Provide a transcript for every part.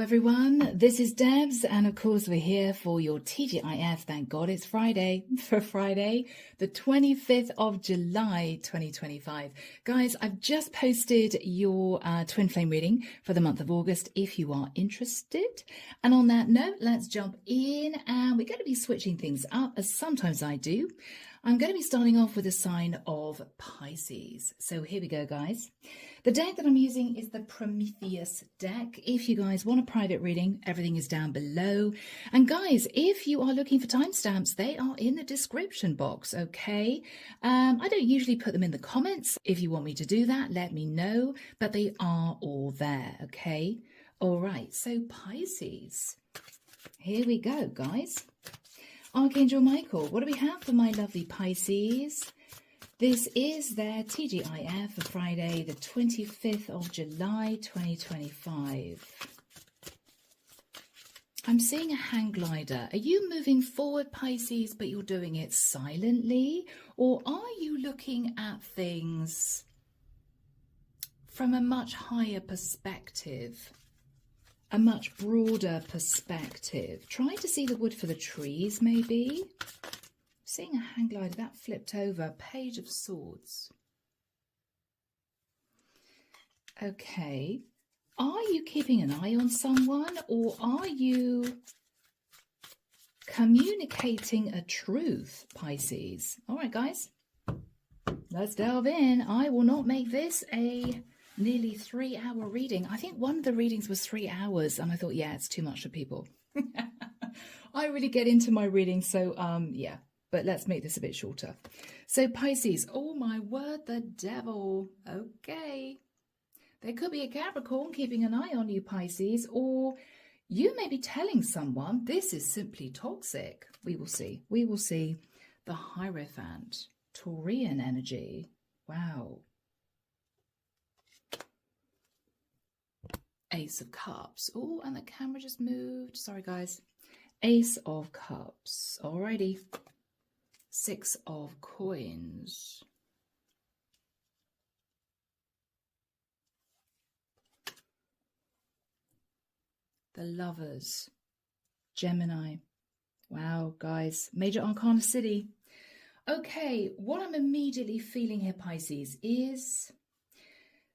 everyone, this is Debs, and of course we're here for your TGIF. Thank God it's Friday, for Friday, the 25th of July, 2025. Guys, I've just posted your twin flame reading for the month of August if you are interested. And on that note, let's jump in, and we're going to be switching things up, as sometimes I do. I'm going to be starting off with a sign of Pisces. So here we go, guys. The deck that I'm using is the Prometheus deck. If you guys want a private reading, everything is down below. And guys, if you are looking for timestamps, they are in the description box, okay? I don't usually put them in the comments. If you want me to do that, let me know. But they are all there, okay? All right, so Pisces. Here we go, guys. Archangel Michael, what do we have for my lovely Pisces? This is their TGIF for Friday, the 25th of July, 2025. I'm seeing a hang glider. Are you moving forward, Pisces, but you're doing it silently? Or are you looking at things from a much higher perspective? A much broader perspective. Try to see the wood for the trees, maybe. Seeing a hang glider, that flipped over. Page of Swords. Okay. Are you keeping an eye on someone, or are you communicating a truth, Pisces? All right, guys. Let's delve in. I will not make this a nearly 3-hour reading. I think one of the readings was 3 hours, and I thought, yeah, it's too much for people. I really get into my reading, so yeah, but let's make this a bit shorter. So Pisces, oh my word, the devil. Okay, there could be a Capricorn keeping an eye on you, Pisces, or you may be telling someone this is simply toxic. We will see. We will see. The Hierophant, Taurian energy. Wow. Ace of Cups. Oh, and the camera just moved. Sorry, guys. Ace of Cups. Alrighty. 6 of Coins. The Lovers. Gemini. Wow, guys. Major Arcana City. Okay, what I'm immediately feeling here, Pisces, is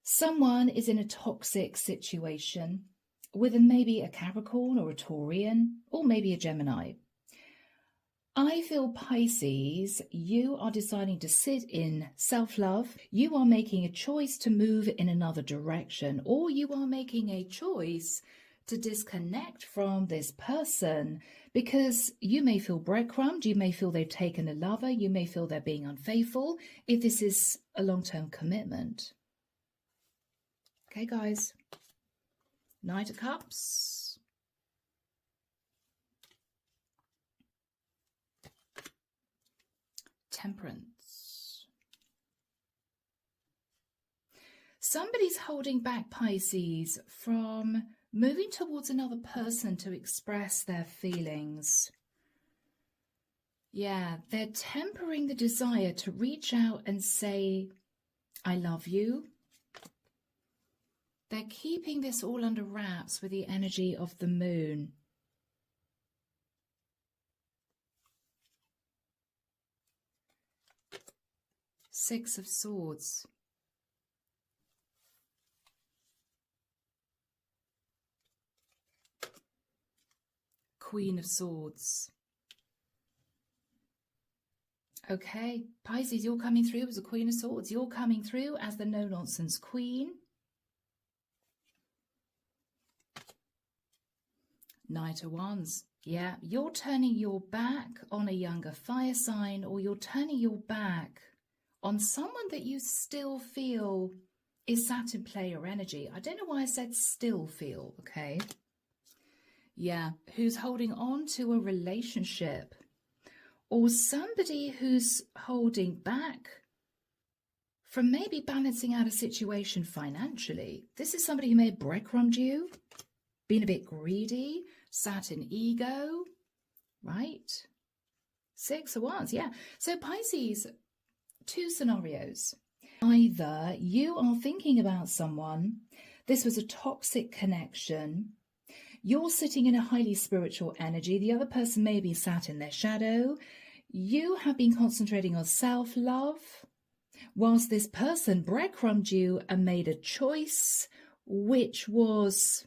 someone is in a toxic situation with maybe a Capricorn or a Taurian or maybe a Gemini. I feel, Pisces, you are deciding to sit in self-love. You are making a choice to move in another direction, or you are making a choice to disconnect from this person because you may feel breadcrumbed. You may feel they've taken a lover. You may feel they're being unfaithful if this is a long-term commitment. Okay, guys. Knight of Cups. Temperance. Somebody's holding back, Pisces, from moving towards another person to express their feelings. Yeah, they're tempering the desire to reach out and say, I love you. They're keeping this all under wraps with the energy of the moon. Six of Swords. Queen of Swords. Okay, Pisces, you're coming through as a Queen of Swords. You're coming through as the no-nonsense queen. Knight of Wands. Yeah, you're turning your back on a younger fire sign, or you're turning your back on someone that you still feel is sat in player energy. I don't know why I said still feel, okay? Yeah, who's holding on to a relationship, or somebody who's holding back from maybe balancing out a situation financially. This is somebody who may have breadcrumbed you, been a bit greedy, sat in ego, right? 6 of Wands, yeah. So Pisces, 2 scenarios. Either you are thinking about someone, this was a toxic connection, You're sitting in a highly spiritual energy. The other person may be sat in their shadow. You have been concentrating on self-love, whilst this person breadcrumbed you and made a choice which was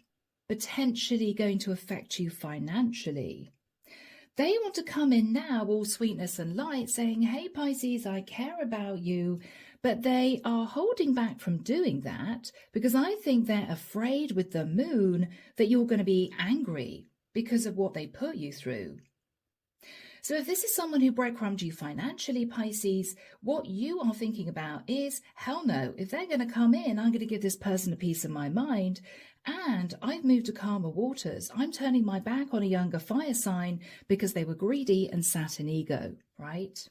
potentially going to affect you financially. They want to come in now all sweetness and light saying, hey Pisces, I care about you, but they are holding back from doing that because I think they're afraid with the moon that you're going to be angry because of what they put you through. So if this is someone who breadcrumbed you financially, Pisces, what you are thinking about is, hell no, if they're going to come in, I'm going to give this person a piece of my mind. And I've moved to calmer waters. I'm turning my back on a younger fire sign because they were greedy and sat in ego, right?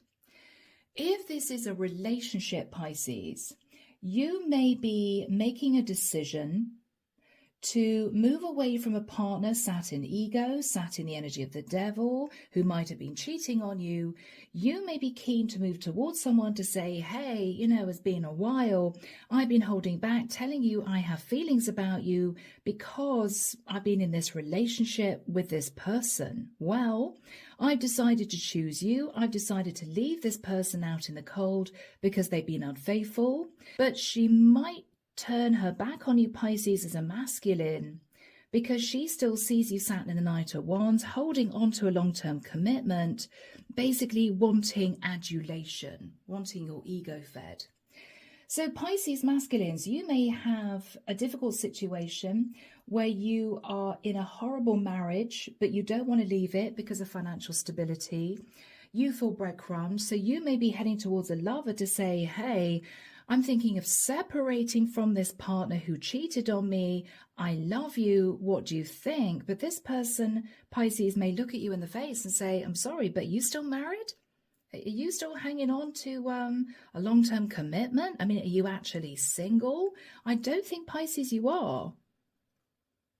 If this is a relationship, Pisces, you may be making a decision to move away from a partner sat in ego, sat in the energy of the devil, who might have been cheating on you. You may be keen to move towards someone to say, hey, you know, it's been a while. I've been holding back, telling you I have feelings about you because I've been in this relationship with this person. Well, I've decided to choose you. I've decided to leave this person out in the cold because they've been unfaithful, but she might turn her back on you, Pisces, as a masculine because she still sees you sat in the Knight of Wands, holding on to a long-term commitment, basically wanting adulation, wanting your ego fed. So Pisces masculines, you may have a difficult situation where you are in a horrible marriage, but you don't want to leave it because of financial stability. You feel breadcrumbed, so you may be heading towards a lover to say, hey, I'm thinking of separating from this partner who cheated on me. I love you. What do you think? But this person, Pisces, may look at you in the face and say, I'm sorry, but you still married? Are you still hanging on to a long-term commitment? I mean, are you actually single? I don't think, Pisces, you are,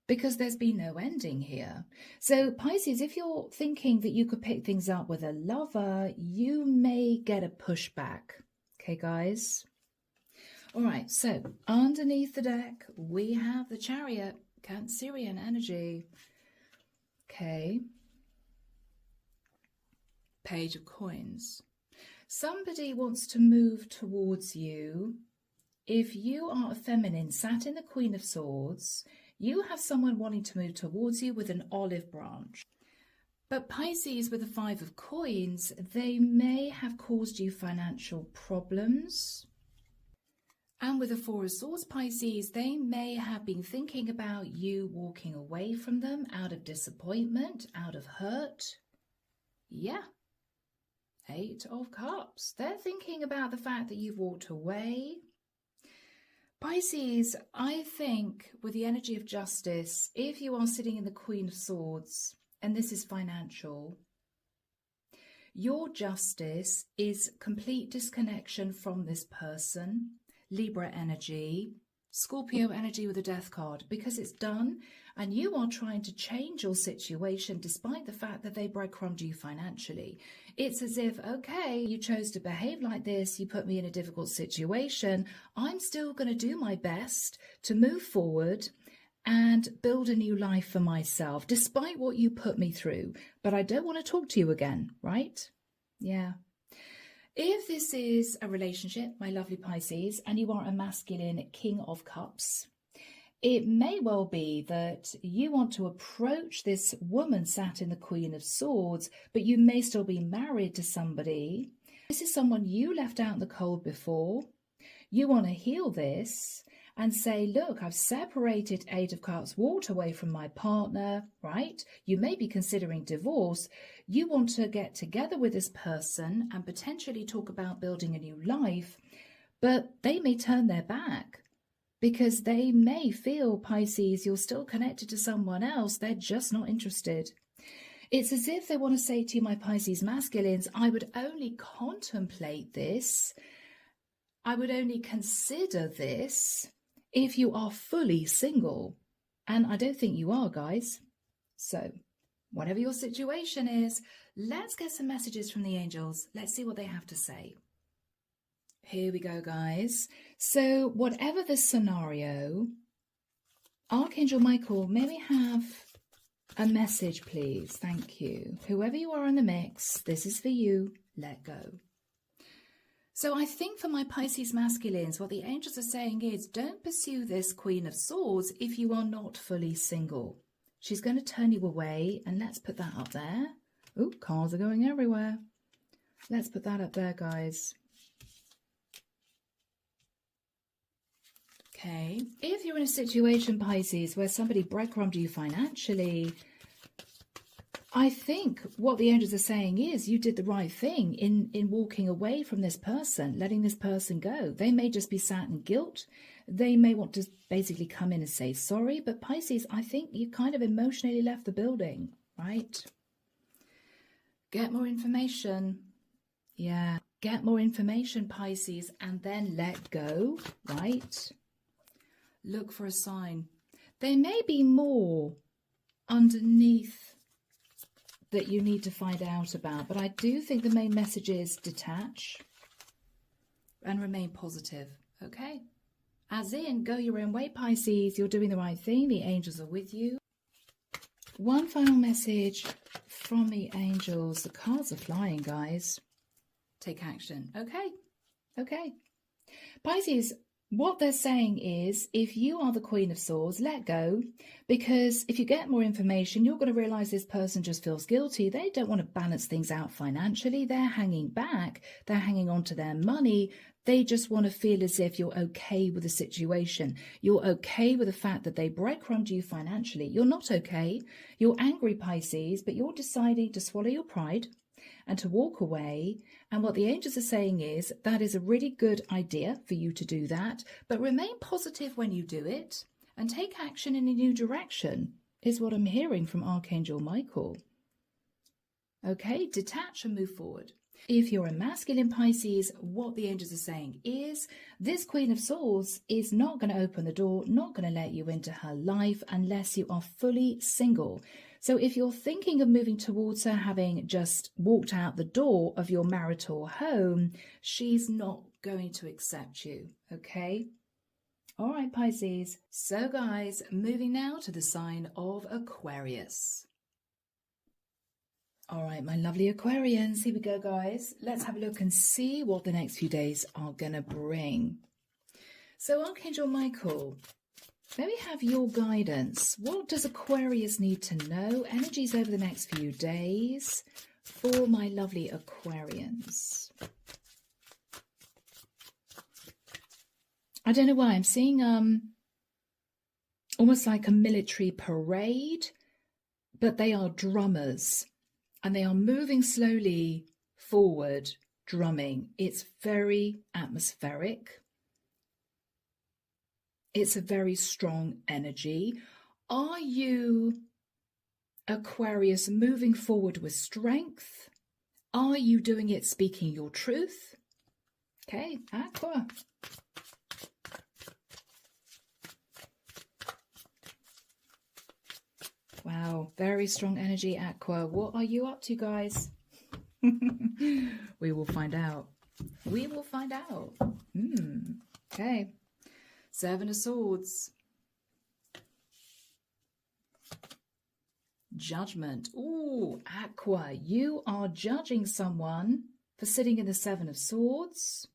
because there's been no ending here. So Pisces, if you're thinking that you could pick things up with a lover, you may get a pushback. Okay, guys? All right, so underneath the deck, we have the Chariot, Cancerian energy. Okay. Page of Coins. Somebody wants to move towards you. If you are a feminine, sat in the Queen of Swords, you have someone wanting to move towards you with an olive branch. But Pisces, with the Five of Coins, they may have caused you financial problems. And with the Four of Swords, Pisces, they may have been thinking about you walking away from them out of disappointment, out of hurt. Yeah. Eight of Cups. They're thinking about the fact that you've walked away. Pisces, I think with the energy of justice, if you are sitting in the Queen of Swords, and this is financial, your justice is complete disconnection from this person. Libra energy, Scorpio energy with the Death card, because it's done and you are trying to change your situation despite the fact that they breadcrumbed you financially. It's as if, okay, you chose to behave like this, you put me in a difficult situation, I'm still going to do my best to move forward and build a new life for myself, despite what you put me through, but I don't want to talk to you again, right? Yeah. If this is a relationship, my lovely Pisces, and you are a masculine King of Cups, it may well be that you want to approach this woman sat in the Queen of Swords, but you may still be married to somebody. This is someone you left out in the cold before. You want to heal this and say, look, I've separated, Eight of Cups, walked away from my partner, right? You may be considering divorce. You want to get together with this person and potentially talk about building a new life, but they may turn their back because they may feel, Pisces, you're still connected to someone else. They're just not interested. It's as if they want to say to you, my Pisces masculines, I would only contemplate this. I would only consider this if you are fully single. And I don't think you are, guys. So whatever your situation is, let's get some messages from the angels. Let's see what they have to say. Here we go, guys. So whatever the scenario, Archangel Michael, may we have A message, please. Thank you. Whoever you are in the mix, this is for you. Let go. So I think for my Pisces masculines, what the angels are saying is, don't pursue this Queen of Swords if you are not fully single. She's going to turn you away, and let's put that up there. Ooh, cards are going everywhere. Let's put that up there, guys. Okay, if you're in a situation, Pisces, where somebody breadcrumbed you financially, I think what the angels are saying is you did the right thing in walking away from this person, letting this person go. They may just be sat in guilt. They may want to basically come in and say sorry. But Pisces, I think you kind of emotionally left the building, right? Get more information. Yeah, get more information, Pisces, and then let go, right? Look for a sign. There may be more underneath that you need to find out about, but I do think the main message is detach and remain positive, okay? As in, go your own way, Pisces. You're doing the right thing. The angels are with you. One final message from the angels. The cards are flying, guys. Take action. Okay. Okay. Pisces, what they're saying is, if you are the Queen of Swords, let go, because if you get more information, you're going to realize this person just feels guilty. They don't want to balance things out financially. They're hanging back. They're hanging on to their money. They just want to feel as if you're okay with the situation. You're okay with the fact that they breadcrumbed you financially. You're not okay. You're angry, Pisces, but you're deciding to swallow your pride and to walk away. And what the angels are saying is that is a really good idea for you to do that, but remain positive when you do it and take action in a new direction, is what I'm hearing from Archangel Michael. Okay, detach and move forward. If you're a masculine, Pisces, what the angels are saying is this Queen of Swords is not going to open the door, not going to let you into her life unless you are fully single. So if you're thinking of moving towards her, having just walked out the door of your marital home, she's not going to accept you, okay? All right, Pisces. So guys, moving now to the sign of Aquarius. All right, my lovely Aquarians, here we go, guys. Let's have a look and see what the next few days are going to bring. So Archangel Michael, let me have your guidance. What does Aquarius need to know? Energies over the next few days for my lovely Aquarians. I don't know why I'm seeing almost like a military parade, but they are drummers and they are moving slowly forward, drumming. It's very atmospheric. It's a very strong energy. Are you, Aquarius, moving forward with strength? Are you doing it speaking your truth? Okay, Aqua. Wow, very strong energy, Aqua. What are you up to, guys? We will find out. We will find out. Okay. Seven of Swords. Judgment. Ooh, Aqua, you are judging someone for sitting in the Seven of Swords.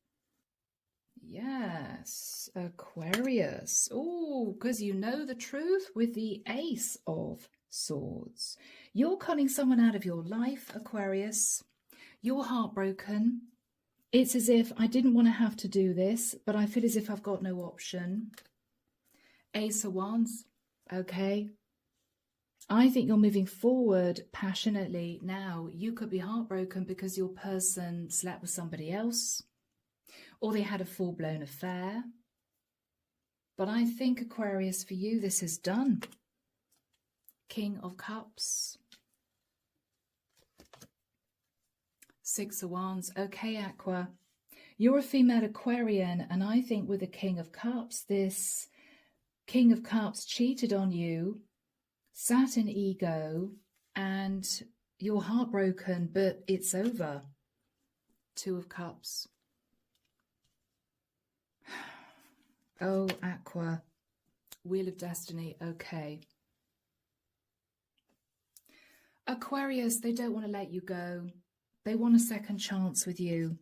Yes, Aquarius. Ooh, because you know the truth with the Ace of Swords. You're cutting someone out of your life, Aquarius. You're heartbroken. It's as if I didn't want to have to do this, but I feel as if I've got no option. Ace of Wands. Okay. I think you're moving forward passionately now. You could be heartbroken because your person slept with somebody else or they had a full-blown affair. But I think, Aquarius, for you, this is done. King of Cups. Six of Wands. Okay, Aqua. You're a female Aquarian, and I think with the King of Cups, this King of Cups cheated on you, sat in ego, and you're heartbroken, but it's over. Two of Cups. Oh, Aqua. Wheel of Destiny. Okay. Aquarius, they don't want to let you go. They want a second chance with you.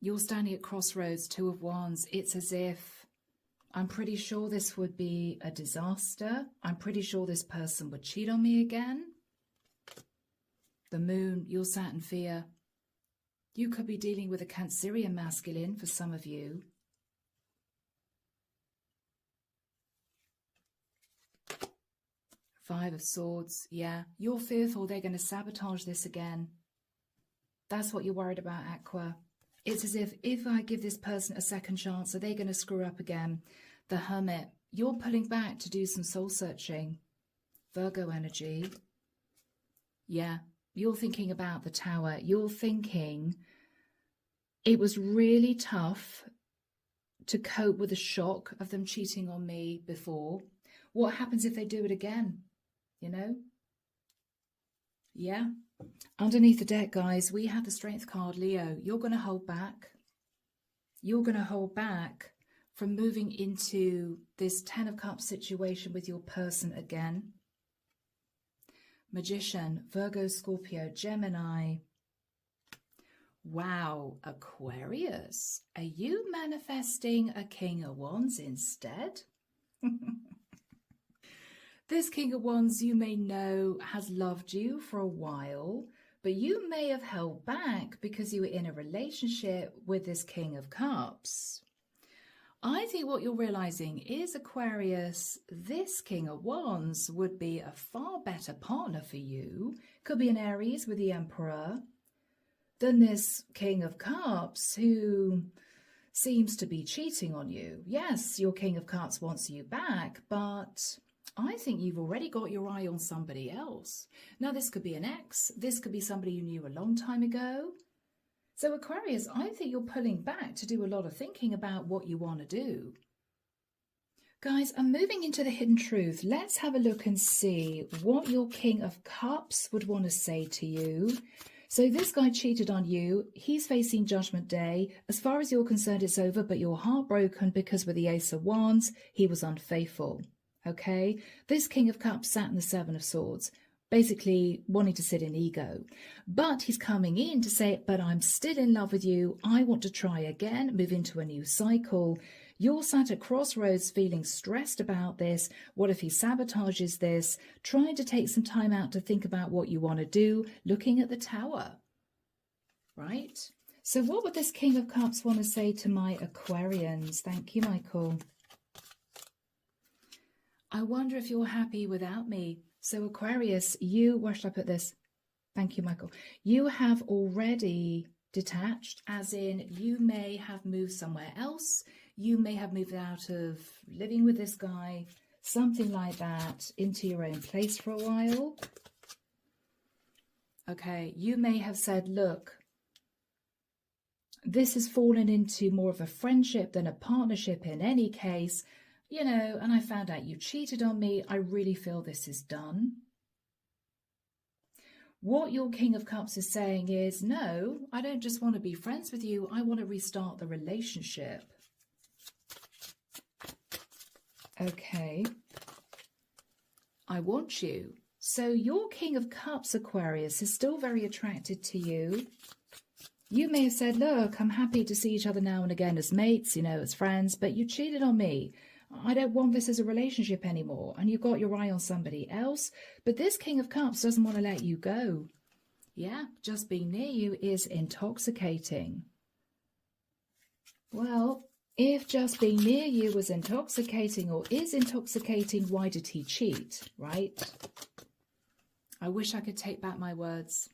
You're standing at crossroads, Two of Wands. It's as if, I'm pretty sure this would be a disaster. I'm pretty sure this person would cheat on me again. The Moon, you're sat in fear. You could be dealing with a Cancerian masculine for some of you. Five of Swords, yeah. You're fearful they're going to sabotage this again. That's what you're worried about, Aqua. It's as if I give this person a second chance, are they going to screw up again? The Hermit, you're pulling back to do some soul searching. Virgo energy. Yeah, you're thinking about the Tower. You're thinking it was really tough to cope with the shock of them cheating on me before. What happens if they do it again? You know? Yeah. Underneath the deck, guys, we have the Strength card, Leo. You're going to hold back. You're going to hold back from moving into this 10 of Cups situation with your person again. Magician, Virgo, Scorpio, Gemini. Wow, Aquarius. Are you manifesting a King of Wands instead? This King of Wands, you may know, has loved you for a while, but you may have held back because you were in a relationship with this King of Cups. I think what you're realizing is, Aquarius, this King of Wands would be a far better partner for you. Could be an Aries with the Emperor than this King of Cups who seems to be cheating on you. Yes, your King of Cups wants you back, but I think you've already got your eye on somebody else. Now, this could be an ex. This could be somebody you knew a long time ago. So, Aquarius, I think you're pulling back to do a lot of thinking about what you want to do. Guys, I'm moving into the hidden truth. Let's have a look and see what your King of Cups would want to say to you. So this guy cheated on you. He's facing Judgment Day. As far as you're concerned, it's over, but you're heartbroken because with the Ace of Wands, he was unfaithful. Okay? This King of Cups sat in the Seven of Swords, basically wanting to sit in ego. But he's coming in to say, but I'm still in love with you. I want to try again, move into a new cycle. You're sat at crossroads feeling stressed about this. What if he sabotages this? Trying to take some time out to think about what you want to do, looking at the Tower, right? So what would this King of Cups want to say to my Aquarians? Thank you, Michael. I wonder if you're happy without me. So Aquarius, you, where should I put this? Thank you, Michael. You have already detached, as in you may have moved somewhere else. You may have moved out of living with this guy, something like that, into your own place for a while. Okay, you may have said, look, this has fallen into more of a friendship than a partnership in any case, you know, and I found out you cheated on me. I really feel this is done. What your King of Cups is saying is, no, I don't just want to be friends with you. I want to restart the relationship. Okay, I want you. So your King of Cups, Aquarius, is still very attracted to you. You may have said, look, I'm happy to see each other now and again as mates, you know, as friends, but you cheated on me. I don't want this as a relationship anymore. And you've got your eye on somebody else. But this King of Cups doesn't want to let you go. Yeah, just being near you is intoxicating. Well, if just being near you was intoxicating or is intoxicating, why did he cheat, right? I wish I could take back my words.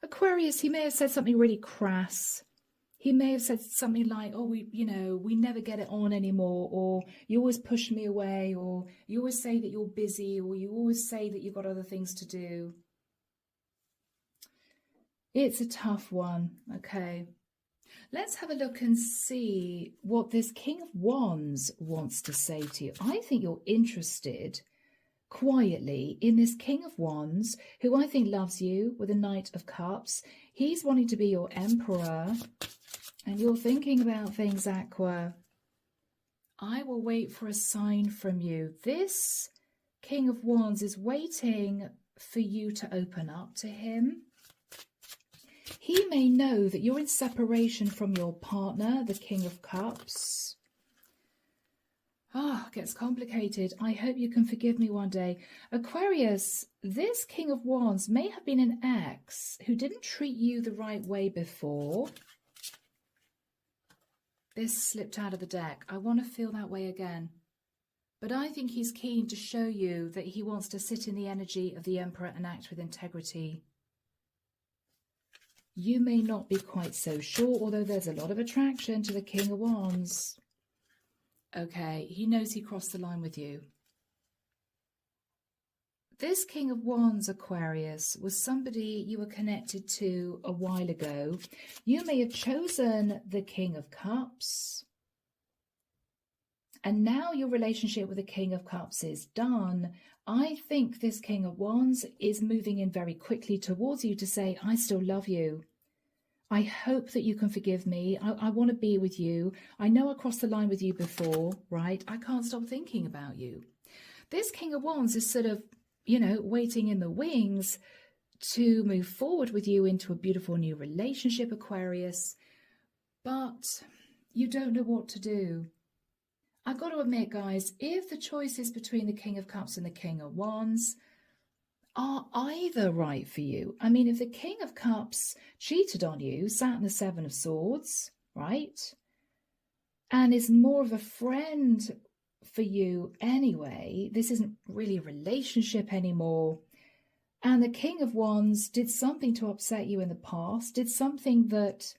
Aquarius, he may have said something really crass. He may have said something like, oh, we never get it on anymore, or you always push me away, or you always say that you're busy, or you always say that you've got other things to do. It's a tough one, okay? Let's have a look and see what this King of Wands wants to say to you. I think you're interested quietly in this King of Wands, who I think loves you with a Knight of Cups. He's wanting to be your Emperor, and you're thinking about things, Aqua. I will wait for a sign from you. This King of Wands is waiting for you to open up to him. He may know that you're in separation from your partner, the King of Cups. Gets complicated. I hope you can forgive me one day. Aquarius, this King of Wands may have been an ex who didn't treat you the right way before. This slipped out of the deck. I want to feel that way again. But I think he's keen to show you that he wants to sit in the energy of the Emperor and act with integrity. You may not be quite so sure, although there's a lot of attraction to the King of Wands. Okay, he knows he crossed the line with you. This King of Wands, Aquarius, was somebody you were connected to a while ago. You may have chosen the King of Cups. And now your relationship with the King of Cups is done. I think this King of Wands is moving in very quickly towards you to say, I still love you. I hope that you can forgive me. I want to be with you. I know I crossed the line with you before, right? I can't stop thinking about you. This King of Wands is sort of, you know, waiting in the wings to move forward with you into a beautiful new relationship, Aquarius. But you don't know what to do. I've got to admit, guys, if the choice is between the King of Cups and the King of Wands, are either right for you? I mean, if the King of Cups cheated on you, sat in the Seven of Swords, right? And is more of a friend for you anyway, this isn't really a relationship anymore. And the King of Wands did something to upset you in the past, did something that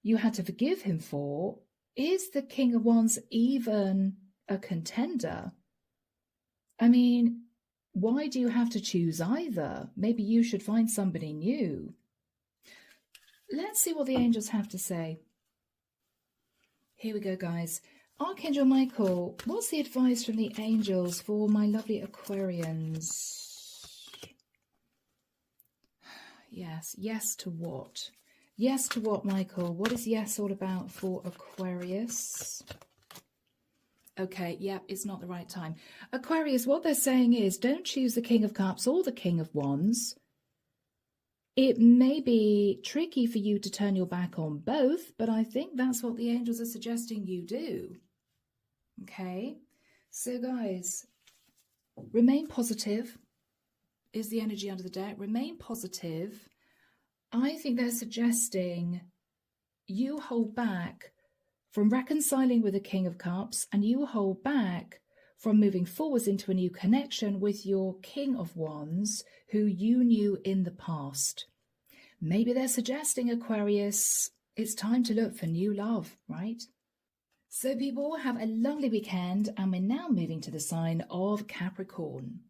you had to forgive him for. Is the King of Wands even a contender? I mean, why do you have to choose either? Maybe you should find somebody new. Let's see what the angels have to say. Here we go, guys. Archangel Michael, what's the advice from the angels for my lovely Aquarians? Yes. Yes to what? Yes to what, Michael? What is yes all about for Aquarius? Okay, yeah, it's not the right time. Aquarius, what they're saying is don't choose the King of Cups or the King of Wands. It may be tricky for you to turn your back on both, but I think that's what the angels are suggesting you do. Okay, so guys, remain positive is the energy under the deck. Remain positive. I think they're suggesting you hold back from reconciling with the King of Cups, and you hold back from moving forwards into a new connection with your King of Wands, who you knew in the past. Maybe they're suggesting, Aquarius, it's time to look for new love, right? So people, have a lovely weekend, and we're now moving to the sign of Capricorn.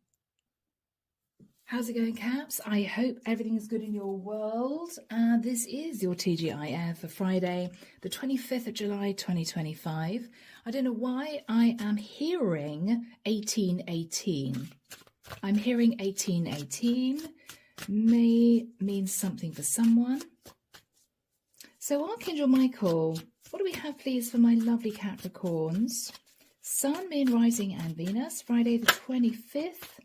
How's it going, Caps? I hope everything is good in your world. This is your TGIF for Friday, the 25th of July, 2025. I don't know why I am hearing 1818. I'm hearing 1818. May mean something for someone. So Archangel Michael, what do we have, please, for my lovely Capricorns? Sun, Moon, Rising and Venus, Friday the 25th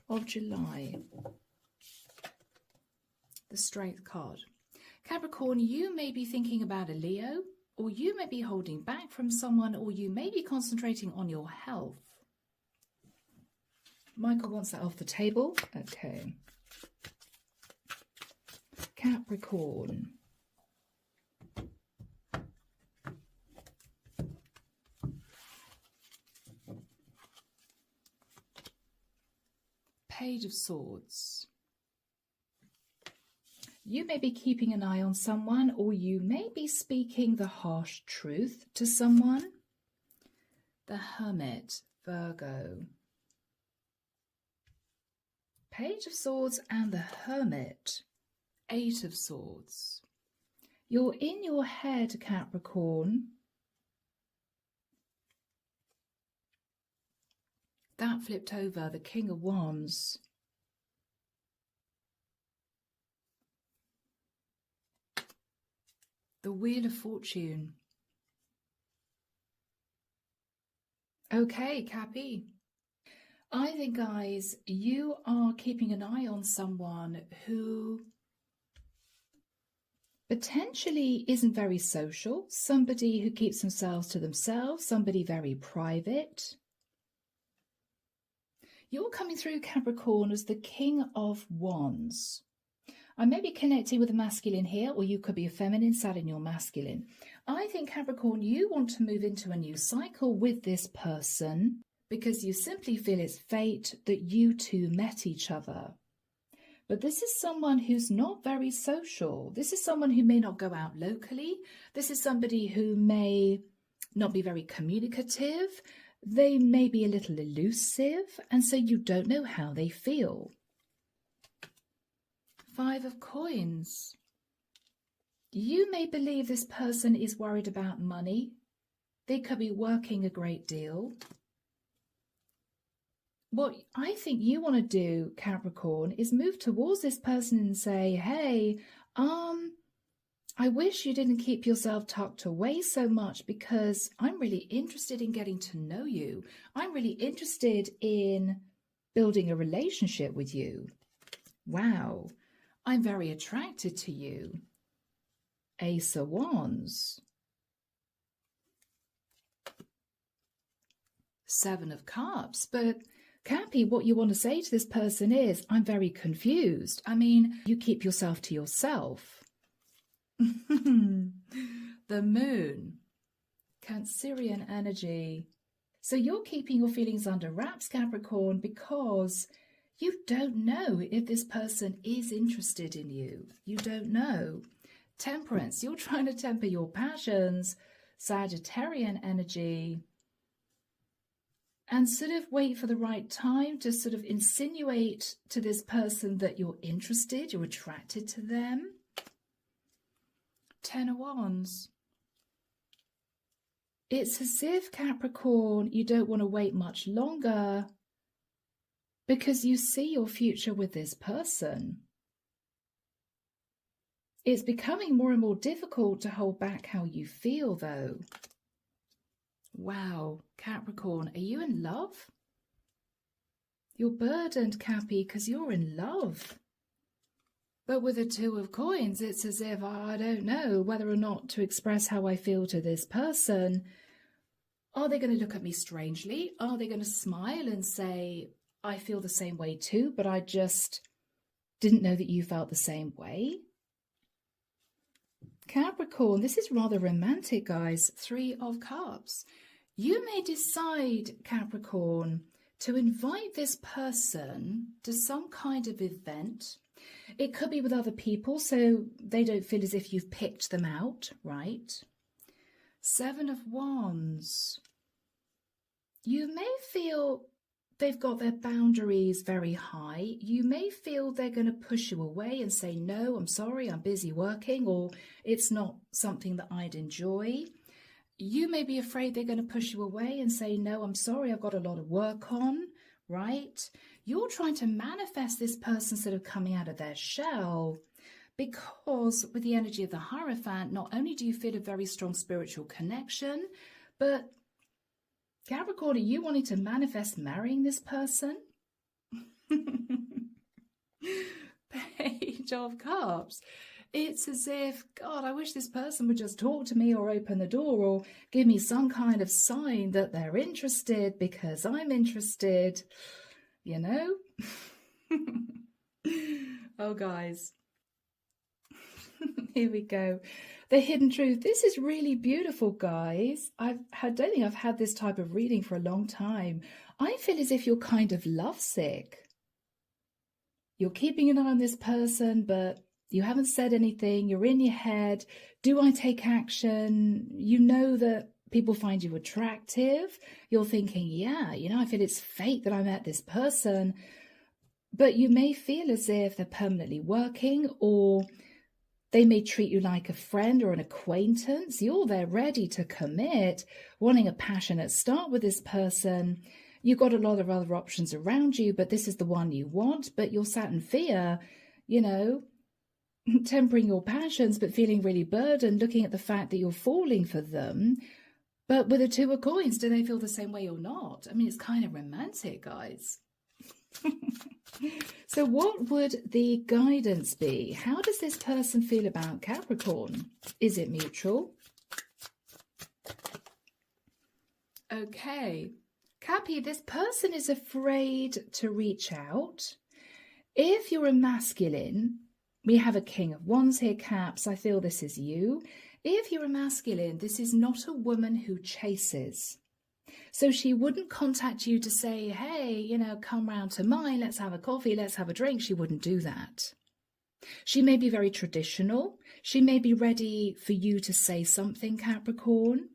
of July. The Strength card. Capricorn, you may be thinking about a Leo, or you may be holding back from someone, or you may be concentrating on your health. Michael wants that off the table. Okay. Capricorn. Page of Swords. You may be keeping an eye on someone, or you may be speaking the harsh truth to someone. The Hermit, Virgo. Page of Swords and the Hermit, Eight of Swords. You're in your head, Capricorn. That flipped over, the King of Wands. The Wheel of Fortune. Okay, Cappy. I think, guys, you are keeping an eye on someone who potentially isn't very social, somebody who keeps themselves to themselves, somebody very private. You're coming through, Capricorn, as the King of Wands. I may be connecting with a masculine here, or you could be a feminine sat in your masculine. I think, Capricorn, you want to move into a new cycle with this person because you simply feel it's fate that you two met each other. But this is someone who's not very social. This is someone who may not go out locally. This is somebody who may not be very communicative. They may be a little elusive, and so you don't know how they feel. 5 of Coins. You may believe this person is worried about money. They could be working a great deal. What I think you want to do, Capricorn, is move towards this person and say, hey, I wish you didn't keep yourself tucked away so much because I'm really interested in getting to know you. I'm really interested in building a relationship with you. Wow, I'm very attracted to you. Ace of Wands. 7 of Cups, but Cappy, what you want to say to this person is, I'm very confused. I mean, you keep yourself to yourself. The Moon. Cancerian energy. So you're keeping your feelings under wraps, Capricorn, because you don't know if this person is interested in you. You don't know. Temperance. You're trying to temper your passions. Sagittarian energy. And sort of wait for the right time to sort of insinuate to this person that you're interested, you're attracted to them. 10 of Wands. It's as if, Capricorn, you don't want to wait much longer because you see your future with this person. It's becoming more and more difficult to hold back how you feel, though. Wow, Capricorn, are you in love? You're burdened, Cappy, because you're in love. But with the 2 of Coins, it's as if I don't know whether or not to express how I feel to this person. Are they going to look at me strangely? Are they going to smile and say, I feel the same way too, but I just didn't know that you felt the same way? Capricorn, this is rather romantic, guys. 3 of Cups. You may decide, Capricorn, to invite this person to some kind of event. It could be with other people, so they don't feel as if you've picked them out, right? 7 of Wands. You may feel they've got their boundaries very high. You may feel they're going to push you away and say, no, I'm sorry, I'm busy working, or it's not something that I'd enjoy. You may be afraid they're going to push you away and say, no, I'm sorry, I've got a lot of work on, right? You're trying to manifest this person sort of coming out of their shell because with the energy of the Hierophant, not only do you feel a very strong spiritual connection, but Capricorn, are you wanting to manifest marrying this person? Page of Cups. It's as if, God, I wish this person would just talk to me or open the door or give me some kind of sign that they're interested because I'm interested, you know? Oh, guys. Here we go. The Hidden Truth. This is really beautiful, guys. I don't think I've had this type of reading for a long time. I feel as if you're kind of lovesick. You're keeping an eye on this person, but you haven't said anything. You're in your head. Do I take action? You know that people find you attractive. You're thinking, yeah, you know, I feel it's fate that I met this person. But you may feel as if they're permanently working, or they may treat you like a friend or an acquaintance. You're there ready to commit, wanting a passionate start with this person. You've got a lot of other options around you, but this is the one you want. But you're sat in fear, you know, tempering your passions, but feeling really burdened, looking at the fact that you're falling for them. But with the Two of Coins, do they feel the same way or not? I mean, it's kind of romantic, guys. So what would the guidance be? How does this person feel about Capricorn? Is it mutual? Okay. Cappy, this person is afraid to reach out. If you're a masculine, we have a King of Wands here, Caps. I feel this is you. If you're a masculine, this is not a woman who chases. So she wouldn't contact you to say, hey, you know, come round to mine, let's have a coffee, let's have a drink. She wouldn't do that. She may be very traditional. She may be ready for you to say something, Capricorn.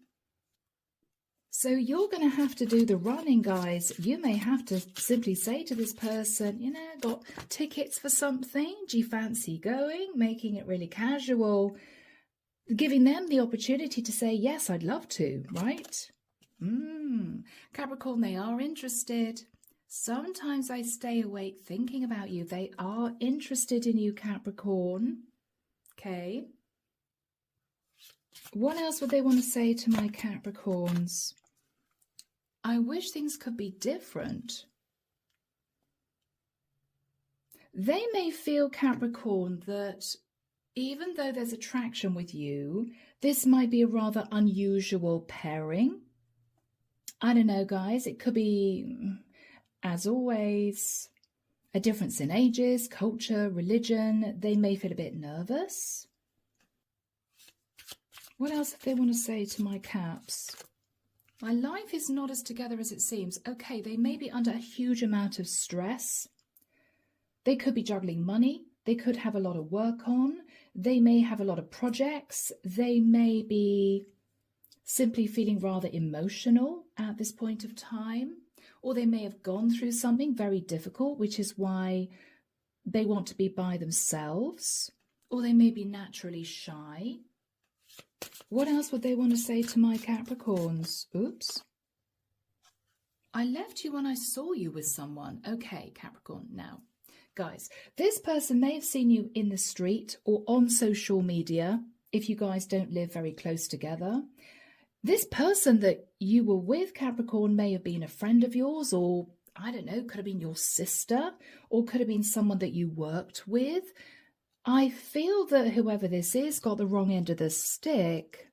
So you're going to have to do the running, guys. You may have to simply say to this person, you know, got tickets for something? Do you fancy going? Making it really casual. Giving them the opportunity to say, yes, I'd love to, right? Capricorn, they are interested. Sometimes I stay awake thinking about you. They are interested in you, Capricorn. Okay. What else would they want to say to my Capricorns? I wish things could be different. They may feel, Capricorn, that even though there's attraction with you, this might be a rather unusual pairing. I don't know, guys. It could be, as always, a difference in ages, culture, religion. They may feel a bit nervous. What else do they want to say to my Caps? My life is not as together as it seems. Okay, they may be under a huge amount of stress. They could be juggling money. They could have a lot of work on. They may have a lot of projects. They may be simply feeling rather emotional at this point of time. Or they may have gone through something very difficult, which is why they want to be by themselves. Or they may be naturally shy. What else would they want to say to my Capricorns? Oops. I left you when I saw you with someone. Okay, Capricorn, now. Guys, this person may have seen you in the street or on social media if you guys don't live very close together. This person that you were with, Capricorn, may have been a friend of yours, or, I don't know, could have been your sister, or could have been someone that you worked with. I feel that whoever this is got the wrong end of the stick.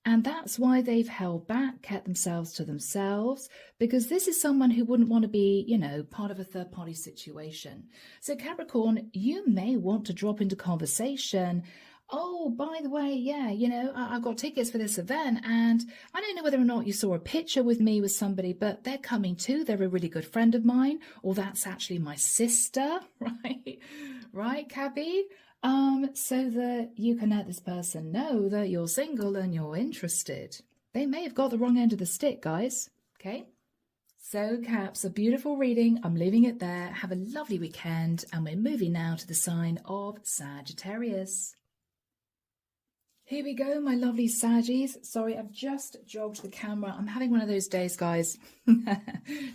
And that's why they've held back, kept themselves to themselves, because this is someone who wouldn't want to be, you know, part of a third-party situation. So Capricorn, you may want to drop into conversation. Oh, by the way, yeah, you know, I've got tickets for this event, and I don't know whether or not you saw a picture with me with somebody, but they're coming too. They're a really good friend of mine, or that's actually my sister, right? Right, Cabby? So that you can let this person know that you're single and you're interested. They may have got the wrong end of the stick, guys. Okay? So, Caps, a beautiful reading. I'm leaving it there. Have a lovely weekend. And we're moving now to the sign of Sagittarius. Here we go, my lovely Saggies. Sorry, I've just jogged the camera. I'm having one of those days, guys.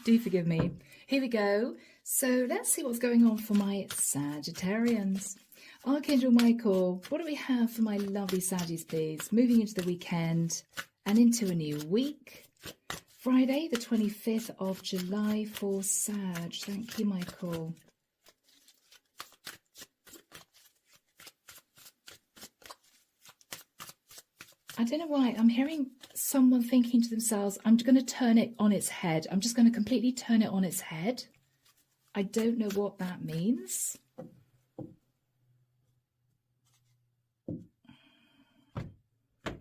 Do forgive me. Here we go. So let's see what's going on for my Sagittarians. Archangel Michael, what do we have for my lovely Saggies, please? Moving into the weekend and into a new week. Friday, the 25th of July for Sag. Thank you, Michael. I don't know why. I'm hearing someone thinking to themselves, I'm going to turn it on its head. I'm just going to completely turn it on its head. I don't know what that means.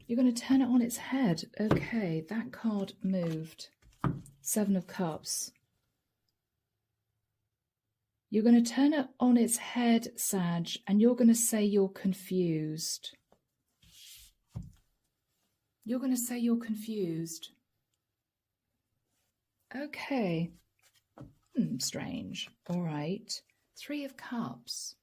You're going to turn it on its head. Okay, that card moved. Seven of Cups. You're going to turn it on its head, Sag, and you're going to say you're confused. You're going to say you're confused. Okay. Strange. All right. Three of Cups.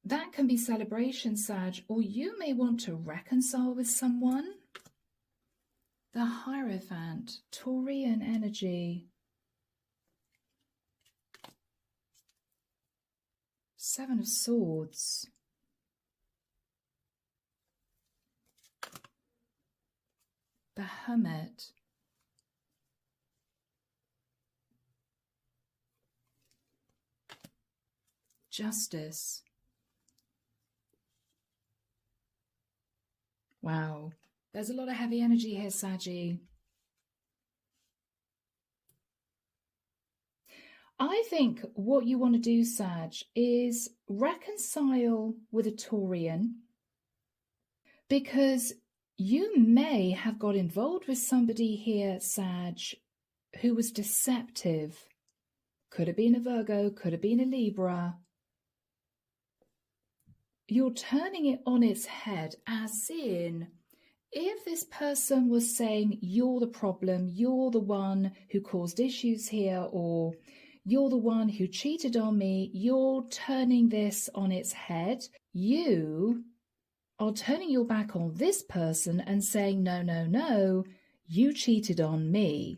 That can be celebration, Sag, or you may want to reconcile with someone. The Hierophant, Taurian energy. Seven of Swords. The Hermit. Justice. Wow. There's a lot of heavy energy here, Saggy. I think what you want to do, Sag, is reconcile with a Taurian, because you may have got involved with somebody here, Sag, who was deceptive. Could have been a Virgo, could have been a Libra. You're turning it on its head, as in, if this person was saying you're the problem, you're the one who caused issues here, or you're the one who cheated on me, you're turning this on its head. You are turning your back on this person and saying, no, no, no, you cheated on me.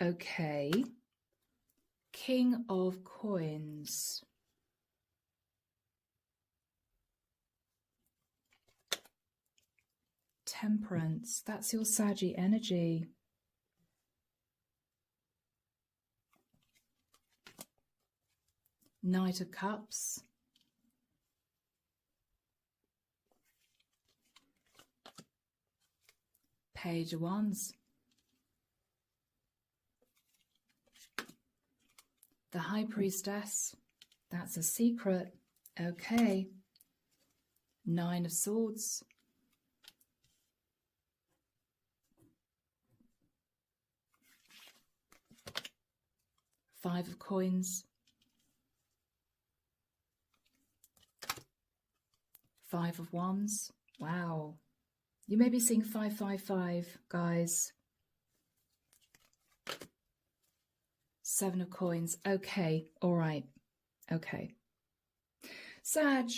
Okay. King of Coins. Temperance. That's your Saggy energy. Knight of Cups. Page of Wands. The High Priestess. That's a secret. Okay. Nine of Swords. Five of Coins. Five of Wands. Wow. You may be seeing 555, guys. Seven of Coins. Okay. All right. Okay. Sag,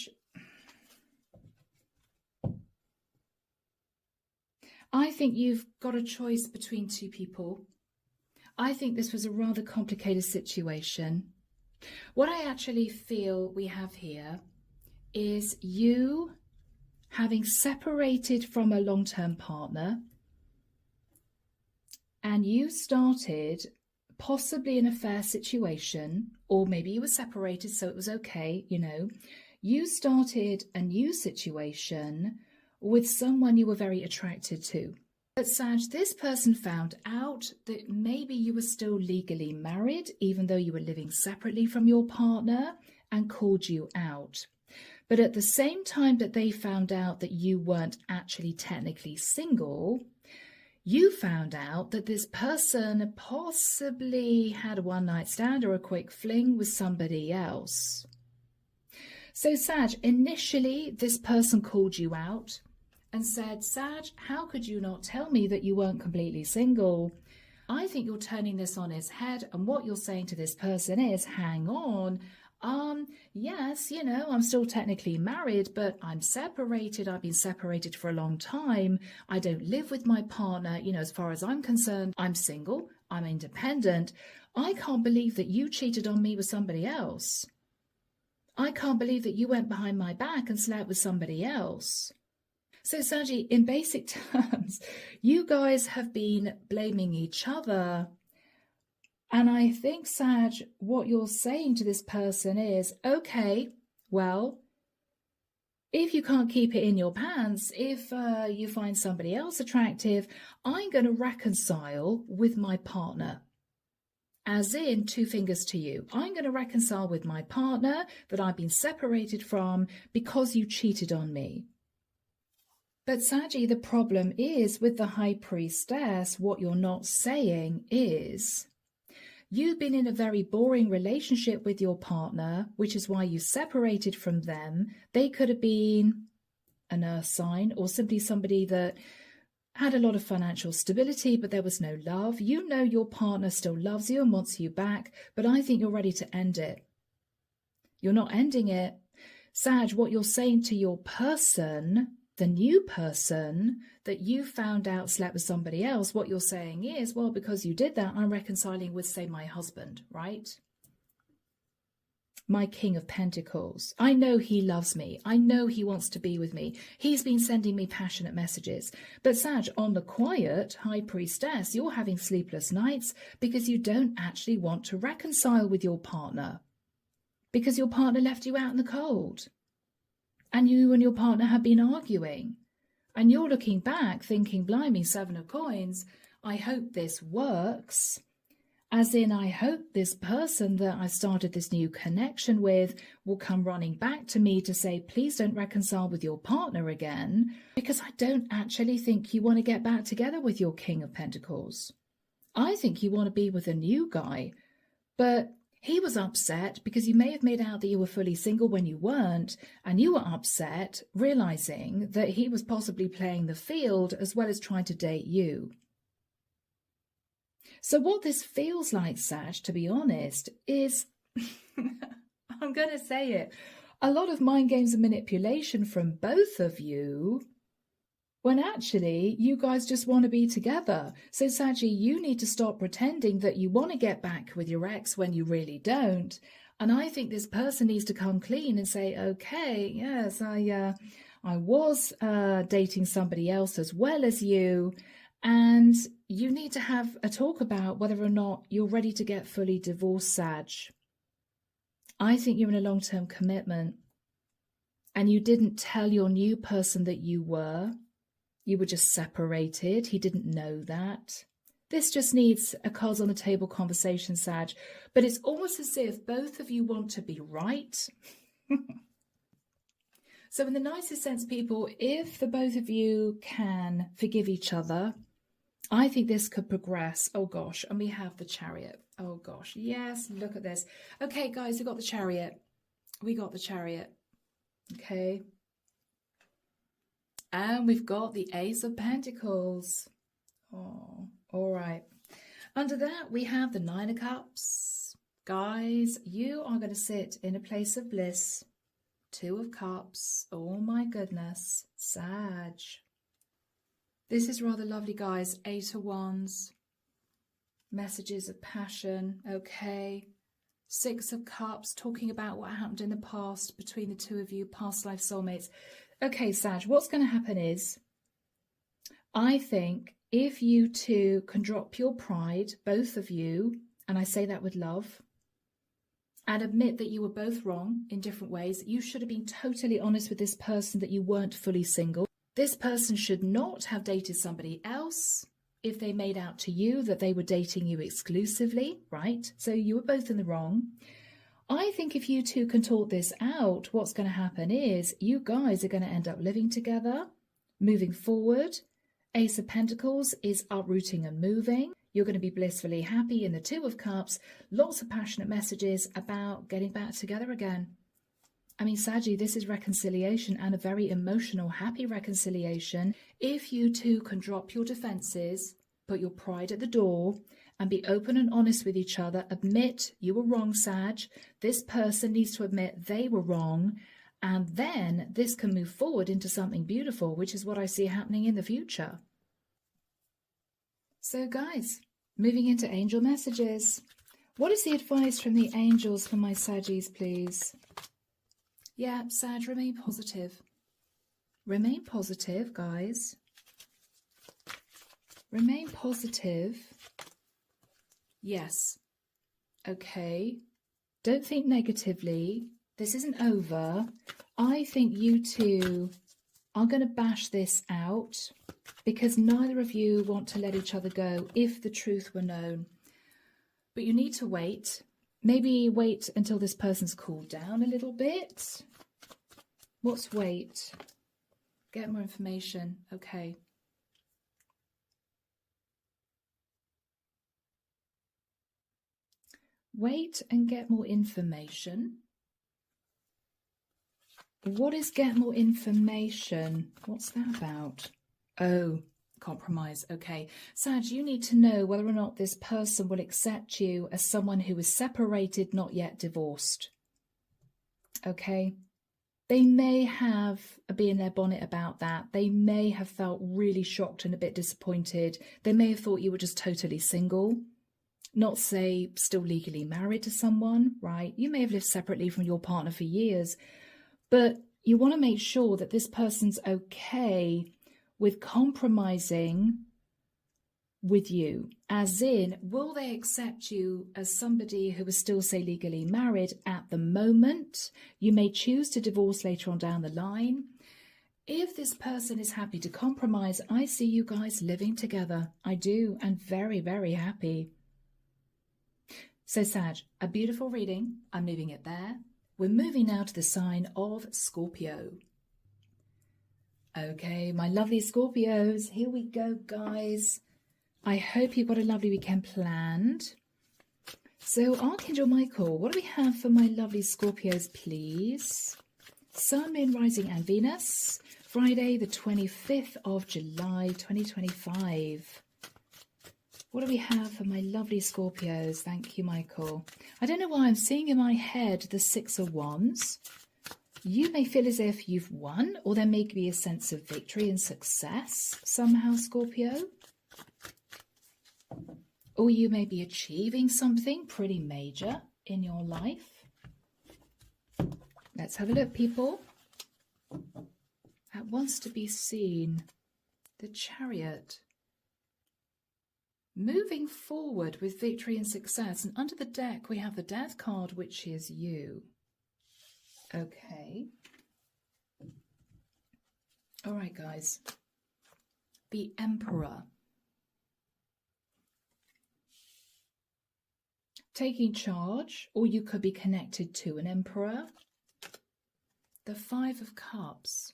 I think you've got a choice between two people. I think this was a rather complicated situation. What I actually feel we have here is you having separated from a long-term partner, and you started possibly an affair situation, or maybe you were separated so it was okay, you know. You started a new situation with someone you were very attracted to. But Sag, this person found out that maybe you were still legally married, even though you were living separately from your partner, and called you out. But at the same time that they found out that you weren't actually technically single, you found out that this person possibly had a one-night stand or a quick fling with somebody else. So Sag, initially this person called you out and said, Sag, how could you not tell me that you weren't completely single? I think you're turning this on its head, and what you're saying to this person is, hang on, yes, you know, I'm still technically married, but I'm separated. I've been separated for a long time. I don't live with my partner. You know, as far as I'm concerned, I'm single. I'm independent. I can't believe that you cheated on me with somebody else. I can't believe that you went behind my back and slept with somebody else. So, Saggy, in basic terms, you guys have been blaming each other. And I think, Sag, what you're saying to this person is, okay, well, if you can't keep it in your pants, if you find somebody else attractive, I'm going to reconcile with my partner. As in, two fingers to you. I'm going to reconcile with my partner that I've been separated from because you cheated on me. But Saggy, the problem is with the High Priestess, what you're not saying is, you've been in a very boring relationship with your partner, which is why you separated from them. They could have been an earth sign or simply somebody that had a lot of financial stability, but there was no love. You know your partner still loves you and wants you back, but I think you're ready to end it. You're not ending it. Sag, what you're saying to your person, the new person that you found out slept with somebody else, what you're saying is, well, because you did that, I'm reconciling with, say, my husband, right? my King of Pentacles. I know he loves me. I know he wants to be with me. He's been sending me passionate messages. But Sag, on the quiet, High Priestess, you're having sleepless nights because you don't actually want to reconcile with your partner. Because your partner left you out in the cold. And you and your partner have been arguing. And you're looking back thinking, blimey, 7 of Coins, I hope this works. As in, I hope this person that I started this new connection with will come running back to me to say, please don't reconcile with your partner again, because I don't actually think you want to get back together with your King of Pentacles. I think you want to be with a new guy, but he was upset because you may have made out that you were fully single when you weren't, and you were upset realizing that he was possibly playing the field as well as trying to date you. So what this feels like, Sag, to be honest, is, I'm going to say it, a lot of mind games and manipulation from both of you, when actually you guys just want to be together. So Saggy, you need to stop pretending that you want to get back with your ex when you really don't. And I think this person needs to come clean and say, okay, yes, I was dating somebody else as well as you. And you need to have a talk about whether or not you're ready to get fully divorced, Sag. I think you're in a long-term commitment and you didn't tell your new person that you were. You were just separated. He didn't know that. This just needs a cards on the table conversation, Sag. But it's almost as if both of you want to be right. So in the nicest sense, people, if the both of you can forgive each other, I think this could progress. Oh, gosh. And we have the Chariot. Oh, gosh. Yes, look at this. Okay, guys, we got the Chariot. We got the Chariot. Okay. And we've got the Ace of Pentacles. Oh, all right. Under that, we have the 9 of Cups. Guys, you are going to sit in a place of bliss. 2 of Cups. Oh, my goodness. Sag. This is rather lovely, guys. 8 of Wands. Messages of passion. Okay. 6 of Cups. Talking about what happened in the past between the two of you. Past life soulmates. Okay, Sag. What's going to happen is, I think if you two can drop your pride, both of you, and I say that with love, and admit that you were both wrong in different ways. You should have been totally honest with this person that you weren't fully single. This person should not have dated somebody else if they made out to you that they were dating you exclusively, right? So you were both in the wrong. I think if you two can talk this out, what's going to happen is you guys are going to end up living together, moving forward. Ace of Pentacles is uprooting and moving. You're going to be blissfully happy in the 2 of Cups. Lots of passionate messages about getting back together again. I mean, Saggy, this is reconciliation, and a very emotional, happy reconciliation. If you two can drop your defenses, put your pride at the door, and be open and honest with each other, admit you were wrong, Sag. This person needs to admit they were wrong, and then this can move forward into something beautiful, which is what I see happening in the future. So, guys, moving into angel messages. What is the advice from the angels for my Saggies, please? Yeah, Sag, remain positive. Remain positive, guys. Remain positive. Yes. Okay. Don't think negatively. This isn't over. I think you two are going to bash this out because neither of you want to let each other go if the truth were known. But you need to wait. Maybe wait until this person's cooled down a little bit. What's wait? Get more information. Okay. Wait and get more information. What is get more information? What's that about? Oh, compromise. Okay. Sag, you need to know whether or not this person will accept you as someone who is separated, not yet divorced. Okay. They may have a bee in their bonnet about that. They may have felt really shocked and a bit disappointed. They may have thought you were just totally single. not say still legally married to someone, right? You may have lived separately from your partner for years, but you want to make sure that this person's okay with compromising with you, as in, will they accept you as somebody who is still, say, legally married at the moment? You may choose to divorce later on down the line. If this person is happy to compromise, I see you guys living together. I do, and very, very happy. So Sag, a beautiful reading. I'm leaving it there. We're moving now to the sign of Scorpio. Okay, my lovely Scorpios, here we go, guys. I hope you've got a lovely weekend planned. So Archangel Michael, what do we have for my lovely Scorpios, please? Sun, Moon, Rising and Venus, Friday the 25th of July 2025. What do we have for my lovely Scorpios? Thank you, Michael. I don't know why I'm seeing in my head the Six of Wands. You may feel as if you've won, or there may be a sense of victory and success somehow, Scorpio. Or you may be achieving something pretty major in your life. Let's have a look, people. That wants to be seen. The Chariot. Moving forward with victory and success. And under the deck, we have the Death card, which is you. Okay. All right, guys. The Emperor. Taking charge, or you could be connected to an emperor. The Five of Cups.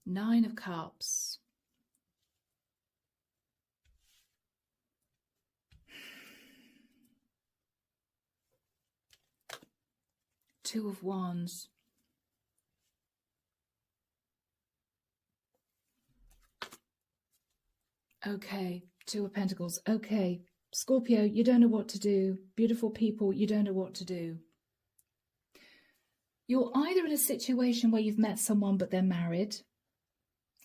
Nine of Cups. Two of Wands. Okay, Two of Pentacles. Okay, Scorpio, you don't know what to do. Beautiful people, you don't know what to do. You're either in a situation where you've met someone but they're married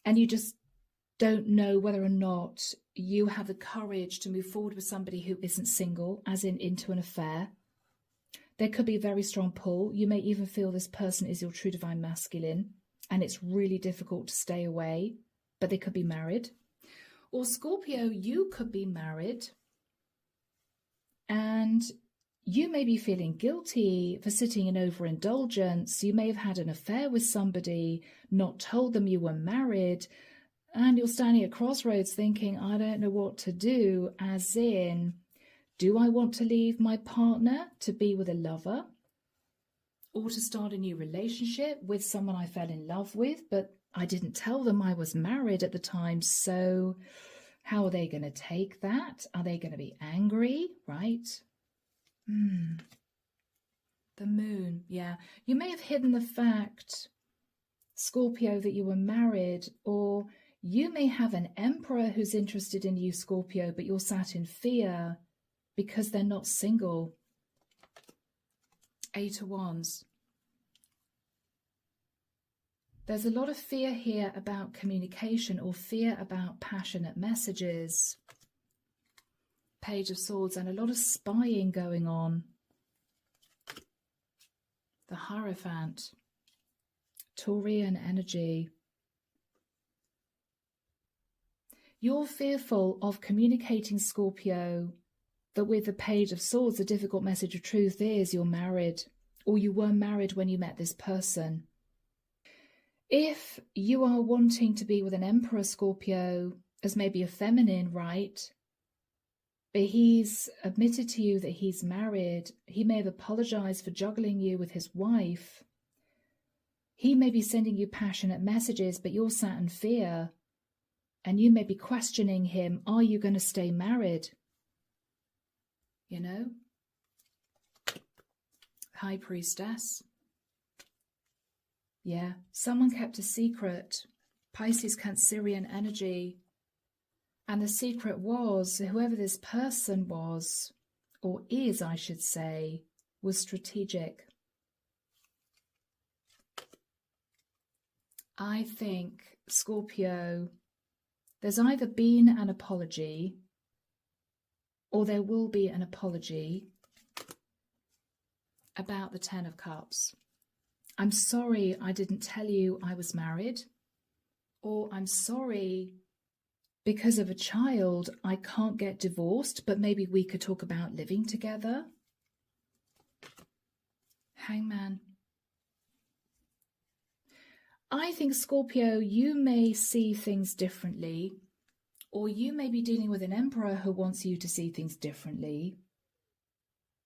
and you just don't know whether or not you have the courage to move forward with somebody who isn't single, as in into an affair. There could be a very strong pull. You may even feel this person is your true divine masculine and it's really difficult to stay away, but they could be married. Or Scorpio, you could be married and you may be feeling guilty for sitting in overindulgence. You may have had an affair with somebody, not told them you were married, and you're standing at crossroads thinking, I don't know what to do, as in, do I want to leave my partner to be with a lover or to start a new relationship with someone I fell in love with, but I didn't tell them I was married at the time, so how are they going to take that? Are they going to be angry, right? The Moon, yeah. You may have hidden the fact, Scorpio, that you were married, or you may have an emperor who's interested in you, Scorpio, but you're sat in fear because they're not single. Eight of Wands. There's a lot of fear here about communication or fear about passionate messages. Page of Swords and a lot of spying going on. The Hierophant. Taurian energy. You're fearful of communicating, Scorpio, that with the Page of Swords, the difficult message of truth is you're married, or you were married when you met this person. If you are wanting to be with an emperor, Scorpio, as maybe a feminine, right? But he's admitted to you that he's married. He may have apologized for juggling you with his wife. He may be sending you passionate messages, but you're sat in fear. And you may be questioning him, are you going to stay married? You know? High Priestess. Yeah, someone kept a secret. Pisces, Cancerian energy. And the secret was, whoever this person was, or is, I should say, was strategic. I think, Scorpio, There's either been an apology or there will be an apology about the Ten of Cups. I'm sorry I didn't tell you I was married, or I'm sorry because of a child I can't get divorced, but maybe we could talk about living together. Hangman. I think, Scorpio, you may see things differently, or you may be dealing with an emperor who wants you to see things differently.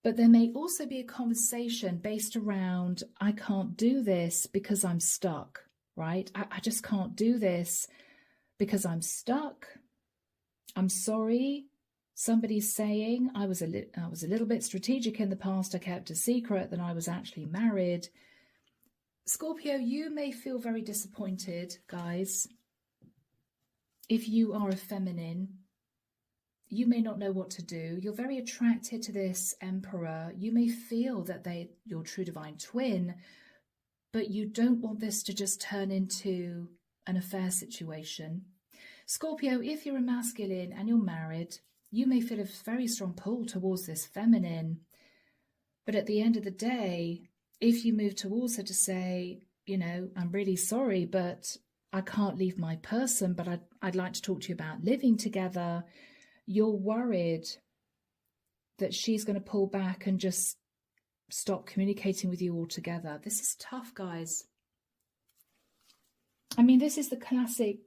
But there may also be a conversation based around, I can't do this because I'm stuck, right? I just can't do this because I'm stuck. I'm sorry. Somebody's saying I was a little bit strategic in the past. I kept a secret that I was actually married. Scorpio, you may feel very disappointed, guys. If you are a feminine, you may not know what to do. You're very attracted to this emperor. You may feel that they're your true divine twin, but you don't want this to just turn into an affair situation. Scorpio, if you're a masculine and you're married, you may feel a very strong pull towards this feminine. But at the end of the day, if you move towards her to say, you know, I'm really sorry, but I can't leave my person, but I'd like to talk to you about living together, you're worried that she's going to pull back and just stop communicating with you altogether. This is tough, guys. I mean, this is the classic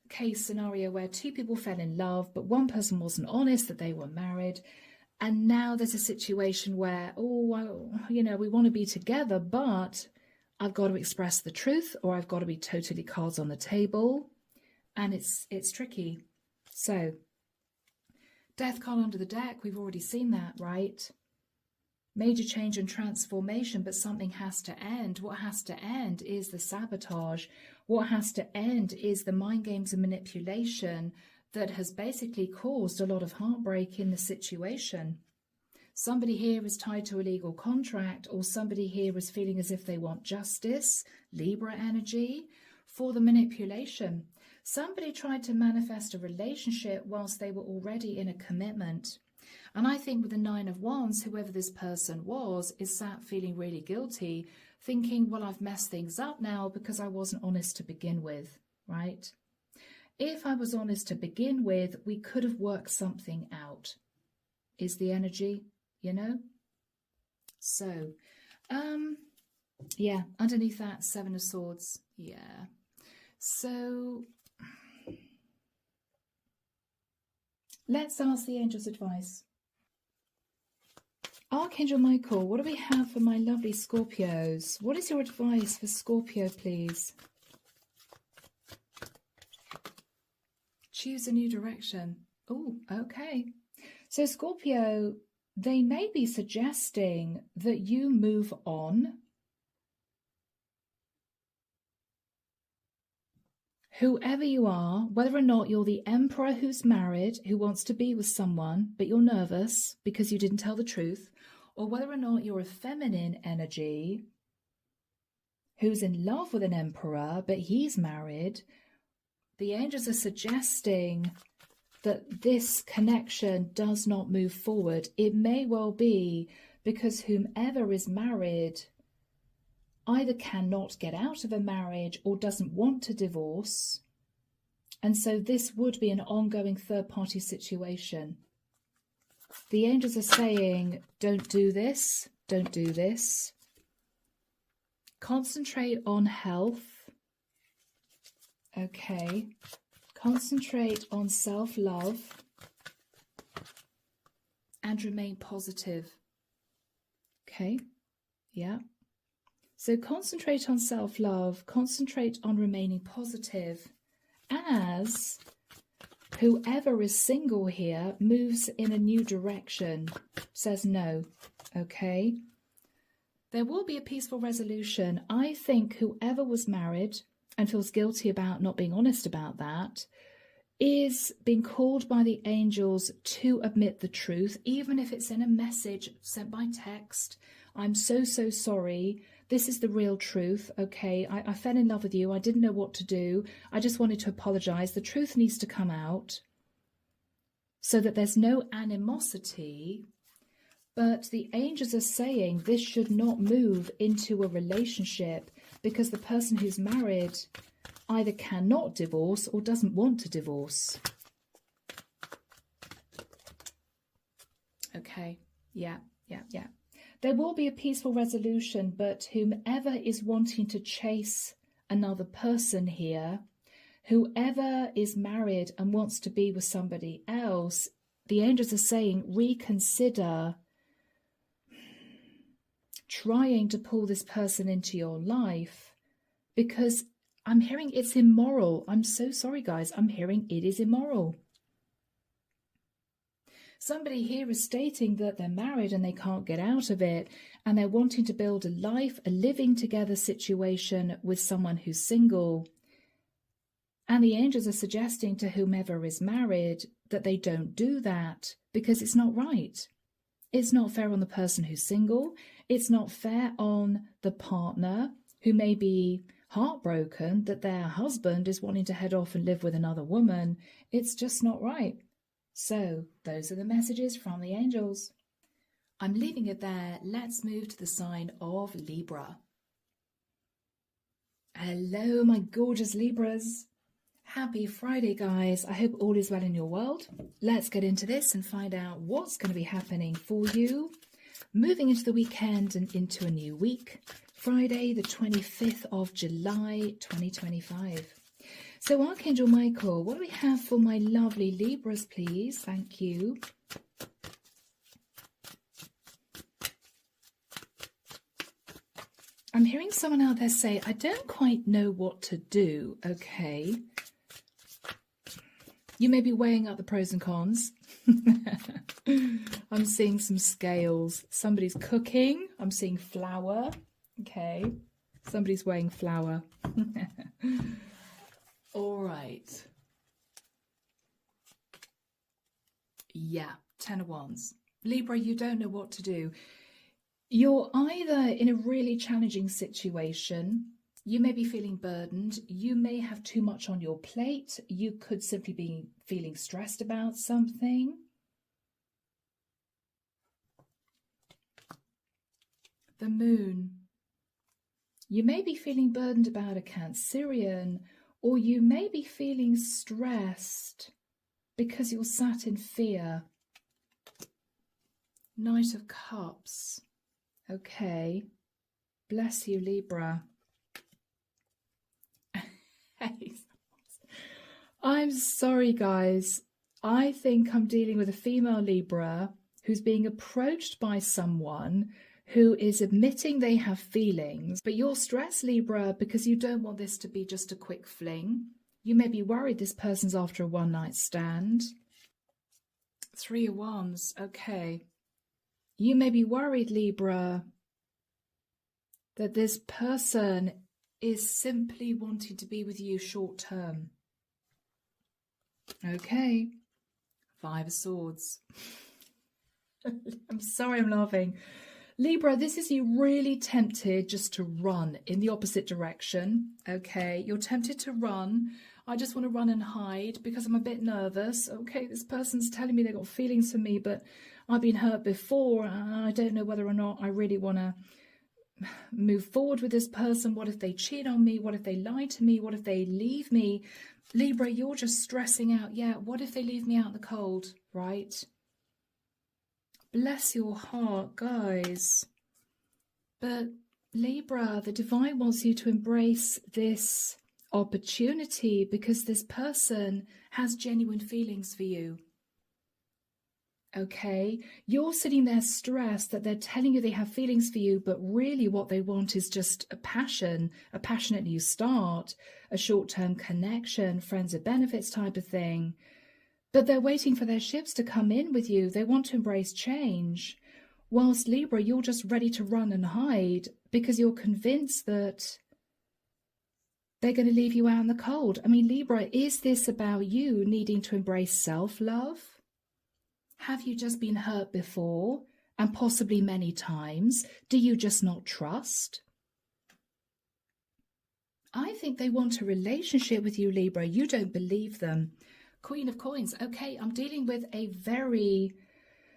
case scenario where two people fell in love, but one person wasn't honest that they were married. And now there's a situation where, oh, well, you know, we want to be together, but I've got to express the truth, or I've got to be totally cards on the table. And it's tricky. So, Death card under the deck, we've already seen that, right? Major change and transformation, but something has to end. What has to end is the sabotage. What has to end is the mind games and manipulation that has basically caused a lot of heartbreak in the situation. Somebody here is tied to a legal contract, or somebody here is feeling as if they want justice, Libra energy, for the manipulation. Somebody tried to manifest a relationship whilst they were already in a commitment. And I think with the Nine of Wands, whoever this person was, is sat feeling really guilty, thinking, well, I've messed things up now because I wasn't honest to begin with, right? If I was honest to begin with, we could have worked something out, is the energy, you know? So, yeah, underneath that, Seven of Swords, yeah. So, let's ask the angels' advice. Archangel Michael, what do we have for my lovely Scorpios? What is your advice for Scorpio, please? Choose a new direction. Oh, okay. So Scorpio, they may be suggesting that you move on. Whoever you are, whether or not you're the emperor who's married, who wants to be with someone, but you're nervous because you didn't tell the truth, or whether or not you're a feminine energy who's in love with an emperor, but he's married, the angels are suggesting that this connection does not move forward. It may well be because whomever is married either cannot get out of a marriage or doesn't want to divorce. And so this would be an ongoing third-party situation. The angels are saying, don't do this, don't do this. Concentrate on health. Okay. Concentrate on self-love and remain positive. Okay. Yeah. So concentrate on self-love, concentrate on remaining positive as whoever is single here moves in a new direction, says no, okay? There will be a peaceful resolution. I think whoever was married and feels guilty about not being honest about that is being called by the angels to admit the truth, even if it's in a message sent by text. I'm so sorry This is the real truth, okay? I fell in love with you. I didn't know what to do. I just wanted to apologize. The truth needs to come out so that there's no animosity. But the angels are saying this should not move into a relationship because the person who's married either cannot divorce or doesn't want to divorce. Okay, yeah. There will be a peaceful resolution, but whomever is wanting to chase another person here, whoever is married and wants to be with somebody else, the angels are saying reconsider trying to pull this person into your life, because I'm hearing it's immoral. I'm so sorry, guys. I'm hearing it is immoral. Somebody here is stating that they're married and they can't get out of it, and they're wanting to build a life, a living together situation with someone who's single. And the angels are suggesting to whomever is married that they don't do that because it's not right. It's not fair on the person who's single. It's not fair on the partner who may be heartbroken that their husband is wanting to head off and live with another woman. It's just not right. So those are the messages from the angels. I'm leaving it there. Let's move to the sign of Libra. Hello, my gorgeous Libras. Happy Friday, guys. I hope all is well in your world. Let's get into this and find out what's going to be happening for you. Moving into the weekend and into a new week. Friday, the 25th of July, 2025. So Archangel Michael, what do we have for my lovely Libras, please? Thank you. I'm hearing someone out there say, I don't quite know what to do. Okay. You may be weighing up the pros and cons. I'm seeing some scales. Somebody's cooking. I'm seeing flour. Okay. Somebody's weighing flour. All right. Yeah, 10 of Wands. Libra, you don't know what to do. You're either in a really challenging situation. You may be feeling burdened. You may have too much on your plate. You could simply be feeling stressed about something. The Moon. You may be feeling burdened about a Cancerian, or you may be feeling stressed because you're sat in fear. Knight of Cups. Okay. Bless you, Libra. I'm sorry, guys. I think I'm dealing with a female Libra who's being approached by someone who is admitting they have feelings, but you're stressed, Libra, because you don't want this to be just a quick fling. You may be worried this person's after a one-night stand. 3 of Wands, okay. You may be worried, Libra, that this person is simply wanting to be with you short term. Okay. 5 of Swords. I'm sorry I'm laughing. Libra, this is you really tempted just to run in the opposite direction. Okay, you're tempted to run. I just want to run and hide because I'm a bit nervous. Okay, this person's telling me they've got feelings for me, but I've been hurt before and I don't know whether or not I really want to move forward with this person. What if they cheat on me? What if they lie to me? What if they leave me? Libra, you're just stressing out. Yeah, what if they leave me out in the cold, right? Bless your heart, guys. But Libra, the divine wants you to embrace this opportunity because this person has genuine feelings for you. Okay, you're sitting there stressed that they're telling you they have feelings for you, but really what they want is just a passionate new start, a short-term connection, friends with benefits type of thing. But they're waiting for their ships to come in with you. They want to embrace change. Whilst Libra, you're just ready to run and hide because you're convinced that they're going to leave you out in the cold. I mean, Libra, is this about you needing to embrace self-love? Have you just been hurt before, and possibly many times? Do you just not trust? I think they want a relationship with you, Libra. You don't believe them. Queen of Coins. Okay, I'm dealing with a very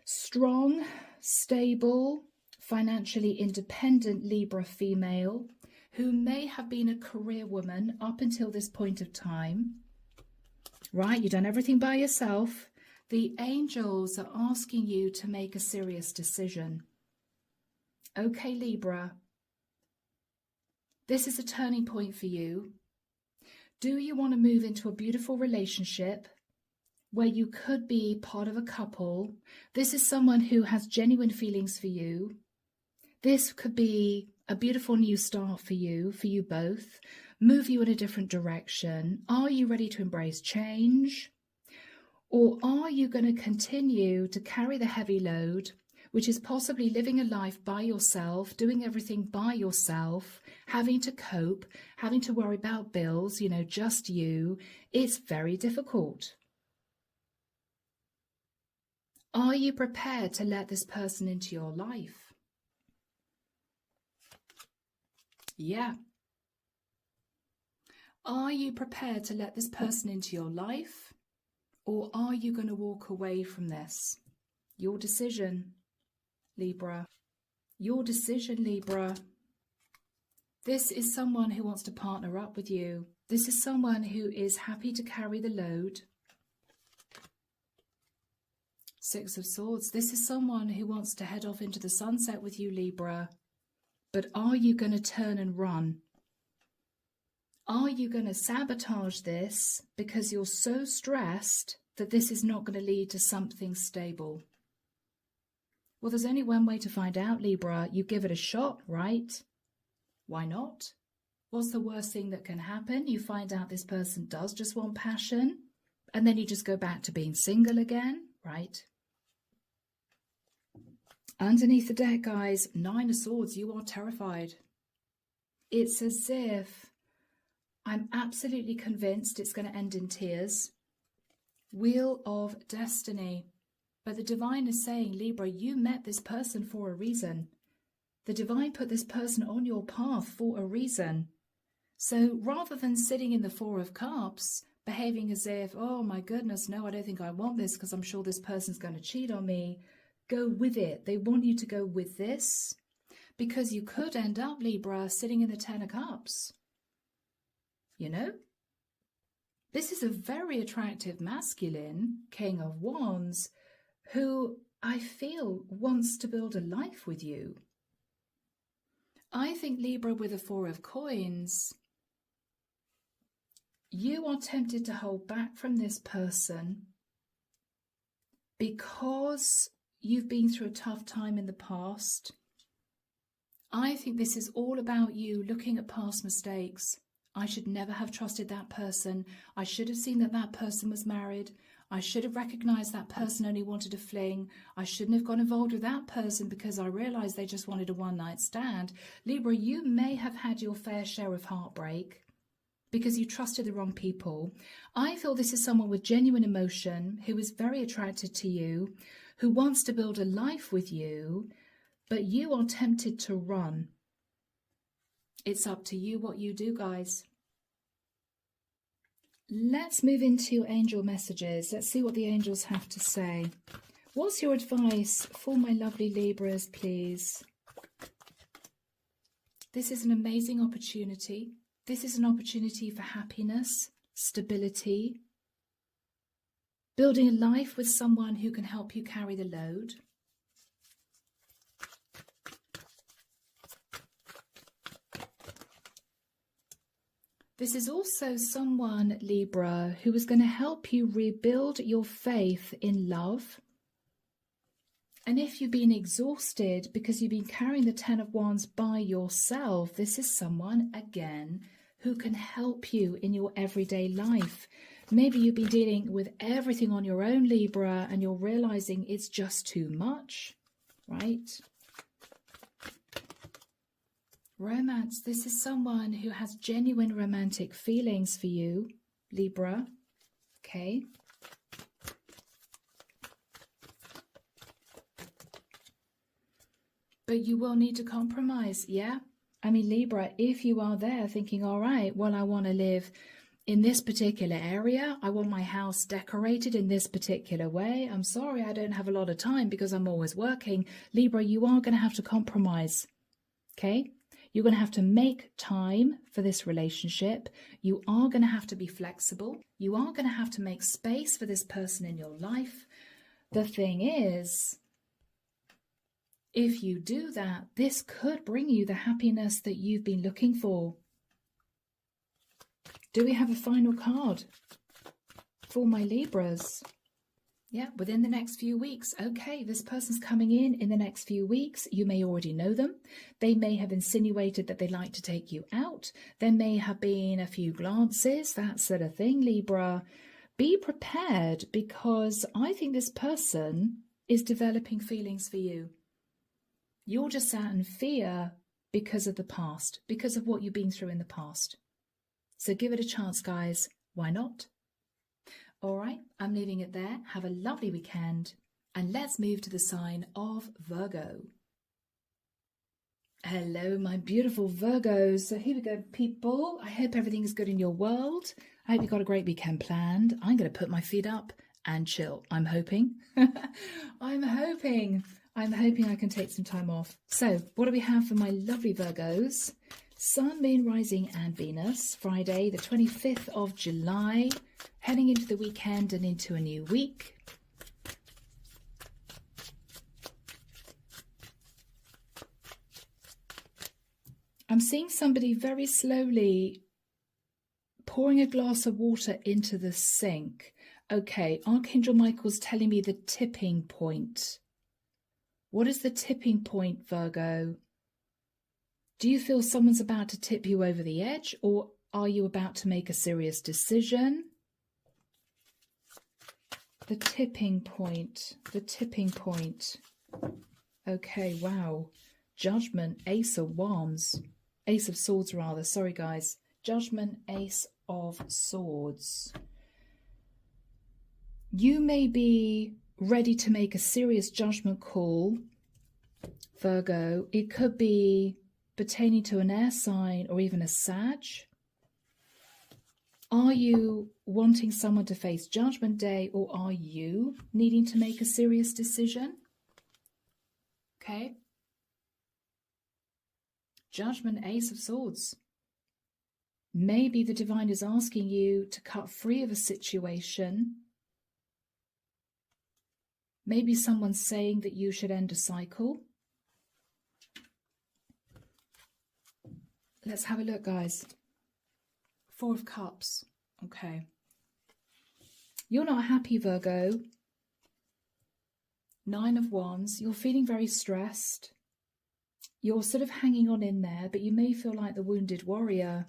strong, stable, financially independent Libra female who may have been a career woman up until this point of time. Right, you've done everything by yourself. The angels are asking you to make a serious decision. Okay, Libra. This is a turning point for you. Do you want to move into a beautiful relationship where you could be part of a couple? This is someone who has genuine feelings for you. This could be a beautiful new start for you both, move you in a different direction. Are you ready to embrace change? Or are you going to continue to carry the heavy load, which is possibly living a life by yourself, doing everything by yourself, having to cope, having to worry about bills, just you? It's very difficult. Are you prepared to let this person into your life? Yeah. Are you prepared to let this person into your life? Or are you going to walk away from this? Your decision, Libra. Your decision, Libra. This is someone who wants to partner up with you. This is someone who is happy to carry the load. Six of Swords. This is someone who wants to head off into the sunset with you, Libra. But are you going to turn and run? Are you going to sabotage this because you're so stressed that this is not going to lead to something stable? Well, there's only one way to find out, Libra. You give it a shot, right? Why not? What's the worst thing that can happen? You find out this person does just want passion, and then you just go back to being single again, right? Underneath the deck, guys, Nine of Swords, you are terrified. It's as if I'm absolutely convinced it's going to end in tears. Wheel of Destiny. But the divine is saying, Libra, you met this person for a reason. The divine put this person on your path for a reason. So rather than sitting in the Four of Cups, behaving as if, oh my goodness, no, I don't think I want this because I'm sure this person's going to cheat on me, go with it. They want you to go with this because you could end up, Libra, sitting in the Ten of Cups. This is a very attractive masculine, King of Wands, who I feel wants to build a life with you. I think, Libra, with a Four of Coins, you are tempted to hold back from this person because you've been through a tough time in the past. I think this is all about you looking at past mistakes. I should never have trusted that person. I should have seen that that person was married. I should have recognized that person only wanted a fling. I shouldn't have got involved with that person because I realized they just wanted a one-night stand. Libra, you may have had your fair share of heartbreak because you trusted the wrong people. I feel this is someone with genuine emotion who is very attracted to you, who wants to build a life with you, but you are tempted to run. It's up to you what you do, guys. Let's move into angel messages. Let's see what the angels have to say. What's your advice for my lovely Libras, please? This is an amazing opportunity. This is an opportunity for happiness, stability, building a life with someone who can help you carry the load. This is also someone, Libra, who is going to help you rebuild your faith in love. And if you've been exhausted because you've been carrying the Ten of Wands by yourself, this is someone, again, who can help you in your everyday life. Maybe you've been dealing with everything on your own, Libra, and you're realizing it's just too much, right? Romance. This is someone who has genuine romantic feelings for you, Libra. Okay. But you will need to compromise, yeah? I mean, Libra, if you are there thinking, all right, well, I want to live in this particular area. I want my house decorated in this particular way. I'm sorry, I don't have a lot of time because I'm always working. Libra, you are going to have to compromise, okay? You're going to have to make time for this relationship. You are going to have to be flexible. You are going to have to make space for this person in your life. The thing is, if you do that, this could bring you the happiness that you've been looking for. Do we have a final card for my Libras? Yeah, within the next few weeks. Okay, this person's coming in the next few weeks. You may already know them. They may have insinuated that they'd like to take you out. There may have been a few glances, that sort of thing, Libra. Be prepared, because I think this person is developing feelings for you. You're just sat in fear because of the past, because of what you've been through in the past. So give it a chance, guys. Why not? All right, I'm leaving it there. Have a lovely weekend. And let's move to the sign of Virgo. Hello, my beautiful Virgos. So here we go, people. I hope everything is good in your world. I hope you've got a great weekend planned. I'm going to put my feet up and chill. I'm hoping. I'm hoping I can take some time off. So what do we have for my lovely Virgos? Sun, Moon, Rising and Venus. Friday, the 25th of July. Heading into the weekend and into a new week. I'm seeing somebody very slowly pouring a glass of water into the sink. Okay, Archangel Michael's telling me the tipping point. What is the tipping point, Virgo? Do you feel someone's about to tip you over the edge, or are you about to make a serious decision? The tipping point, the tipping point. Okay, wow. Judgment, Ace of Wands. Ace of Swords, rather. Sorry, guys. Judgment, Ace of Swords. You may be ready to make a serious judgment call, Virgo. It could be pertaining to an air sign or even a Sag. Are you wanting someone to face Judgment Day, or are you needing to make a serious decision? Okay. Judgment, Ace of Swords. Maybe the divine is asking you to cut free of a situation. Maybe someone's saying that you should end a cycle. Let's have a look, guys. Four of Cups. Okay. You're not happy, Virgo. Nine of Wands. You're feeling very stressed. You're sort of hanging on in there, but you may feel like the wounded warrior.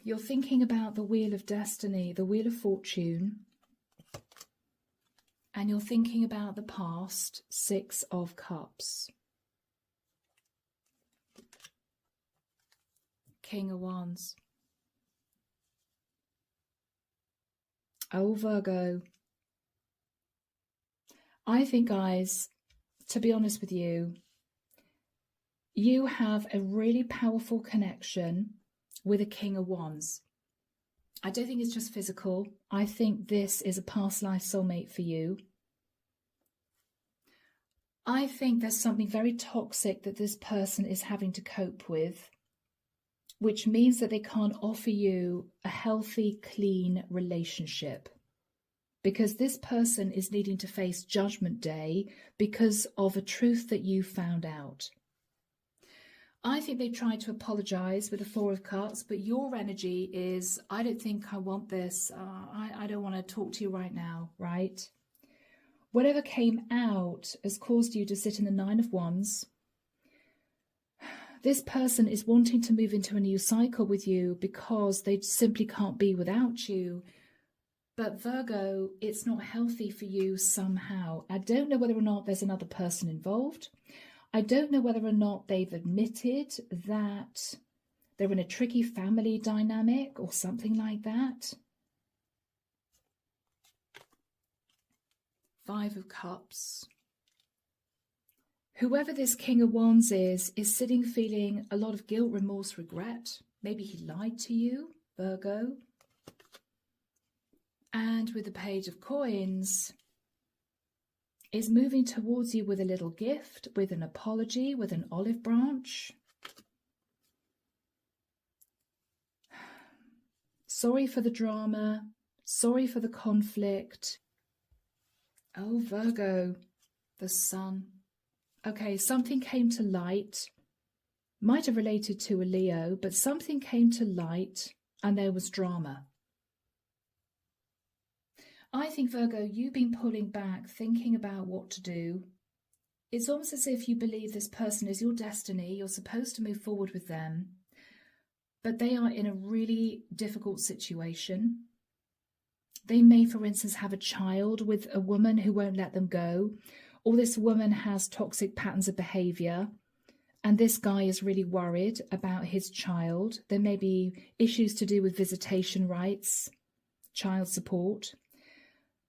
You're thinking about the Wheel of Destiny, the Wheel of Fortune. And you're thinking about the past. Six of Cups. King of Wands. Oh, Virgo. I think, guys, to be honest with you, you have a really powerful connection with a King of Wands. I don't think it's just physical. I think this is a past life soulmate for you. I think there's something very toxic that this person is having to cope with, which means that they can't offer you a healthy, clean relationship, because this person is needing to face Judgment Day because of a truth that you found out. I think they tried to apologize with the Four of Cups, but your energy is, I don't think I want this. I don't want to talk to you right now, right? Whatever came out has caused you to sit in the Nine of Wands. This person is wanting to move into a new cycle with you because they simply can't be without you. But Virgo, it's not healthy for you somehow. I don't know whether or not there's another person involved. I don't know whether or not they've admitted that they're in a tricky family dynamic or something like that. Five of Cups. Whoever this King of Wands is sitting feeling a lot of guilt, remorse, regret. Maybe he lied to you, Virgo. And with the Page of Coins, is moving towards you with a little gift, with an apology, with an olive branch. Sorry for the drama. Sorry for the conflict. Oh, Virgo, the Sun. Okay, something came to light. Might have related to a Leo, but something came to light and there was drama. I think, Virgo, you've been pulling back, thinking about what to do. It's almost as if you believe this person is your destiny. You're supposed to move forward with them, but they are in a really difficult situation. They may, for instance, have a child with a woman who won't let them go, or this woman has toxic patterns of behavior, and this guy is really worried about his child. There may be issues to do with visitation rights, child support.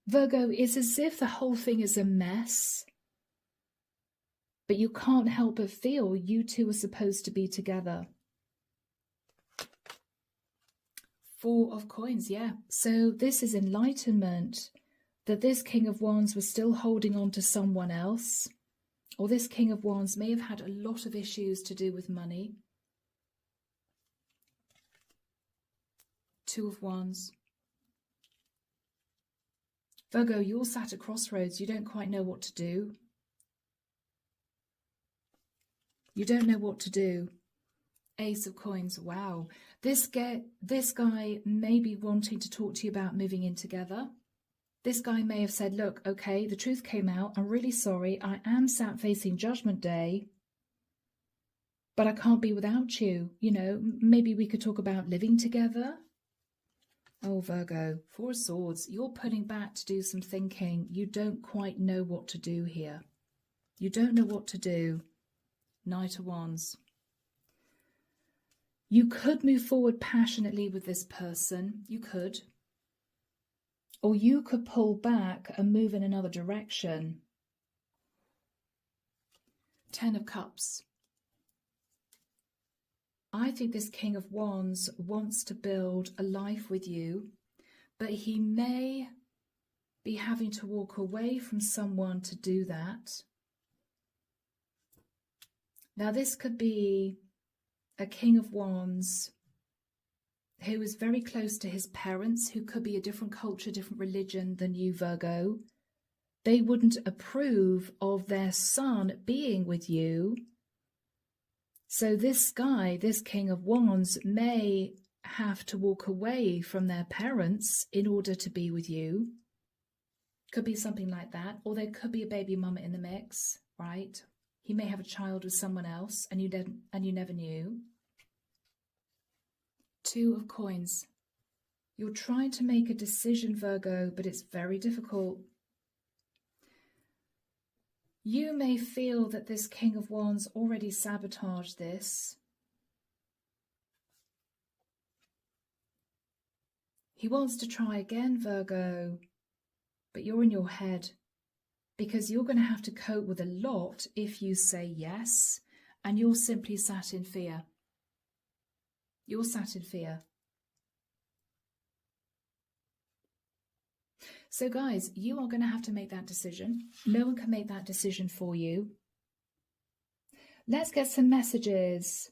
Virgo, it's as if the whole thing is a mess, but you can't help but feel you two are supposed to be together. Four of Coins, yeah. So this is enlightenment, that this King of Wands was still holding on to someone else, or this King of Wands may have had a lot of issues to do with money. Two of Wands. Virgo, you're sat at crossroads. You don't quite know what to do. You don't know what to do. Ace of Coins, wow. This guy may be wanting to talk to you about moving in together. This guy may have said, look, okay, the truth came out. I'm really sorry. I am sat facing Judgment Day, but I can't be without you. You know, maybe we could talk about living together. Oh, Virgo, Four of Swords, you're putting back to do some thinking. You don't quite know what to do here. You don't know what to do. Knight of Wands. You could move forward passionately with this person. You could. Or you could pull back and move in another direction. Ten of Cups. I think this King of Wands wants to build a life with you, but he may be having to walk away from someone to do that. Now, this could be a King of Wands who is very close to his parents, who could be a different culture, different religion than you, Virgo. They wouldn't approve of their son being with you. So this guy, this King of Wands, may have to walk away from their parents in order to be with you. Could be something like that. Or there could be a baby mama in the mix, right? He may have a child with someone else and you never knew. Two of Coins. You're trying to make a decision, Virgo, but it's very difficult. You may feel that this King of Wands already sabotaged this. He wants to try again, Virgo, but you're in your head because you're going to have to cope with a lot if you say yes, and you're simply sat in fear. You're sat in fear. So guys, you are going to have to make that decision. No one can make that decision for you. Let's get some messages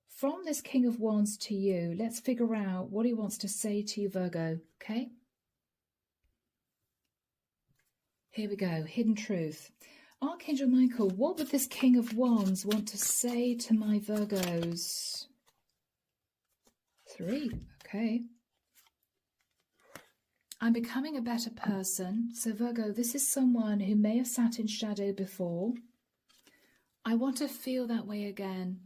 from this King of Wands to you. Let's figure out what he wants to say to you, Virgo, okay? Here we go, Hidden Truth. Archangel Michael, what would this King of Wands want to say to my Virgos? 3, okay. I'm becoming a better person. So Virgo, this is someone who may have sat in shadow before. I want to feel that way again.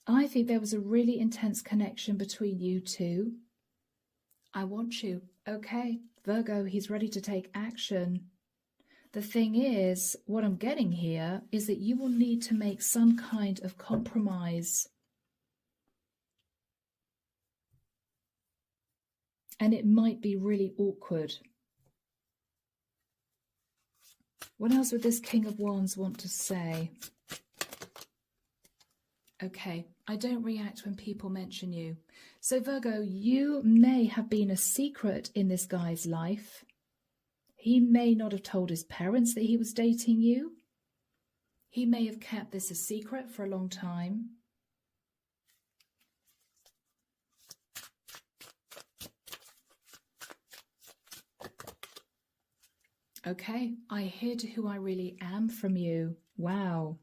I think there was a really intense connection between you two. I want you. Okay, Virgo, he's ready to take action. The thing is, what I'm getting here is that you will need to make some kind of compromise. And it might be really awkward. What else would this King of Wands want to say? Okay, I don't react when people mention you. So Virgo, you may have been a secret in this guy's life. He may not have told his parents that he was dating you. He may have kept this a secret for a long time. Okay, I hid who I really am from you. Wow.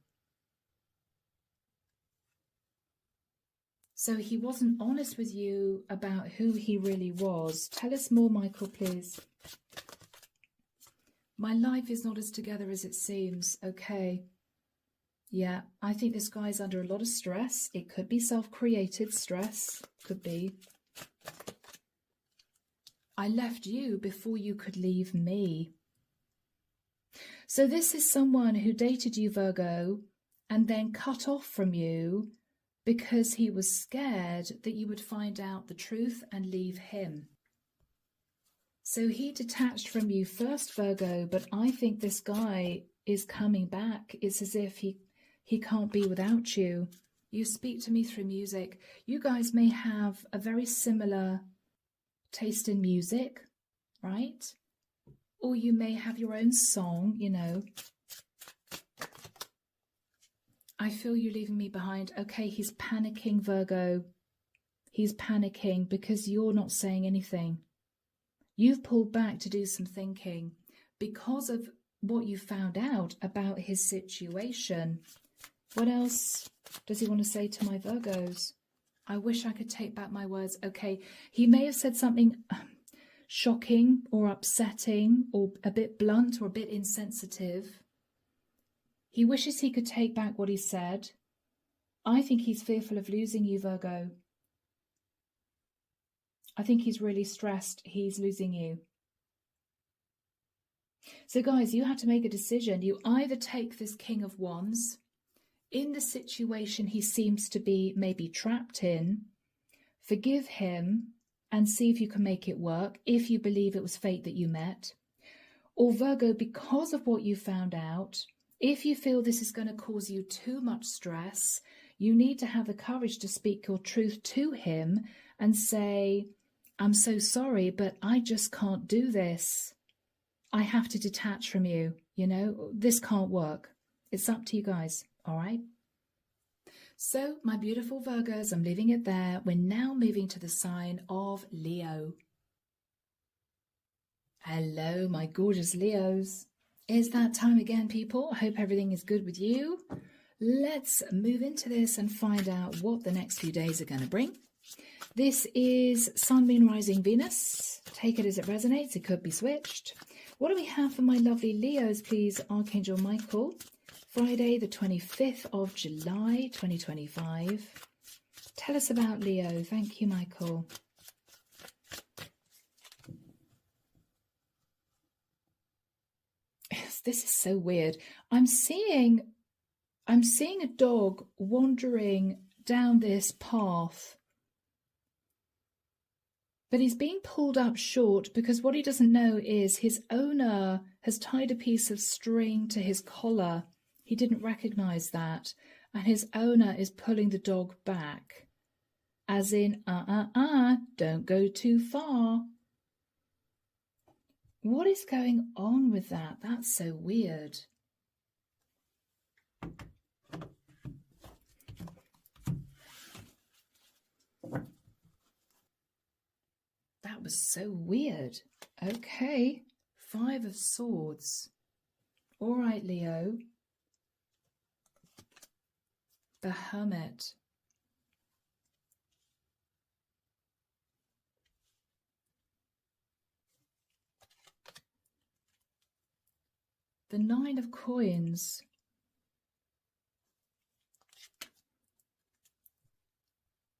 So he wasn't honest with you about who he really was. Tell us more, Michael, please. My life is not as together as it seems. Okay. Yeah, I think this guy's under a lot of stress. It could be self-created stress. Could be. I left you before you could leave me. So this is someone who dated you, Virgo, and then cut off from you because he was scared that you would find out the truth and leave him. So he detached from you first, Virgo, but I think this guy is coming back. It's as if he can't be without you. You speak to me through music. You guys may have a very similar taste in music, right? Or you may have your own song, you know. I feel you leaving me behind. Okay, he's panicking, Virgo. He's panicking because you're not saying anything. You've pulled back to do some thinking because of what you found out about his situation. What else does he want to say to my Virgos? I wish I could take back my words. Okay, he may have said something shocking or upsetting or a bit blunt or a bit insensitive. He wishes he could take back what he said. I think he's fearful of losing you, Virgo. I think he's really stressed he's losing you. So guys, you have to make a decision. You either take this King of Wands in the situation he seems to be maybe trapped in, forgive him and see if you can make it work, if you believe it was fate that you met. Or Virgo, because of what you found out, if you feel this is going to cause you too much stress, you need to have the courage to speak your truth to him and say, I'm so sorry, but I just can't do this. I have to detach from you. You know, this can't work. It's up to you guys. All right. So my beautiful Virgos, I'm leaving it there. We're now moving to the sign of Leo. Hello, my gorgeous Leos. It's that time again, people. I hope everything is good with you. Let's move into this and find out what the next few days are going to bring. This is Sun, Moon, Rising, Venus. Take it as it resonates. It could be switched. What do we have for my lovely Leos, please? Archangel Michael. Friday, the 25th of July, 2025. Tell us about Leo. Thank you, Michael. This is so weird. I'm seeing a dog wandering down this path. But he's being pulled up short because what he doesn't know is his owner has tied a piece of string to his collar. He didn't recognize that. And his owner is pulling the dog back. As in, don't go too far. What is going on with that? That's so weird. That was so weird. Okay. 5 of Swords. All right, Leo. The Hermit. The 9 of Coins.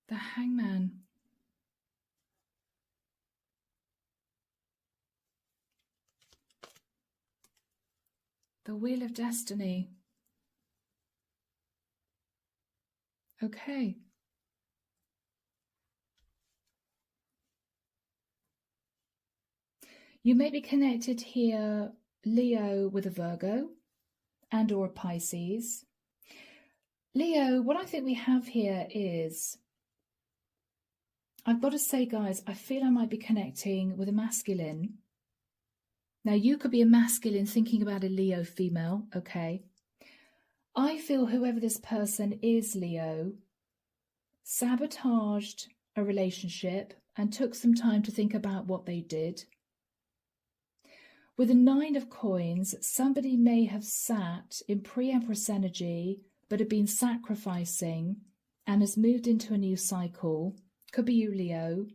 The Hangman. The Wheel of Destiny. Okay. You may be connected here Leo with a Virgo and or a Pisces. Leo, what I think we have here is, I've got to say, guys, I feel I might be connecting with a masculine. Now, you could be a masculine thinking about a Leo female, okay? I feel whoever this person is, Leo, sabotaged a relationship and took some time to think about what they did. With the 9 of Coins, somebody may have sat in pre-Empress energy but have been sacrificing and has moved into a new cycle. Could be you, Leo.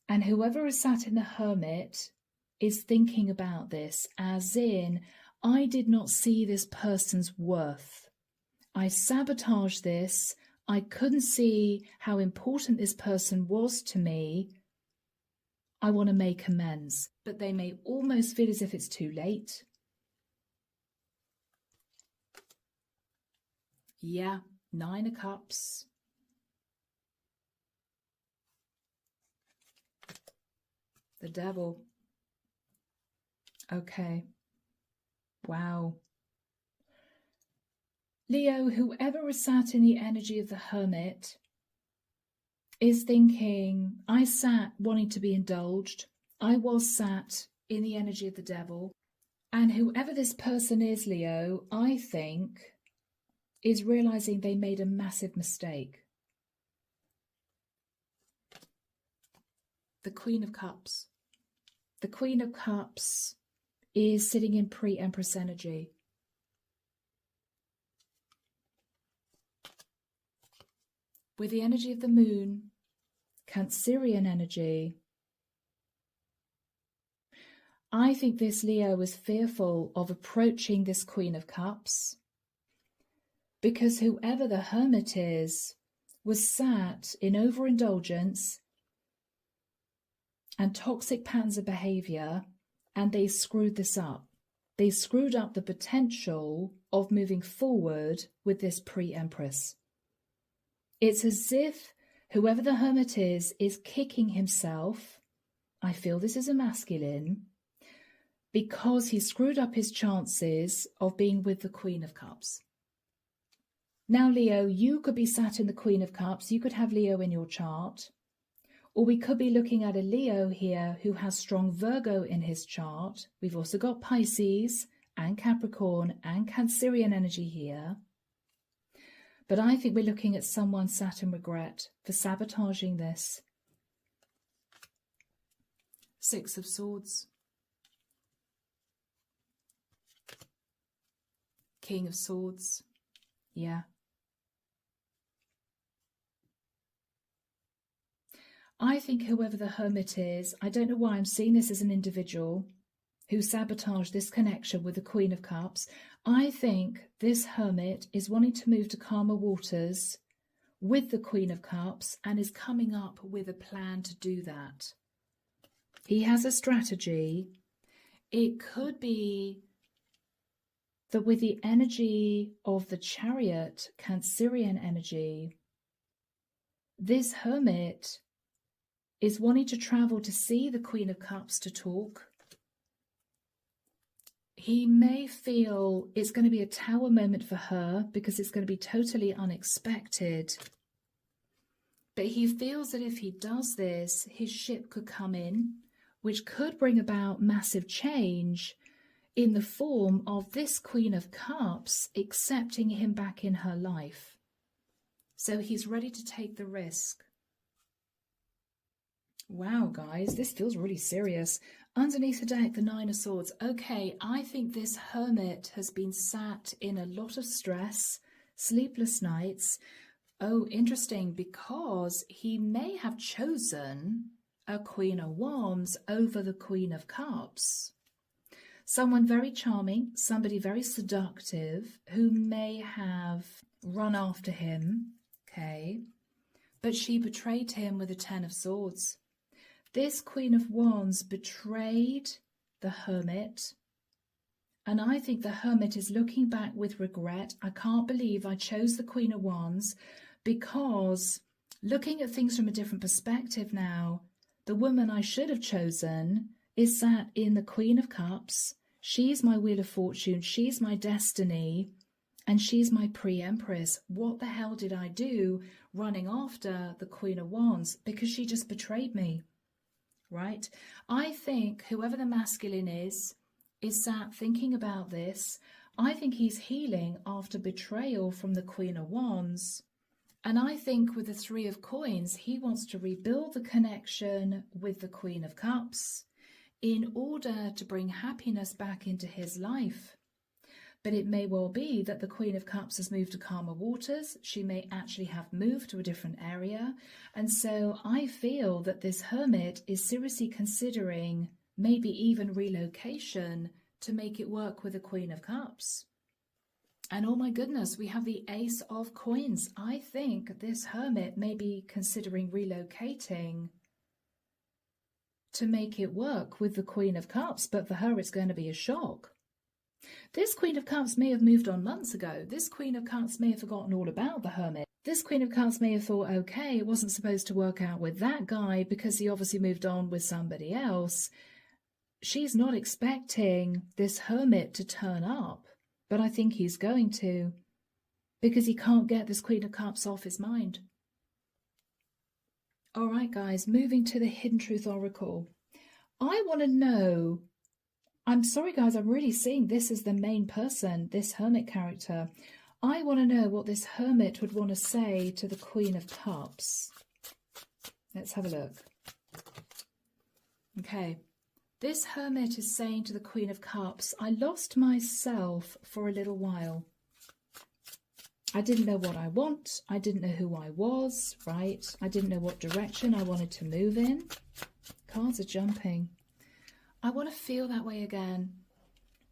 And whoever is sat in the Hermit is thinking about this as in, I did not see this person's worth. I sabotaged this. I couldn't see how important this person was to me. I want to make amends. But they may almost feel as if it's too late. Yeah, 9 of Cups. The Devil. Okay. Wow. Leo, whoever is sat in the energy of the Hermit is thinking, I sat wanting to be indulged. I was sat in the energy of the Devil. And whoever this person is, Leo, I think is realizing they made a massive mistake. The Queen of Cups. The Queen of Cups is sitting in pre-Empress energy. With the energy of the Moon, Cancerian energy, I think this Leo was fearful of approaching this Queen of Cups because whoever the Hermit is was sat in overindulgence and toxic patterns of behavior, and they screwed this up. They screwed up the potential of moving forward with this pre-Empress. It's as if whoever the Hermit is kicking himself. I feel this is a masculine, because he screwed up his chances of being with the Queen of Cups. Now, Leo, you could be sat in the Queen of Cups. You could have Leo in your chart. Or we could be looking at a Leo here who has strong Virgo in his chart. We've also got Pisces and Capricorn and Cancerian energy here. But I think we're looking at someone sat in regret for sabotaging this. 6 of Swords. King of Swords. Yeah. I think whoever the Hermit is, I don't know why I'm seeing this as an individual who sabotaged this connection with the Queen of Cups. I think this Hermit is wanting to move to calmer waters with the Queen of Cups and is coming up with a plan to do that. He has a strategy. It could be that with the energy of the Chariot, Cancerian energy, this Hermit is wanting to travel to see the Queen of Cups to talk. He may feel it's going to be a Tower moment for her because it's going to be totally unexpected. But he feels that if he does this, his ship could come in, which could bring about massive change in the form of this Queen of Cups accepting him back in her life. So he's ready to take the risk. Wow, guys, this feels really serious. Underneath the deck, the 9 of Swords. Okay, I think this Hermit has been sat in a lot of stress, sleepless nights. Oh, interesting, because he may have chosen a Queen of Wands over the Queen of Cups. Someone very charming, somebody very seductive, who may have run after him, okay? But she betrayed him with the 10 of Swords. This Queen of Wands betrayed the Hermit, and I think the Hermit is looking back with regret. I can't believe I chose the Queen of Wands, because looking at things from a different perspective now, the woman I should have chosen is sat in the Queen of Cups. She's my Wheel of Fortune. She's my destiny. And she's my pre-empress. What the hell did I do running after the Queen of Wands? Because she just betrayed me, right? I think whoever the masculine is sat thinking about this. I think he's healing after betrayal from the Queen of Wands. And I think with the Three of Coins, he wants to rebuild the connection with the Queen of Cups in order to bring happiness back into his life. But it may well be that the Queen of Cups has moved to calmer waters. She may actually have moved to a different area. And so I feel that this Hermit is seriously considering maybe even relocation to make it work with the Queen of Cups. And oh my goodness, we have the Ace of Coins. I think this Hermit may be considering relocating to make it work with the Queen of Cups. But for her, it's going to be a shock. This Queen of Cups may have moved on months ago. This Queen of Cups may have forgotten all about the Hermit. This Queen of Cups may have thought, okay, it wasn't supposed to work out with that guy because he obviously moved on with somebody else. She's not expecting this Hermit to turn up, but I think he's going to, because he can't get this Queen of Cups off his mind. All right, guys, moving to the Hidden Truth Oracle. I want to know, I'm sorry, guys, I'm really seeing this as the main person, this Hermit character. I want to know what this Hermit would want to say to the Queen of Cups. Let's have a look. Okay. This Hermit is saying to the Queen of Cups, I lost myself for a little while. I didn't know what I want. I didn't know who I was, right? I didn't know what direction I wanted to move in. Cards are jumping. I want to feel that way again.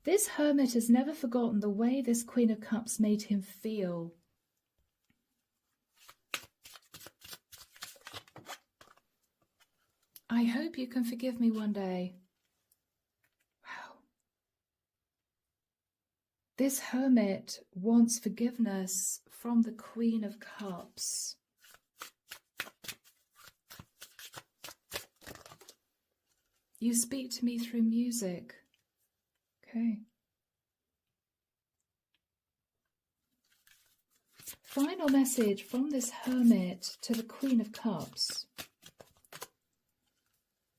This Hermit has never forgotten the way this Queen of Cups made him feel. I hope you can forgive me one day. Wow. This Hermit wants forgiveness from the Queen of Cups. You speak to me through music. Okay. Final message from this Hermit to the Queen of Cups.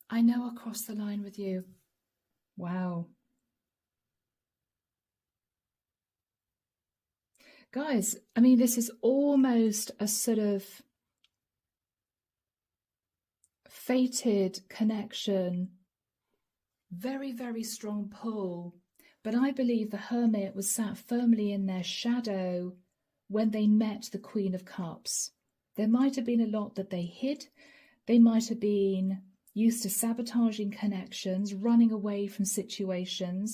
I know I'll cross the line with you. Wow. Guys, I mean, this is almost a sort of fated connection. Very, very strong pull. But I believe the Hermit was sat firmly in their shadow when they met the Queen of Cups. There might have been a lot that they hid. They might have been used to sabotaging connections, running away from situations.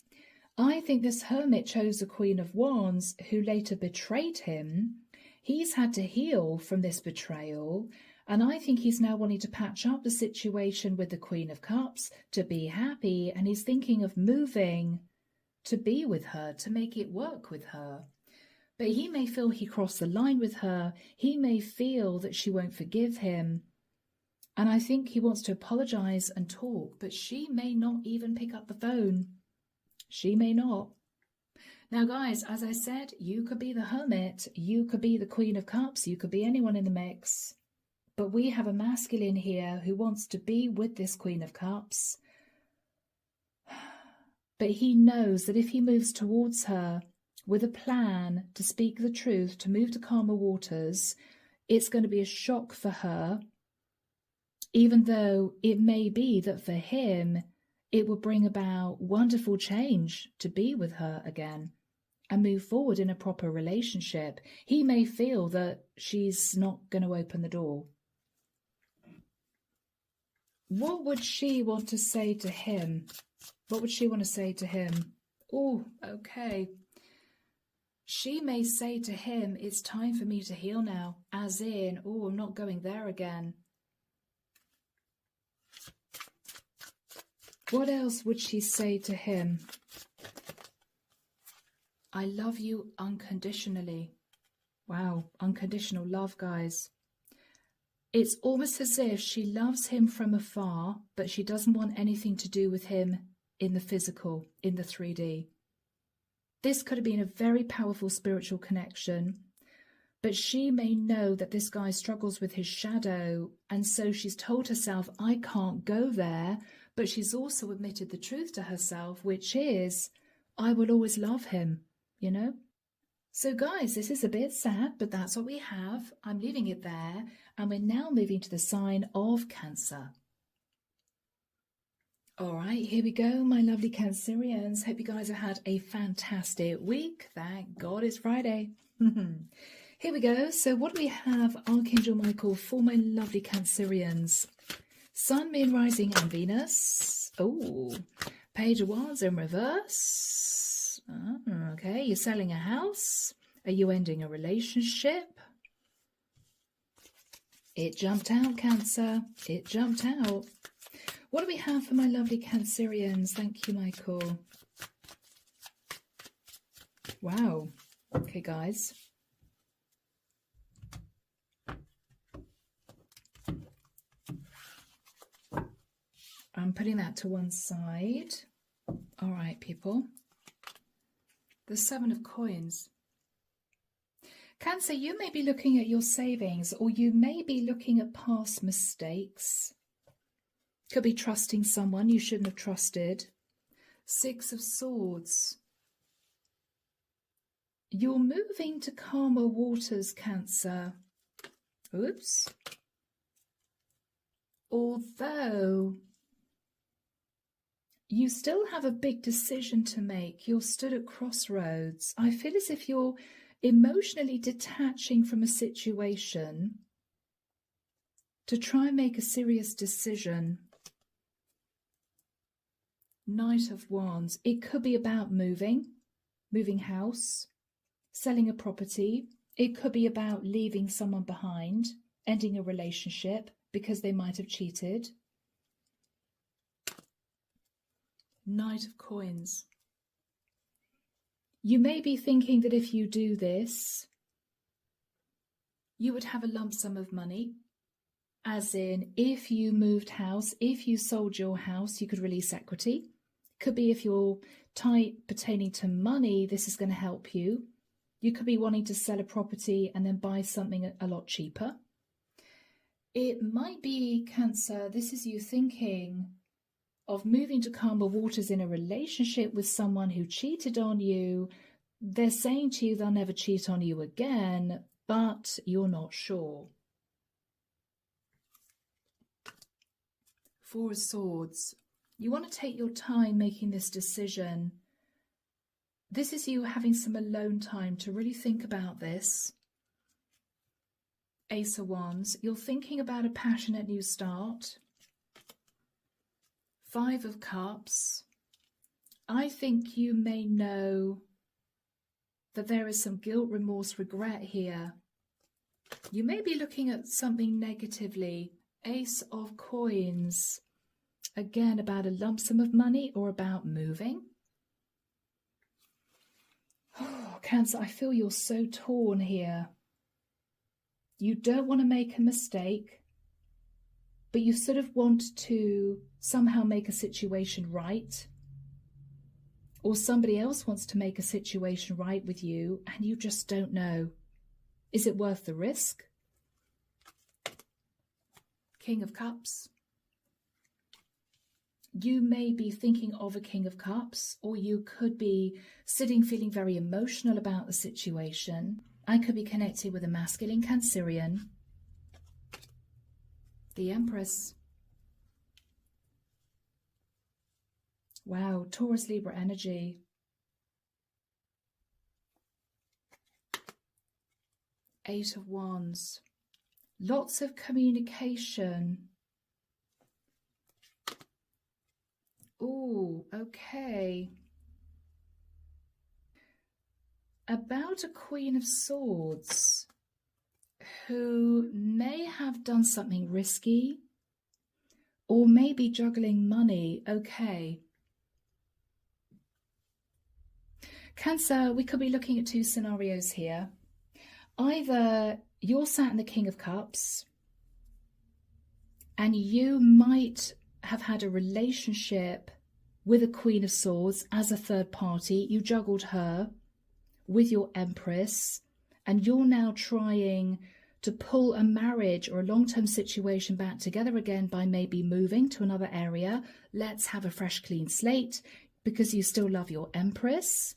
I think this Hermit chose the Queen of Wands, who later betrayed him. He's had to heal from this betrayal, and I think he's now wanting to patch up the situation with the Queen of Cups to be happy, and he's thinking of moving to be with her, to make it work with her. But he may feel he crossed the line with her. He may feel that she won't forgive him. And I think he wants to apologize and talk, but she may not even pick up the phone. She may not. Now, guys, as I said, you could be the Hermit, you could be the Queen of Cups, you could be anyone in the mix. But we have a masculine here who wants to be with this Queen of Cups. But he knows that if he moves towards her with a plan to speak the truth, to move to calmer waters, it's going to be a shock for her. Even though it may be that for him, it will bring about wonderful change to be with her again and move forward in a proper relationship. He may feel that she's not going to open the door. What would she want to say to him? What would she want to say to him? Oh, okay. She may say to him, it's time for me to heal now. As in, oh, I'm not going there again. What else would she say to him? I love you unconditionally. Wow, unconditional love, guys. It's almost as if she loves him from afar, but she doesn't want anything to do with him in the physical, in the 3D. This could have been a very powerful spiritual connection, but she may know that this guy struggles with his shadow, and so she's told herself, I can't go there, but she's also admitted the truth to herself, which is, I will always love him, you know? So guys, this is a bit sad, but that's what we have. I'm leaving it there, and we're now moving to the sign of Cancer. All right, here we go, my lovely Cancerians. Hope you guys have had a fantastic week. Thank God it's Friday. Here we go. So what do we have, Archangel Michael, for my lovely Cancerians? Sun, Moon, Rising, and Venus. Oh, Page of Wands in reverse. Okay, you're selling a house. Are you ending a relationship? It jumped out, Cancer. It jumped out. What do we have for my lovely Cancerians? Thank you, Michael. Wow. Okay, guys. I'm putting that to one side. All right, people. The 7 of Coins. Cancer, you may be looking at your savings, or you may be looking at past mistakes. Could be trusting someone you shouldn't have trusted. 6 of Swords. You're moving to calmer waters, Cancer. Oops. Although you still have a big decision to make. You're stood at crossroads. I feel as if you're emotionally detaching from a situation to try and make a serious decision. Knight of Wands. It could be about moving house, selling a property. It could be about leaving someone behind, ending a relationship because they might have cheated. Knight of Coins. You may be thinking that if you do this, you would have a lump sum of money. As in, if you moved house, if you sold your house, you could release equity. Could be if you're tight pertaining to money, this is going to help you. You could be wanting to sell a property and then buy something a lot cheaper. It might be, Cancer, this is you thinking of moving to calmer waters in a relationship with someone who cheated on you. They're saying to you they'll never cheat on you again, but you're not sure. 4 of Swords. You want to take your time making this decision. This is you having some alone time to really think about this. Ace of Wands. You're thinking about a passionate new start. 5 of Cups. I think you may know that there is some guilt, remorse, regret here. You may be looking at something negatively. Ace of Coins. Again, about a lump sum of money or about moving. Oh, Cancer, I feel you're so torn here. You don't want to make a mistake, but you sort of want to somehow make a situation right. Or somebody else wants to make a situation right with you, and you just don't know. Is it worth the risk? King of Cups. You may be thinking of a King of Cups, or you could be sitting feeling very emotional about the situation. I could be connected with a masculine Cancerian. The Empress. Wow, Taurus, Libra energy. Eight of Wands. Lots of communication. Oh, okay. About a Queen of Swords who may have done something risky or maybe juggling money. Okay. Cancer, we could be looking at 2 scenarios here. Either you're sat in the King of Cups and you might have had a relationship with a Queen of Swords as a third party. You juggled her with your Empress, and you're now trying to pull a marriage or a long-term situation back together again by maybe moving to another area. Let's have a fresh, clean slate, because you still love your Empress.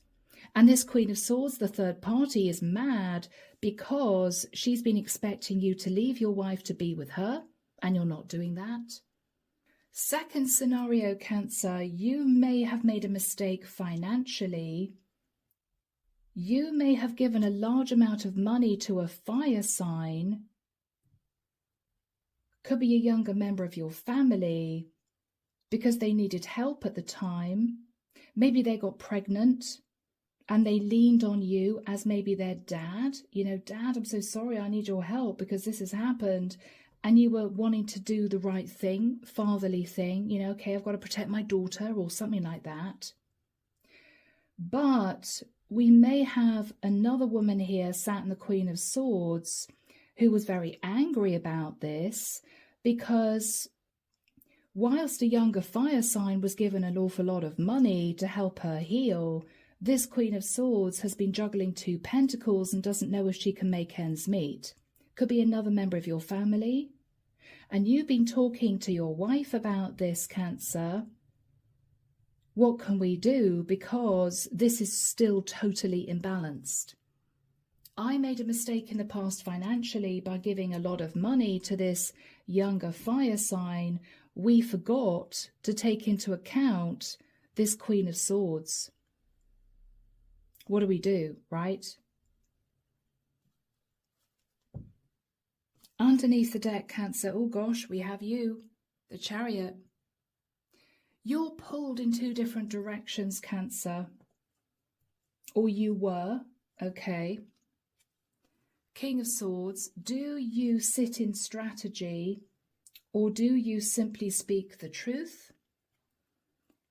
And this Queen of Swords, the third party, is mad because she's been expecting you to leave your wife to be with her, and you're not doing that. Second scenario, Cancer, you may have made a mistake financially. You may have given a large amount of money to a fire sign. Could be a younger member of your family because they needed help at the time. Maybe they got pregnant and they leaned on you as maybe their dad. You know, Dad, I'm so sorry, I need your help because this has happened. And you were wanting to do the right thing, fatherly thing, you know, okay, I've got to protect my daughter or something like that. But we may have another woman here sat in the Queen of Swords who was very angry about this, because whilst a younger fire sign was given an awful lot of money to help her heal, this Queen of Swords has been juggling 2 pentacles and doesn't know if she can make ends meet. Could be another member of your family. And you've been talking to your wife about this, Cancer. What can we do? Because this is still totally imbalanced. I made a mistake in the past financially by giving a lot of money to this younger fire sign. We forgot to take into account this Queen of Swords. What do we do, right? Underneath the deck, Cancer, oh gosh, we have you, the Chariot. You're pulled in 2 different directions, Cancer. Or you were, okay. King of Swords, do you sit in strategy or do you simply speak the truth?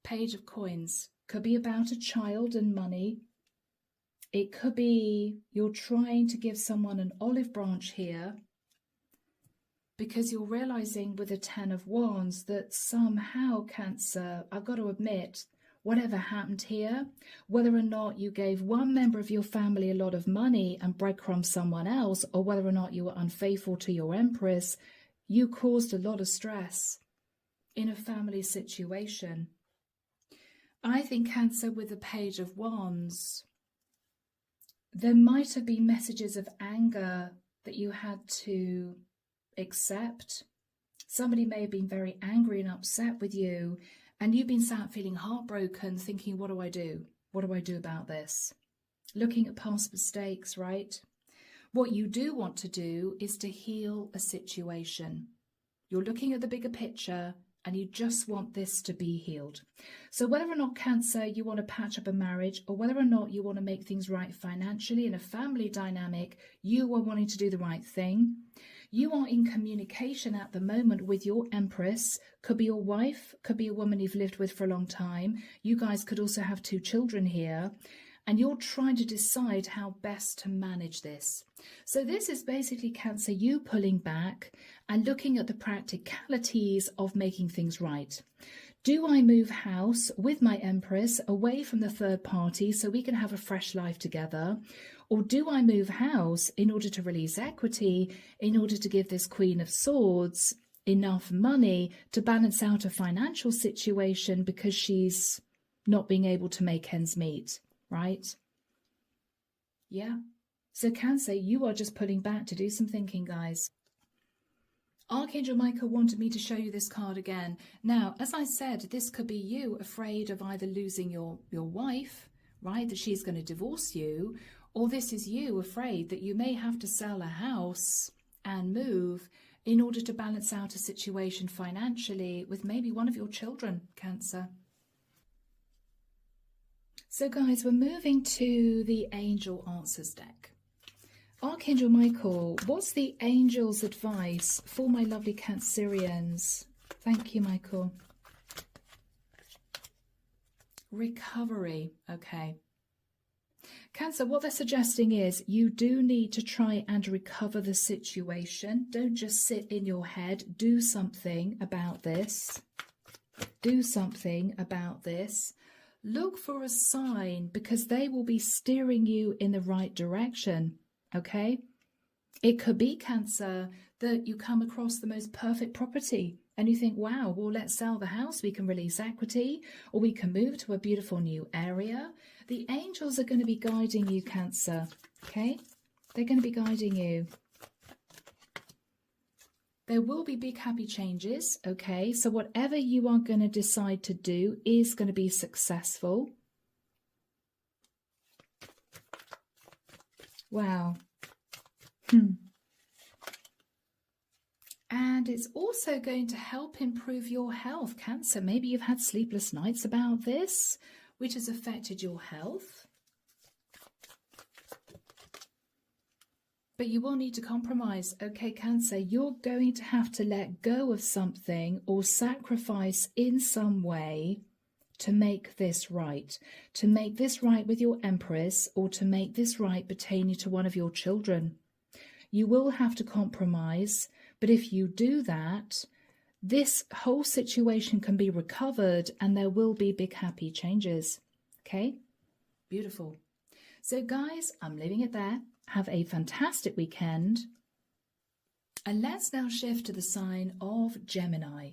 Page of Coins, could be about a child and money. It could be you're trying to give someone an olive branch here, because you're realizing with the 10 of Wands that somehow, Cancer, I've got to admit, whatever happened here, whether or not you gave one member of your family a lot of money and breadcrumbed someone else, or whether or not you were unfaithful to your Empress, you caused a lot of stress in a family situation. I think, Cancer, with the Page of Wands, there might have been messages of anger that you had to accept. Somebody may have been very angry and upset with you, and you've been sat feeling heartbroken, thinking, what do I do? What do I do about this? Looking at past mistakes, right? What you do want to do is to heal a situation. You're looking at the bigger picture and you just want this to be healed. So whether or not, Cancer, you want to patch up a marriage, or whether or not you want to make things right financially in a family dynamic, you are wanting to do the right thing. You are in communication at the moment with your Empress. Could be your wife, could be a woman you've lived with for a long time. You guys could also have 2 children here. And you're trying to decide how best to manage this. So this is basically, Cancer, you pulling back and looking at the practicalities of making things right. Do I move house with my Empress away from the third party so we can have a fresh life together? Or do I move house in order to release equity, in order to give this Queen of Swords enough money to balance out a financial situation because she's not being able to make ends meet, right? Yeah. So Cancer, you are just pulling back to do some thinking, guys. Archangel Michael wanted me to show you this card again. Now, as I said, this could be you afraid of either losing your wife, right, that she's going to divorce you, or this is you afraid that you may have to sell a house and move in order to balance out a situation financially with maybe one of your children, Cancer. So guys, we're moving to the Angel Answers deck. Archangel Michael, what's the angel's advice for my lovely Cancerians? Thank you, Michael. Recovery. Okay. Cancer, what they're suggesting is you do need to try and recover the situation. Don't just sit in your head. Do something about this. do something about this, look for a sign, because they will be steering you in the right direction, okay? It could be, Cancer, that you come across the most perfect property and you think, wow, well, let's sell the house. We can release equity, or we can move to a beautiful new area. The angels are going to be guiding you, Cancer, okay? They're going to be guiding you. There will be big happy changes, okay? So whatever you are going to decide to do is going to be successful. Wow. And it's also going to help improve your health, Cancer. Maybe you've had sleepless nights about this, which has affected your health. But you will need to compromise, okay, Cancer? You're going to have to let go of something or sacrifice in some way to make this right. To make this right with your Empress, or to make this right pertaining to one of your children. You will have to compromise, but if you do that, this whole situation can be recovered and there will be big happy changes, okay? Beautiful. So guys, I'm leaving it there. Have a fantastic weekend. And let's now shift to the sign of Gemini.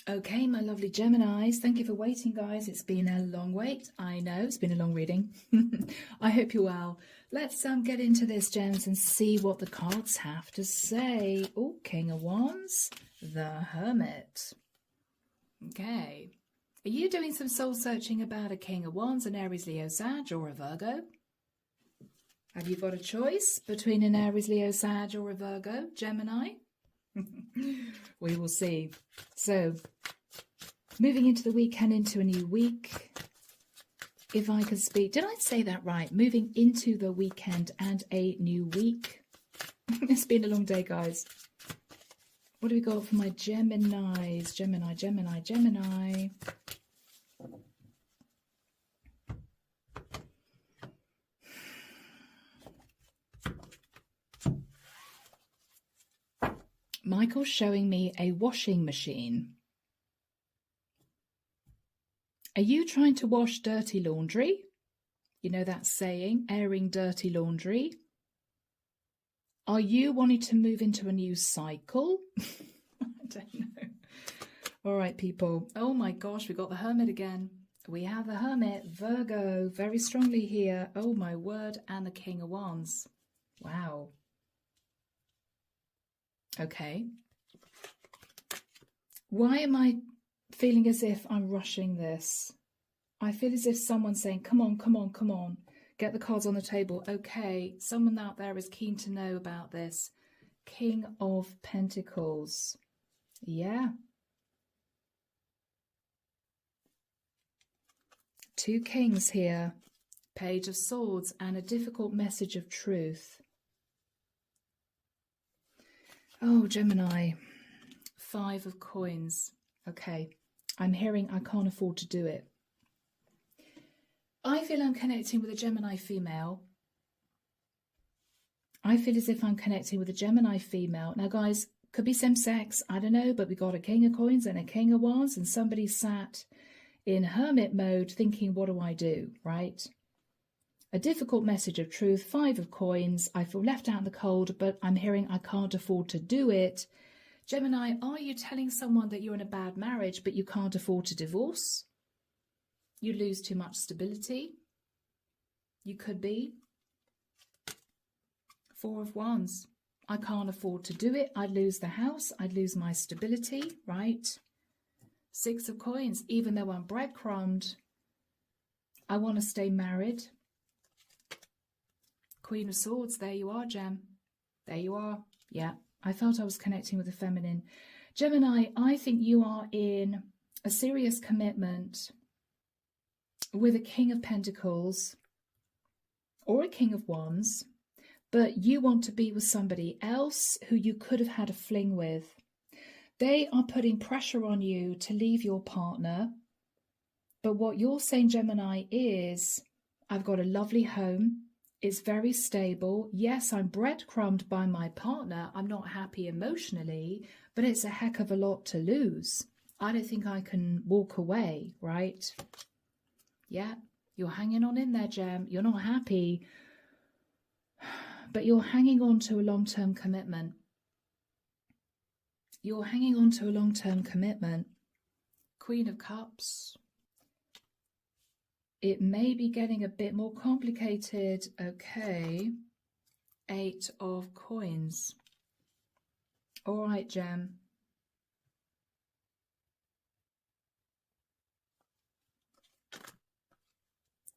Okay, my lovely Geminis, thank you for waiting, guys. It's been a long wait. I know, it's been a long reading. I hope you're well. Let's get into this, Gems, and see what the cards have to say. Oh, King of Wands, the Hermit. Okay. Are you doing some soul searching about a King of Wands, an Aries, Leo, Sag, or a Virgo? Have you got a choice between an Aries, Leo, Sag, or a Virgo, Gemini? We will see. So, moving into the weekend, into a new week. If I can speak, did I say that right? Moving into the weekend and a new week. It's been a long day, guys. What do we got for my Geminis? Gemini, Gemini, Gemini. Michael's showing me a washing machine. Are you trying to wash dirty laundry? You know that saying, airing dirty laundry. Are you wanting to move into a new cycle? I don't know. All right, people. Oh my gosh, we got the Hermit again. We have the Hermit, Virgo, very strongly here. Oh my word, and the King of Wands. Wow. Okay. Why am I feeling as if I'm rushing this? I feel as if someone's saying, come on, come on, come on. Get the cards on the table. Okay, someone out there is keen to know about this. King of Pentacles. Yeah. Two kings here. Page of Swords and a difficult message of truth. Oh, Gemini, Five of Coins. Okay, I'm hearing I can't afford to do it. I feel I'm connecting with a Gemini female. I feel as if I'm connecting with a Gemini female. Now, guys, could be same sex, I don't know, but we got a King of Coins and a King of Wands, and somebody sat in hermit mode thinking, what do I do, right? A difficult message of truth, Five of Coins. I feel left out in the cold, but I'm hearing I can't afford to do it. Gemini, are you telling someone that you're in a bad marriage, but you can't afford to divorce? You lose too much stability. You could be. Four of Wands. I can't afford to do it. I'd lose the house. I'd lose my stability, right? Six of Coins. Even though I'm breadcrumbed, I want to stay married. Queen of Swords, there you are, Gem. There you are. Yeah, I felt I was connecting with the feminine. Gemini, I think you are in a serious commitment with a King of Pentacles or a King of Wands, but you want to be with somebody else who you could have had a fling with. They are putting pressure on you to leave your partner, but what you're saying, Gemini, is I've got a lovely home. It's very stable. Yes, I'm breadcrumbed by my partner. I'm not happy emotionally, but it's a heck of a lot to lose. I don't think I can walk away, right? Yeah, you're hanging on in there, Gem. You're not happy, but you're hanging on to a long-term commitment. You're hanging on to a long-term commitment. Queen of Cups. It may be getting a bit more complicated. Okay. 8 of Coins. All right, Gem.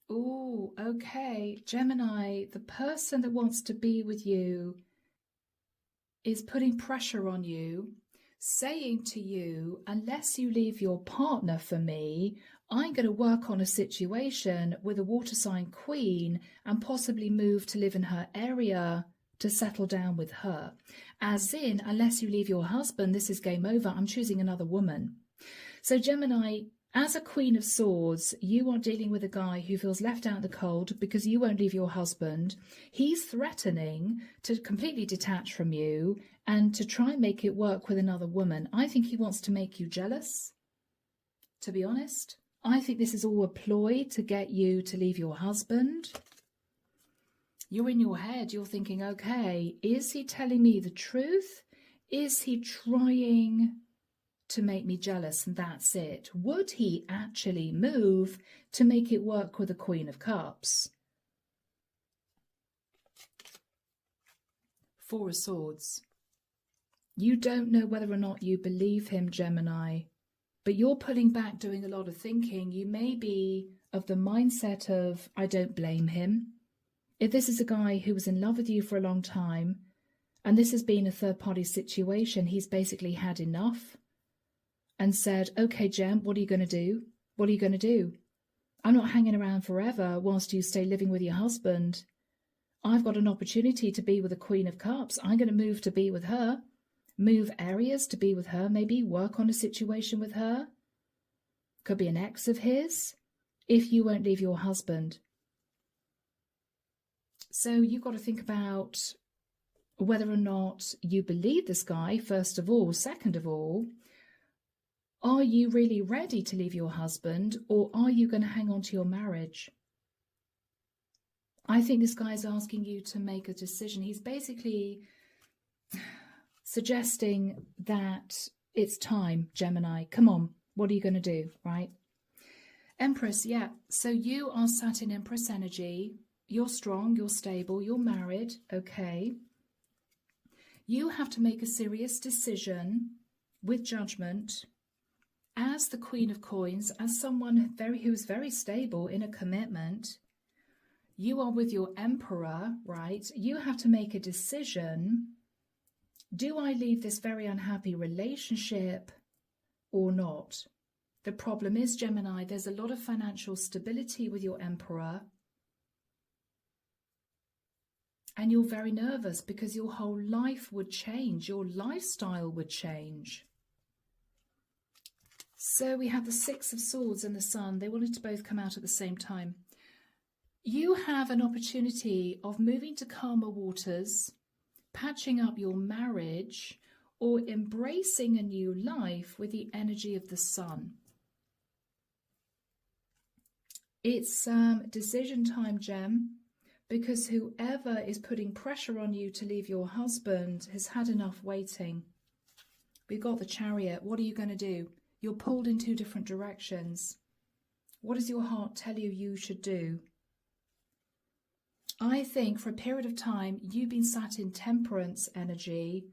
Oh, okay. Gemini, the person that wants to be with you is putting pressure on you, saying to you, unless you leave your partner for me, I'm going to work on a situation with a water sign queen and possibly move to live in her area to settle down with her. As in, unless you leave your husband, this is game over. I'm choosing another woman. So Gemini, as a Queen of Swords, you are dealing with a guy who feels left out in the cold because you won't leave your husband. He's threatening to completely detach from you and to try and make it work with another woman. I think he wants to make you jealous, to be honest. I think this is all a ploy to get you to leave your husband. You're in your head, you're thinking, okay, is he telling me the truth? Is he trying to make me jealous and that's it? Would he actually move to make it work with the Queen of Cups? 4 of Swords. You don't know whether or not you believe him, Gemini, but you're pulling back, doing a lot of thinking. You may be of the mindset of, I don't blame him. If this is a guy who was in love with you for a long time, and this has been a third-party situation, he's basically had enough and said, okay, Gem, what are you going to do? What are you going to do? I'm not hanging around forever whilst you stay living with your husband. I've got an opportunity to be with the Queen of Cups. I'm going to move to be with her, move areas to be with her, maybe work on a situation with her. Could be an ex of his, if you won't leave your husband. So you've got to think about whether or not you believe this guy, first of all. Second of all, are you really ready to leave your husband, or are you going to hang on to your marriage? I think this guy is asking you to make a decision. He's basically suggesting that it's time, Gemini. Come on, what are you going to do, right? Empress, yeah. So you are sat in Empress energy. You're strong, you're stable, you're married, okay. You have to make a serious decision with judgment as the Queen of Coins, as someone who's very stable in a commitment. You are with your Emperor, right? You have to make a decision. Do I leave this very unhappy relationship or not? The problem is, Gemini, there's a lot of financial stability with your Emperor. And you're very nervous because your whole life would change. Your lifestyle would change. So we have the 6 of Swords and the Sun. They wanted to both come out at the same time. You have an opportunity of moving to calmer waters, patching up your marriage, or embracing a new life with the energy of the Sun. It's decision time, Gem. Because whoever is putting pressure on you to leave your husband has had enough waiting. We've got the Chariot. What are you going to do? You're pulled in 2 different directions. What does your heart tell you you should do? I think for a period of time, you've been sat in Temperance energy.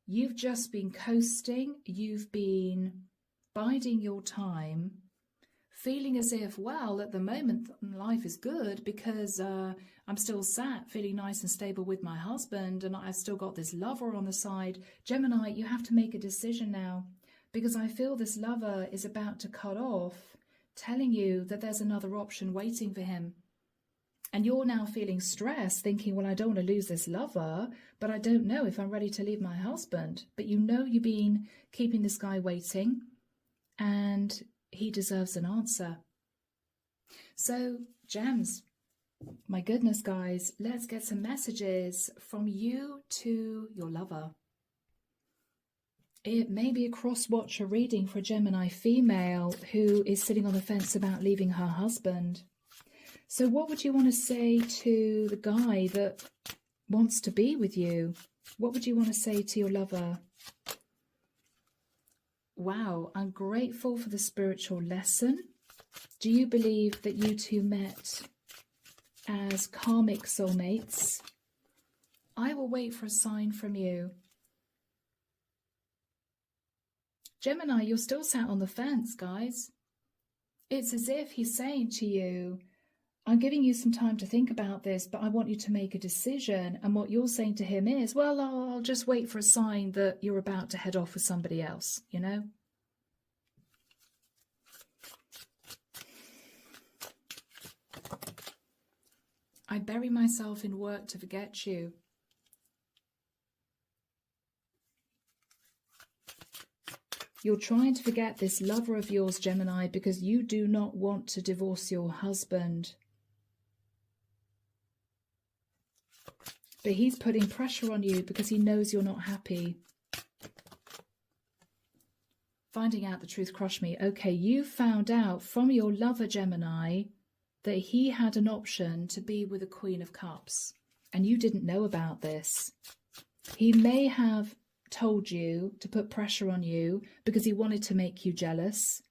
You've just been coasting. You've been biding your time, feeling as if, well, at the moment, life is good because I'm still sat feeling nice and stable with my husband and I've still got this lover on the side. Gemini, you have to make a decision now because I feel this lover is about to cut off, telling you that there's another option waiting for him. And you're now feeling stressed, thinking, well, I don't want to lose this lover, but I don't know if I'm ready to leave my husband. But you know you've been keeping this guy waiting and he deserves an answer. So, Gems, my goodness, guys, let's get some messages from you to your lover. It may be a cross-watcher reading for a Gemini female who is sitting on the fence about leaving her husband. So what would you want to say to the guy that wants to be with you? What would you want to say to your lover? Wow, I'm grateful for the spiritual lesson. Do you believe that you two met as karmic soulmates? I will wait for a sign from you. Gemini, you're still sat on the fence, guys. It's as if he's saying to you, I'm giving you some time to think about this, but I want you to make a decision. And what you're saying to him is, well, I'll just wait for a sign that you're about to head off with somebody else, you know? I bury myself in work to forget you. You're trying to forget this lover of yours, Gemini, because you do not want to divorce your husband. But he's putting pressure on you because he knows you're not happy. Finding out the truth crushed me. Okay, you found out from your lover, Gemini, that he had an option to be with the Queen of Cups. And you didn't know about this. He may have told you to put pressure on you because he wanted to make you jealous.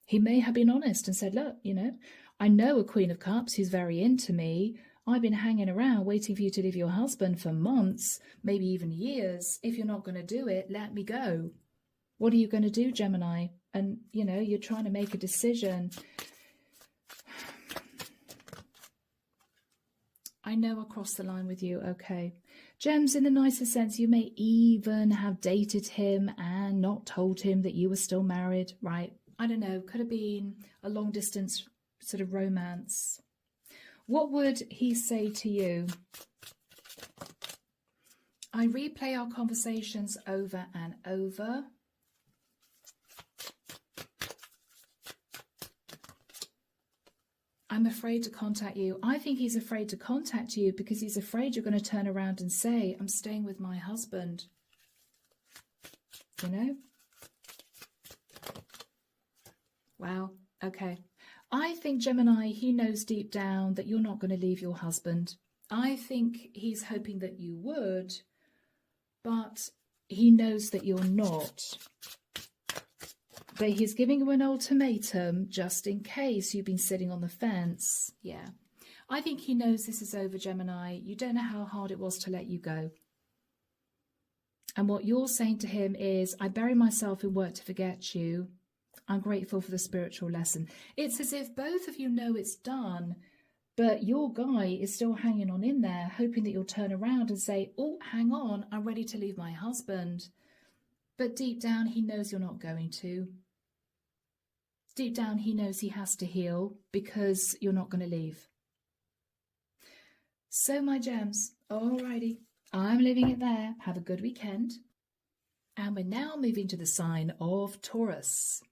He may have been honest and said, look, you know, I know a Queen of Cups who's very into me. I've been hanging around waiting for you to leave your husband for months, maybe even years. If you're not going to do it, let me go. What are you going to do, Gemini? And, you know, you're trying to make a decision. I know I crossed the line with you, okay. Gems, in the nicest sense, you may even have dated him and not told him that you were still married, right? I don't know, could have been a long distance sort of romance. What would he say to you? I replay our conversations over and over. I'm afraid to contact you. I think he's afraid to contact you because he's afraid you're going to turn around and say, I'm staying with my husband. You know? Wow. Okay. I think, Gemini, he knows deep down that you're not going to leave your husband. I think he's hoping that you would, but he knows that you're not. But he's giving you an ultimatum just in case you've been sitting on the fence. Yeah. I think he knows this is over, Gemini. You don't know how hard it was to let you go. And what you're saying to him is, I bury myself in work to forget you. I'm grateful for the spiritual lesson. It's as if both of you know it's done, but your guy is still hanging on in there, hoping that you'll turn around and say, oh, hang on, I'm ready to leave my husband. But deep down, he knows you're not going to. Deep down, he knows he has to heal because you're not going to leave. So, my gems, alrighty, I'm leaving it there. Have a good weekend. And we're now moving to the sign of Taurus.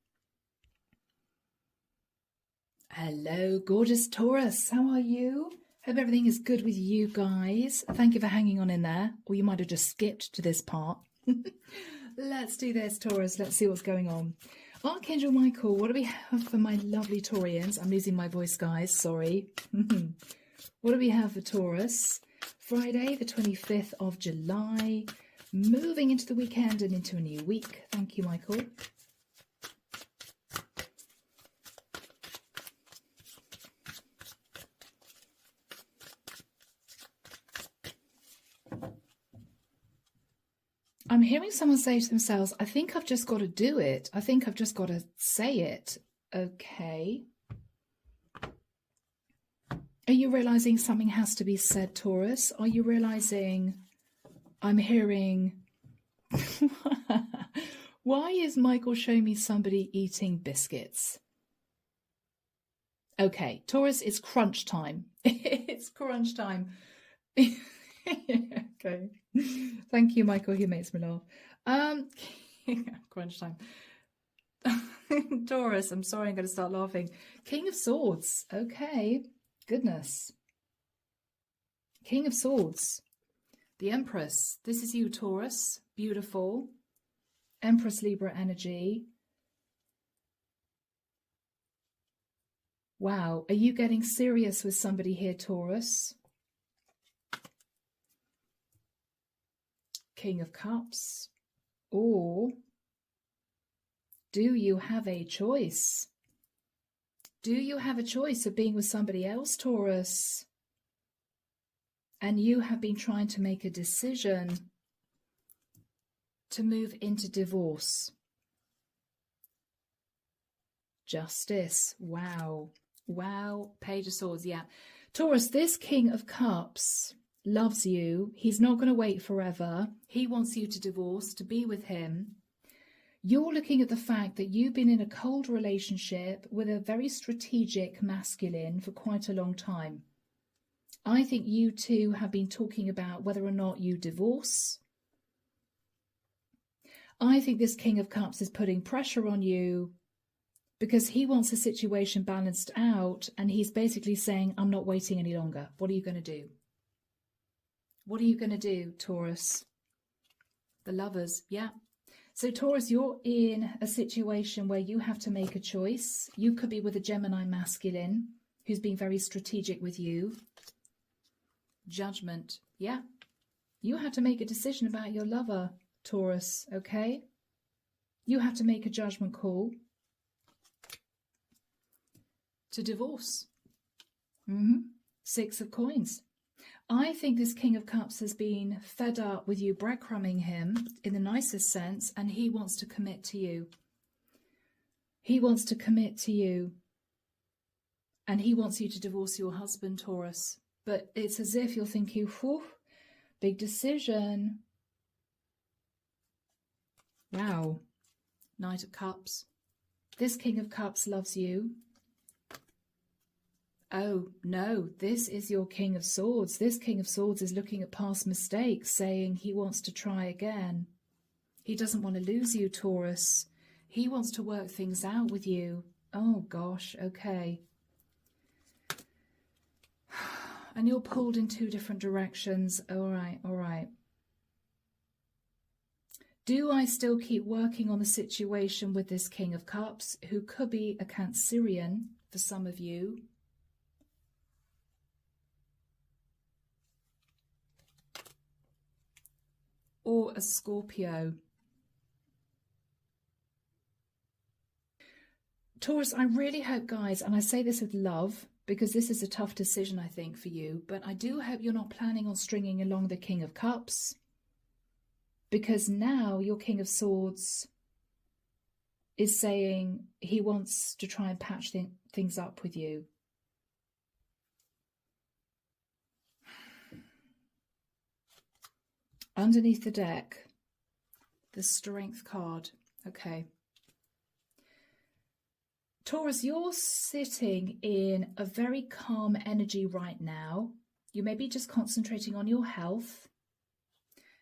Hello, gorgeous Taurus. How are you? Hope everything is good with you guys. Thank you for hanging on in there. Or you might have just skipped to this part. Let's do this, Taurus. Let's see what's going on. Archangel Michael, what do we have for my lovely Taurians? I'm losing my voice, guys. Sorry. What do we have for Taurus? Friday, the 25th of July. Moving into the weekend and into a new week. Thank you, Michael. I'm hearing someone say to themselves, I think I've just got to do it. I think I've just got to say it. Okay. Are you realizing something has to be said, Taurus? Are you realizing I'm hearing... Why is Michael showing me somebody eating biscuits? Okay, Taurus, it's crunch time. It's crunch time. Okay. Thank you, Michael. He makes me laugh. Crunch time. Taurus, I'm sorry, I'm going to start laughing. King of Swords. Okay. Goodness. King of Swords. The Empress. This is you, Taurus. Beautiful. Empress Libra energy. Wow, are you getting serious with somebody here, Taurus? King of Cups. Or do you have a choice? Do you have a choice of being with somebody else, Taurus? And you have been trying to make a decision to move into divorce. Justice. Wow. Wow. Page of Swords. Yeah. Taurus, this King of Cups loves you. He's not going to wait forever. He wants you to divorce, to be with him. You're looking at the fact that you've been in a cold relationship with a very strategic masculine for quite a long time. I think you two have been talking about whether or not you divorce. I think this King of Cups is putting pressure on you because he wants the situation balanced out, and he's basically saying, I'm not waiting any longer. What are you going to do? What are you going to do, Taurus? The Lovers, yeah. So Taurus, you're in a situation where you have to make a choice. You could be with a Gemini masculine who's being very strategic with you. Judgment, yeah. You have to make a decision about your lover, Taurus, okay? You have to make a judgment call to divorce. Six of Coins. I think this King of Cups has been fed up with you breadcrumbing him in the nicest sense, and he wants to commit to you. He wants to commit to you. And he wants you to divorce your husband, Taurus. But it's as if you're thinking, whew, big decision. Wow. Knight of Cups. This King of Cups loves you. Oh, no, this is your King of Swords. This King of Swords is looking at past mistakes, saying he wants to try again. He doesn't want to lose you, Taurus. He wants to work things out with you. Oh, gosh, okay. And you're pulled in two different directions. All right, all right. Do I still keep working on the situation with this King of Cups, who could be a Cancerian for some of you? Or a Scorpio. Taurus, I really hope, guys, and I say this with love, because this is a tough decision, I think, for you, but I do hope you're not planning on stringing along the King of Cups, because now your King of Swords is saying he wants to try and patch things up with you. Underneath the deck, the Strength card. Okay. Taurus, you're sitting in a very calm energy right now. You may be just concentrating on your health.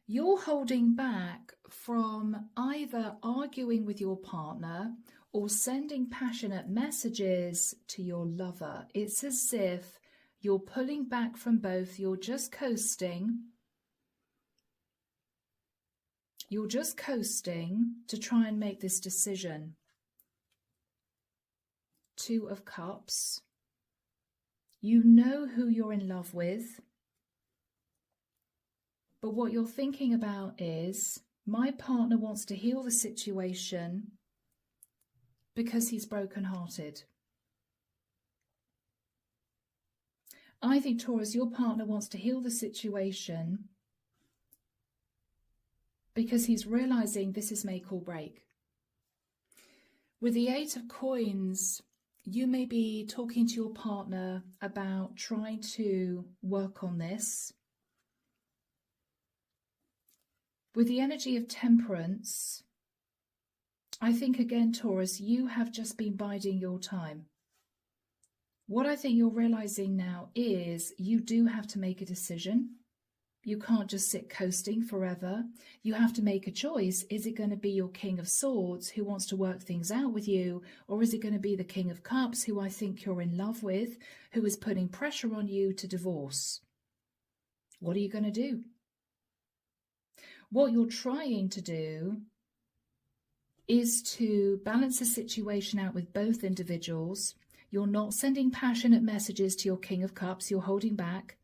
You're holding back from either arguing with your partner or sending passionate messages to your lover. It's as if you're pulling back from both. You're just coasting. You're just coasting to try and make this decision. Two of Cups. You know who you're in love with. But what you're thinking about is, my partner wants to heal the situation because he's brokenhearted. I think, Taurus, your partner wants to heal the situation because he's realizing this is make or break. With the Eight of Coins, you may be talking to your partner about trying to work on this. With the energy of Temperance, I think again, Taurus, you have just been biding your time. What I think you're realizing now is you do have to make a decision. You can't just sit coasting forever. You have to make a choice. Is it going to be your King of Swords who wants to work things out with you? Or is it going to be the King of Cups who I think you're in love with, who is putting pressure on you to divorce? What are you going to do? What you're trying to do is to balance the situation out with both individuals. You're not sending passionate messages to your King of Cups. You're holding back.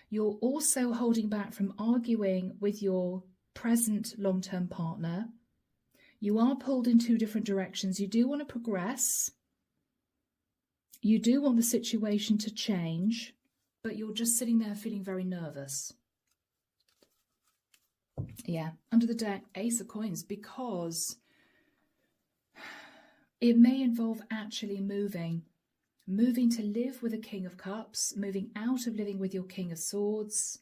You're also holding back from arguing with your present long-term partner. You are pulled in two different directions. You do want to progress. You do want the situation to change, but you're just sitting there feeling very nervous. Yeah, under the deck, Ace of Coins, because it may involve actually moving to live with a King of Cups, moving out of living with your King of Swords.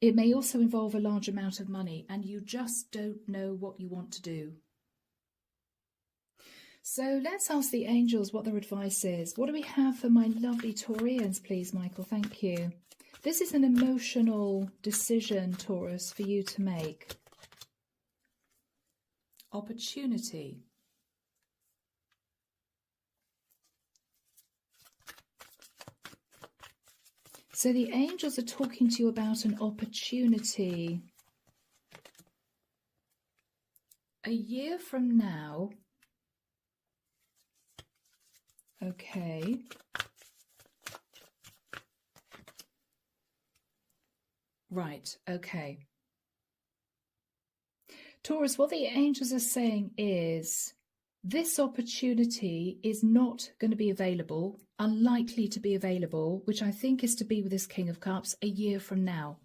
It may also involve a large amount of money, and you just don't know what you want to do. So let's ask the angels what their advice is. What do we have for my lovely Taurians, please, Michael? Thank you. This is an emotional decision, Taurus, for you to make. Opportunity. So the angels are talking to you about an opportunity. A year from now. Okay. Right, okay. Taurus, what the angels are saying is this opportunity is not going to be available, unlikely to be available, which I think is to be with this King of Cups a year from now.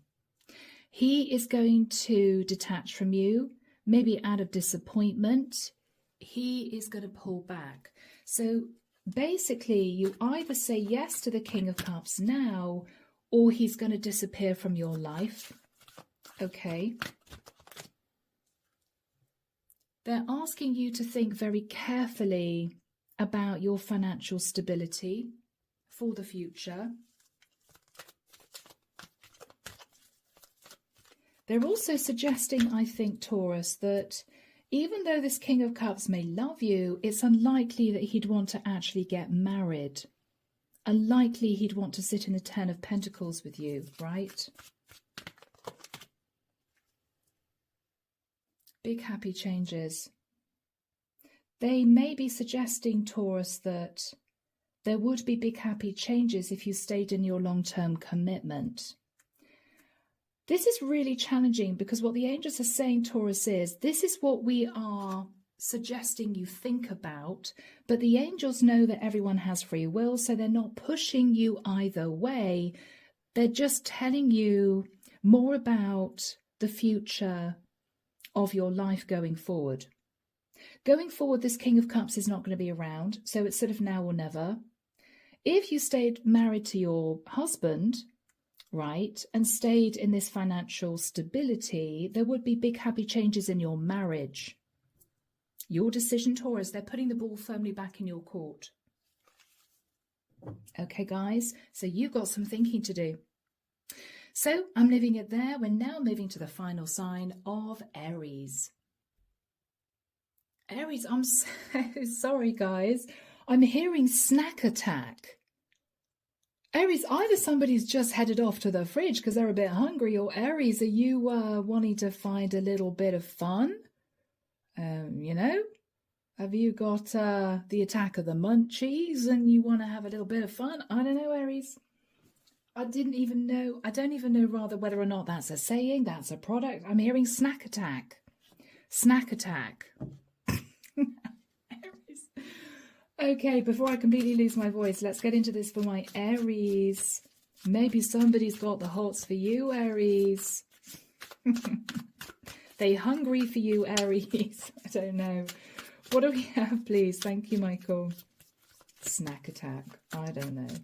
He is going to detach from you, maybe out of disappointment. He is going to pull back. So basically, you either say yes to the King of Cups now, or he's going to disappear from your life. Okay. They're asking you to think very carefully about your financial stability for the future. They're also suggesting, I think, Taurus, that even though this King of Cups may love you, it's unlikely that he'd want to actually get married. Unlikely he'd want to sit in the Ten of Pentacles with you, right? Big happy changes. They may be suggesting, Taurus, that there would be big happy changes if you stayed in your long-term commitment. This is really challenging because what the angels are saying, Taurus, is this is what we are suggesting you think about, but the angels know that everyone has free will, so they're not pushing you either way. They're just telling you more about the future of your life going forward. Going forward, this King of Cups is not going to be around, so it's sort of now or never. If you stayed married to your husband, right, and stayed in this financial stability, there would be big happy changes in your marriage. Your decision, Taurus. They're putting the ball firmly back in your court. Okay, guys, so you've got some thinking to do. So I'm leaving it there. We're now moving to the final sign of Aries. Aries, I'm so sorry, guys. I'm hearing snack attack. Aries, either somebody's just headed off to the fridge because they're a bit hungry, or Aries, are you wanting to find a little bit of fun? You know, have you got the attack of the munchies and you want to have a little bit of fun? I don't know, Aries. I don't even know rather whether or not that's a saying, that's a product. I'm hearing snack attack. Snack attack. Aries. Okay, before I completely lose my voice, let's get into this for my Aries. Maybe somebody's got the hots for you, Aries. They hungry for you, Aries. I don't know. What do we have, please? Thank you, Michael. Snack attack. I don't know.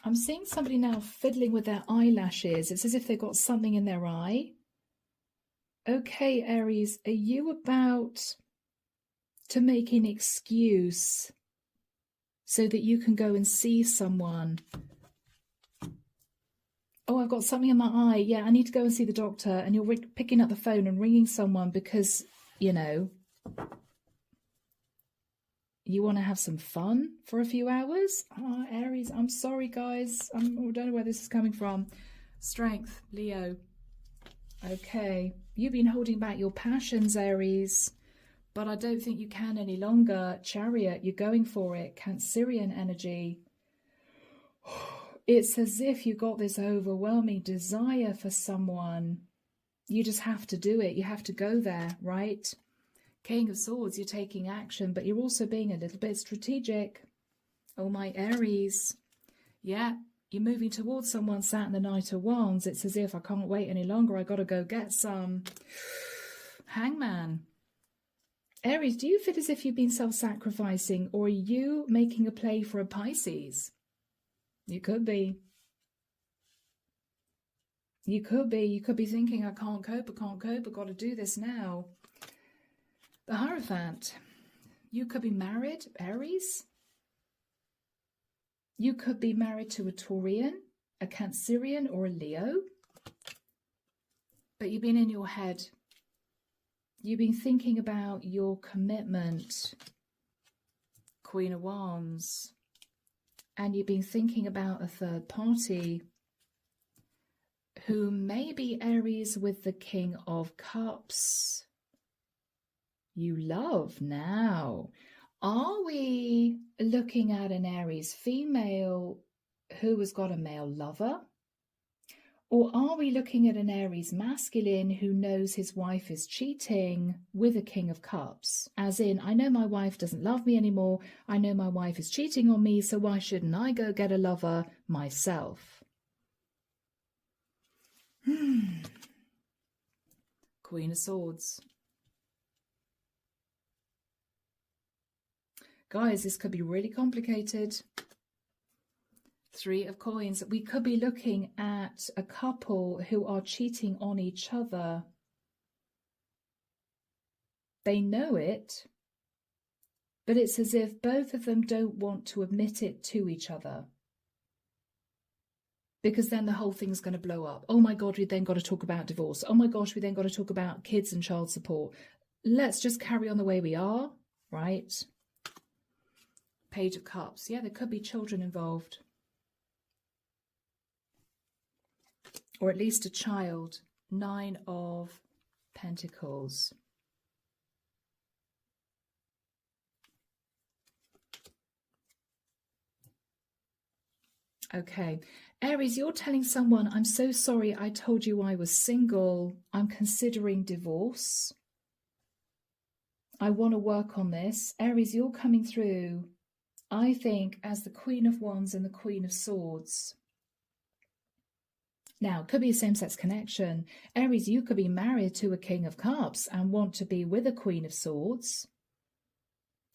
I'm seeing somebody now fiddling with their eyelashes. It's as if they've got something in their eye. Okay, Aries, are you about to make an excuse so that you can go and see someone? Oh, I've got something in my eye. Yeah, I need to go and see the doctor. And you're picking up the phone and ringing someone because, you know, You want to have some fun for a few hours? Oh, Aries, I'm sorry, guys. I don't know where this is coming from. Strength, Leo. Okay. You've been holding back your passions, Aries. But I don't think you can any longer. Chariot, you're going for it. Cancerian energy. It's as if you got this overwhelming desire for someone. You just have to do it. You have to go there, right? King of Swords, you're taking action, but you're also being a little bit strategic. Oh, my Aries. Yeah, you're moving towards someone sat in the Knight of Wands. It's as if I can't wait any longer. I got to go get some. Hangman. Aries, do you feel as if you've been self-sacrificing, or are you making a play for a Pisces? You could be. You could be. You could be thinking, I can't cope, I've got to do this now. The Hierophant. You could be married, Aries. You could be married to a Taurian, a Cancerian, or a Leo. But you've been in your head. You've been thinking about your commitment, Queen of Wands. And you've been thinking about a third party who may be Aries with the King of Cups. You love now. Are we looking at an Aries female who has got a male lover? Or are we looking at an Aries masculine who knows his wife is cheating with a King of Cups? As in, I know my wife doesn't love me anymore. I know my wife is cheating on me, so why shouldn't I go get a lover myself? Queen of Swords. Guys, this could be really complicated. Three of Coins. We could be looking at a couple who are cheating on each other. They know it, but it's as if both of them don't want to admit it to each other. Because then the whole thing's going to blow up. Oh my God, we then got to talk about divorce. Oh my gosh, we then got to talk about kids and child support. Let's just carry on the way we are, right? Page of Cups. Yeah, there could be children involved. Or at least a child. Nine of Pentacles. Okay. Aries, you're telling someone, I'm so sorry I told you I was single. I'm considering divorce. I want to work on this. Aries, you're coming through, I think, as the Queen of Wands and the Queen of Swords. Now, it could be a same-sex connection. Aries, you could be married to a King of Cups and want to be with a Queen of Swords.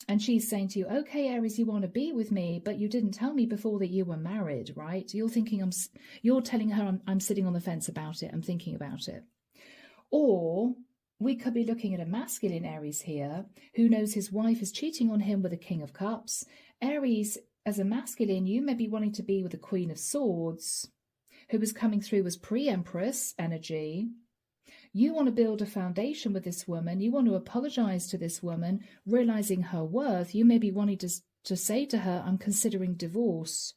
And she's saying to you, okay, Aries, you want to be with me, but you didn't tell me before that you were married, right? You're thinking, you're telling her I'm sitting on the fence about it. I'm thinking about it. Or we could be looking at a masculine Aries here who knows his wife is cheating on him with a King of Cups. Aries, as a masculine, you may be wanting to be with a Queen of Swords who is coming through as pre-Empress energy. You want to build a foundation with this woman. You want to apologize to this woman, realizing her worth. You may be wanting to say to her, I'm considering divorce.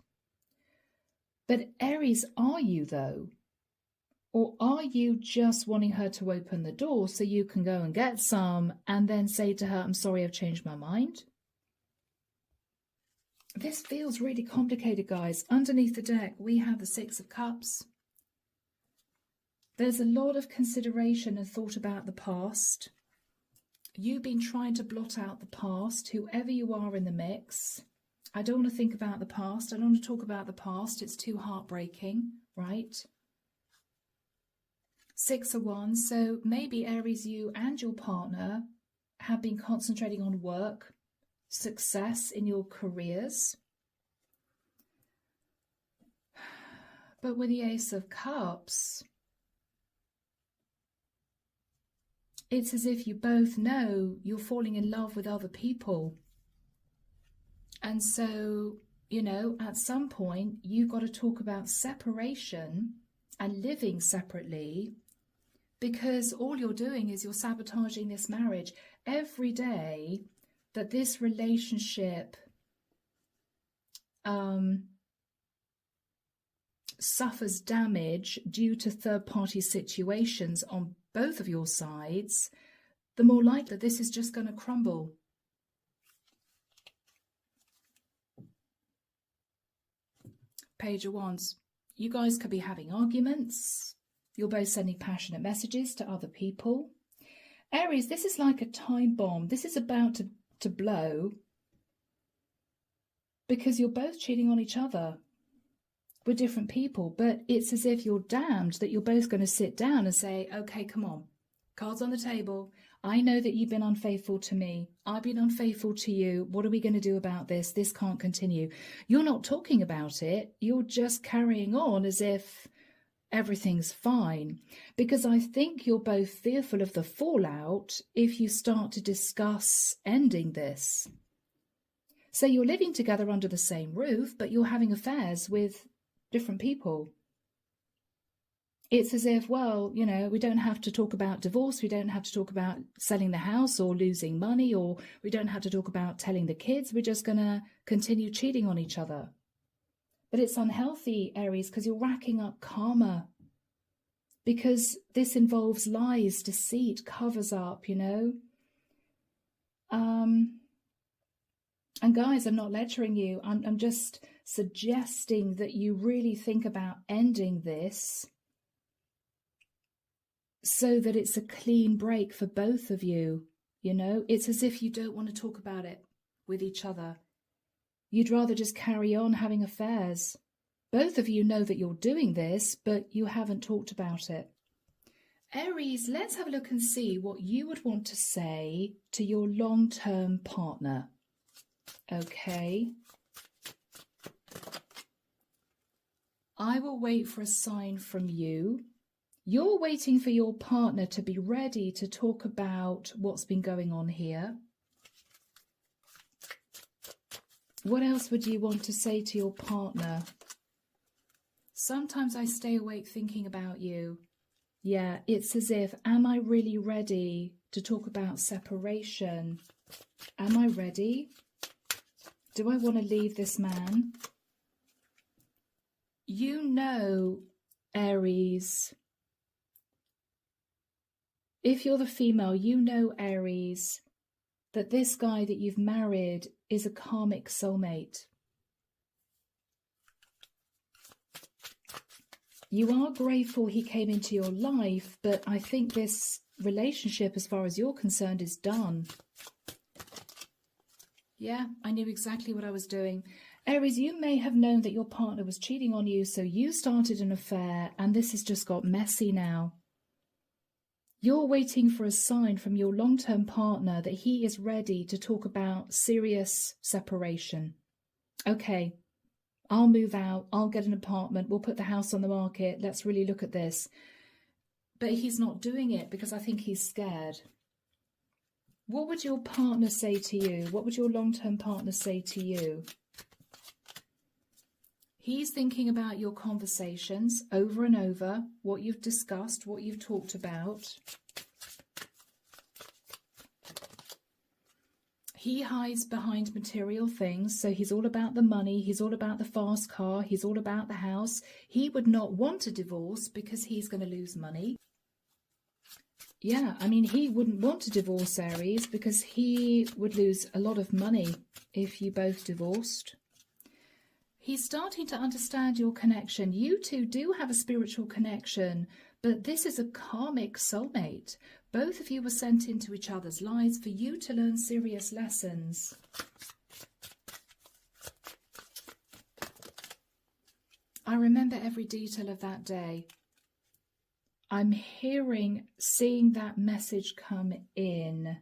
But Aries, are you though? Or are you just wanting her to open the door so you can go and get some and then say to her, I'm sorry, I've changed my mind? This feels really complicated, guys. Underneath the deck, we have the Six of Cups. There's a lot of consideration and thought about the past. You've been trying to blot out the past, whoever you are in the mix. I don't want to think about the past. I don't want to talk about the past. It's too heartbreaking, right? Six of Wands. So maybe Aries, you and your partner have been concentrating on work, success in your careers. But with the Ace of Cups, it's as if you both know you're falling in love with other people. And so, you know, at some point, you've got to talk about separation and living separately, because all you're doing is you're sabotaging this marriage. Every day, that this relationship suffers damage due to third-party situations on both of your sides, the more likely that this is just going to crumble. Page of Wands. You guys could be having arguments. You're both sending passionate messages to other people. Aries, this is like a time bomb. This is about to blow because you're both cheating on each other with different people. But it's as if you're damned that you're both going to sit down and say, okay, come on, cards on the table. I know that you've been unfaithful to me. I've been unfaithful to you. What are we going to do about this? This can't continue. You're not talking about it. You're just carrying on as if everything's fine. Because I think you're both fearful of the fallout if you start to discuss ending this. So you're living together under the same roof, but you're having affairs with different people. It's as if, well, you know, we don't have to talk about divorce. We don't have to talk about selling the house or losing money, or we don't have to talk about telling the kids. We're just going to continue cheating on each other. But it's unhealthy, Aries, because you're racking up karma. Because this involves lies, deceit, covers up, you know. And guys, I'm not lecturing you. I'm just suggesting that you really think about ending this, so that it's a clean break for both of you, you know? It's as if you don't want to talk about it with each other. You'd rather just carry on having affairs. Both of you know that you're doing this, but you haven't talked about it. Aries, let's have a look and see what you would want to say to your long-term partner. Okay. I will wait for a sign from you. You're waiting for your partner to be ready to talk about what's been going on here. What else would you want to say to your partner? Sometimes I stay awake thinking about you. Yeah, it's as if, am I really ready to talk about separation? Am I ready? Do I want to leave this man? You know, Aries, if you're the female, you know, Aries, that this guy that you've married is a karmic soulmate. You are grateful he came into your life, but I think this relationship, as far as you're concerned, is done. Yeah, I knew exactly what I was doing. Aries, you may have known that your partner was cheating on you, so you started an affair, and this has just got messy now. You're waiting for a sign from your long-term partner that he is ready to talk about serious separation. Okay, I'll move out, I'll get an apartment, we'll put the house on the market, let's really look at this. But he's not doing it because I think he's scared. What would your partner say to you? What would your long-term partner say to you? He's thinking about your conversations over and over, what you've discussed, what you've talked about. He hides behind material things, so he's all about the money, he's all about the fast car, he's all about the house. He would not want a divorce because he's going to lose money. Yeah, I mean, he wouldn't want to divorce, Aries, because he would lose a lot of money if you both divorced. He's starting to understand your connection. You two do have a spiritual connection, but this is a karmic soulmate. Both of you were sent into each other's lives for you to learn serious lessons. I remember every detail of that day. I'm seeing that message come in.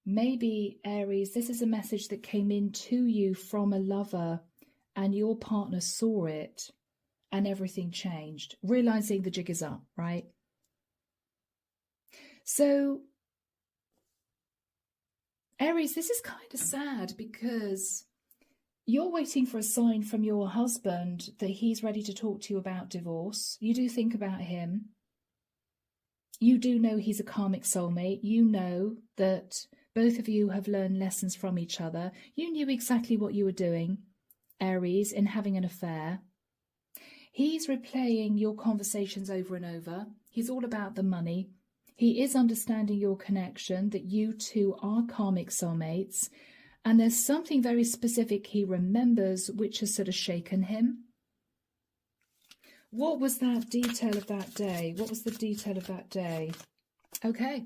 Maybe, Aries, this is a message that came in to you from a lover, and your partner saw it and everything changed, realizing the jig is up, right? So, Aries, this is kind of sad because you're waiting for a sign from your husband that he's ready to talk to you about divorce. You do think about him. You do know he's a karmic soulmate. You know that Both of you have learned lessons from each other. You knew exactly what you were doing, Aries, in having an affair. He's replaying your conversations over and over. He's all about the money. He is understanding your connection, that you two are karmic soulmates. And there's something very specific he remembers which has sort of shaken him. What was that detail of that day? What was the detail of that day? Okay,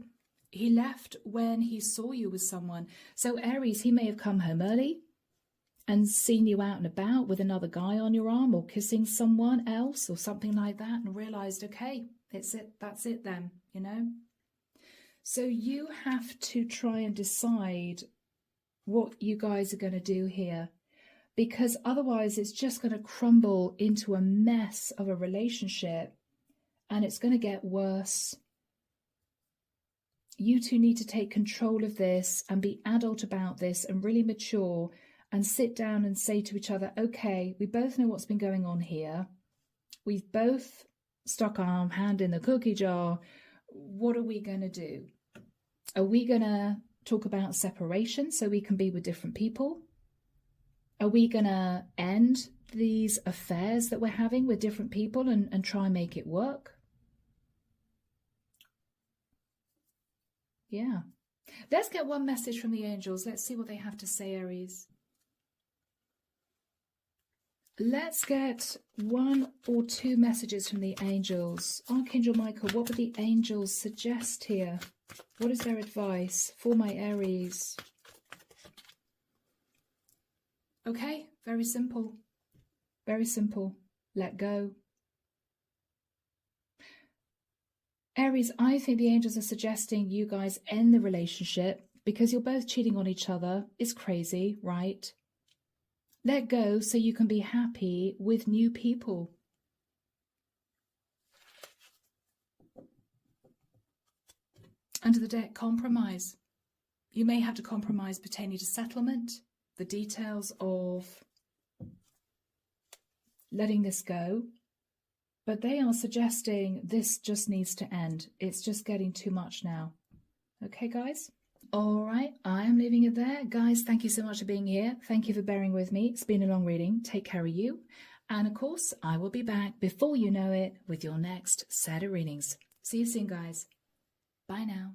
he left when he saw you with someone. So Aries, he may have come home early and seen you out and about with another guy on your arm or kissing someone else or something like that and realized, okay, it's it, that's it then, you know. So you have to try and decide what you guys are going to do here, because otherwise it's just going to crumble into a mess of a relationship and it's going to get worse. You two need to take control of this and be adult about this and really mature and sit down and say to each other, okay, we both know what's been going on here. We've both stuck our hand in the cookie jar. What are we going to do? Are we going to talk about separation so we can be with different people? Are we going to end these affairs that we're having with different people and try and make it work? Yeah. Let's get one message from the angels. Let's see what they have to say, Aries. Let's get one or two messages from the angels. Archangel Michael, what would the angels suggest here? What is their advice for my Aries? Okay, very simple. Very simple. Let go. Aries, I think the angels are suggesting you guys end the relationship because you're both cheating on each other. It's crazy, right? Let go so you can be happy with new people. Under the deck, compromise. You may have to compromise pertaining to settlement, the details of letting this go. But they are suggesting this just needs to end. It's just getting too much now. Okay, guys? All right, I am leaving it there. Guys, thank you so much for being here. Thank you for bearing with me. It's been a long reading. Take care of you. And of course, I will be back before you know it with your next set of readings. See you soon, guys. Bye now.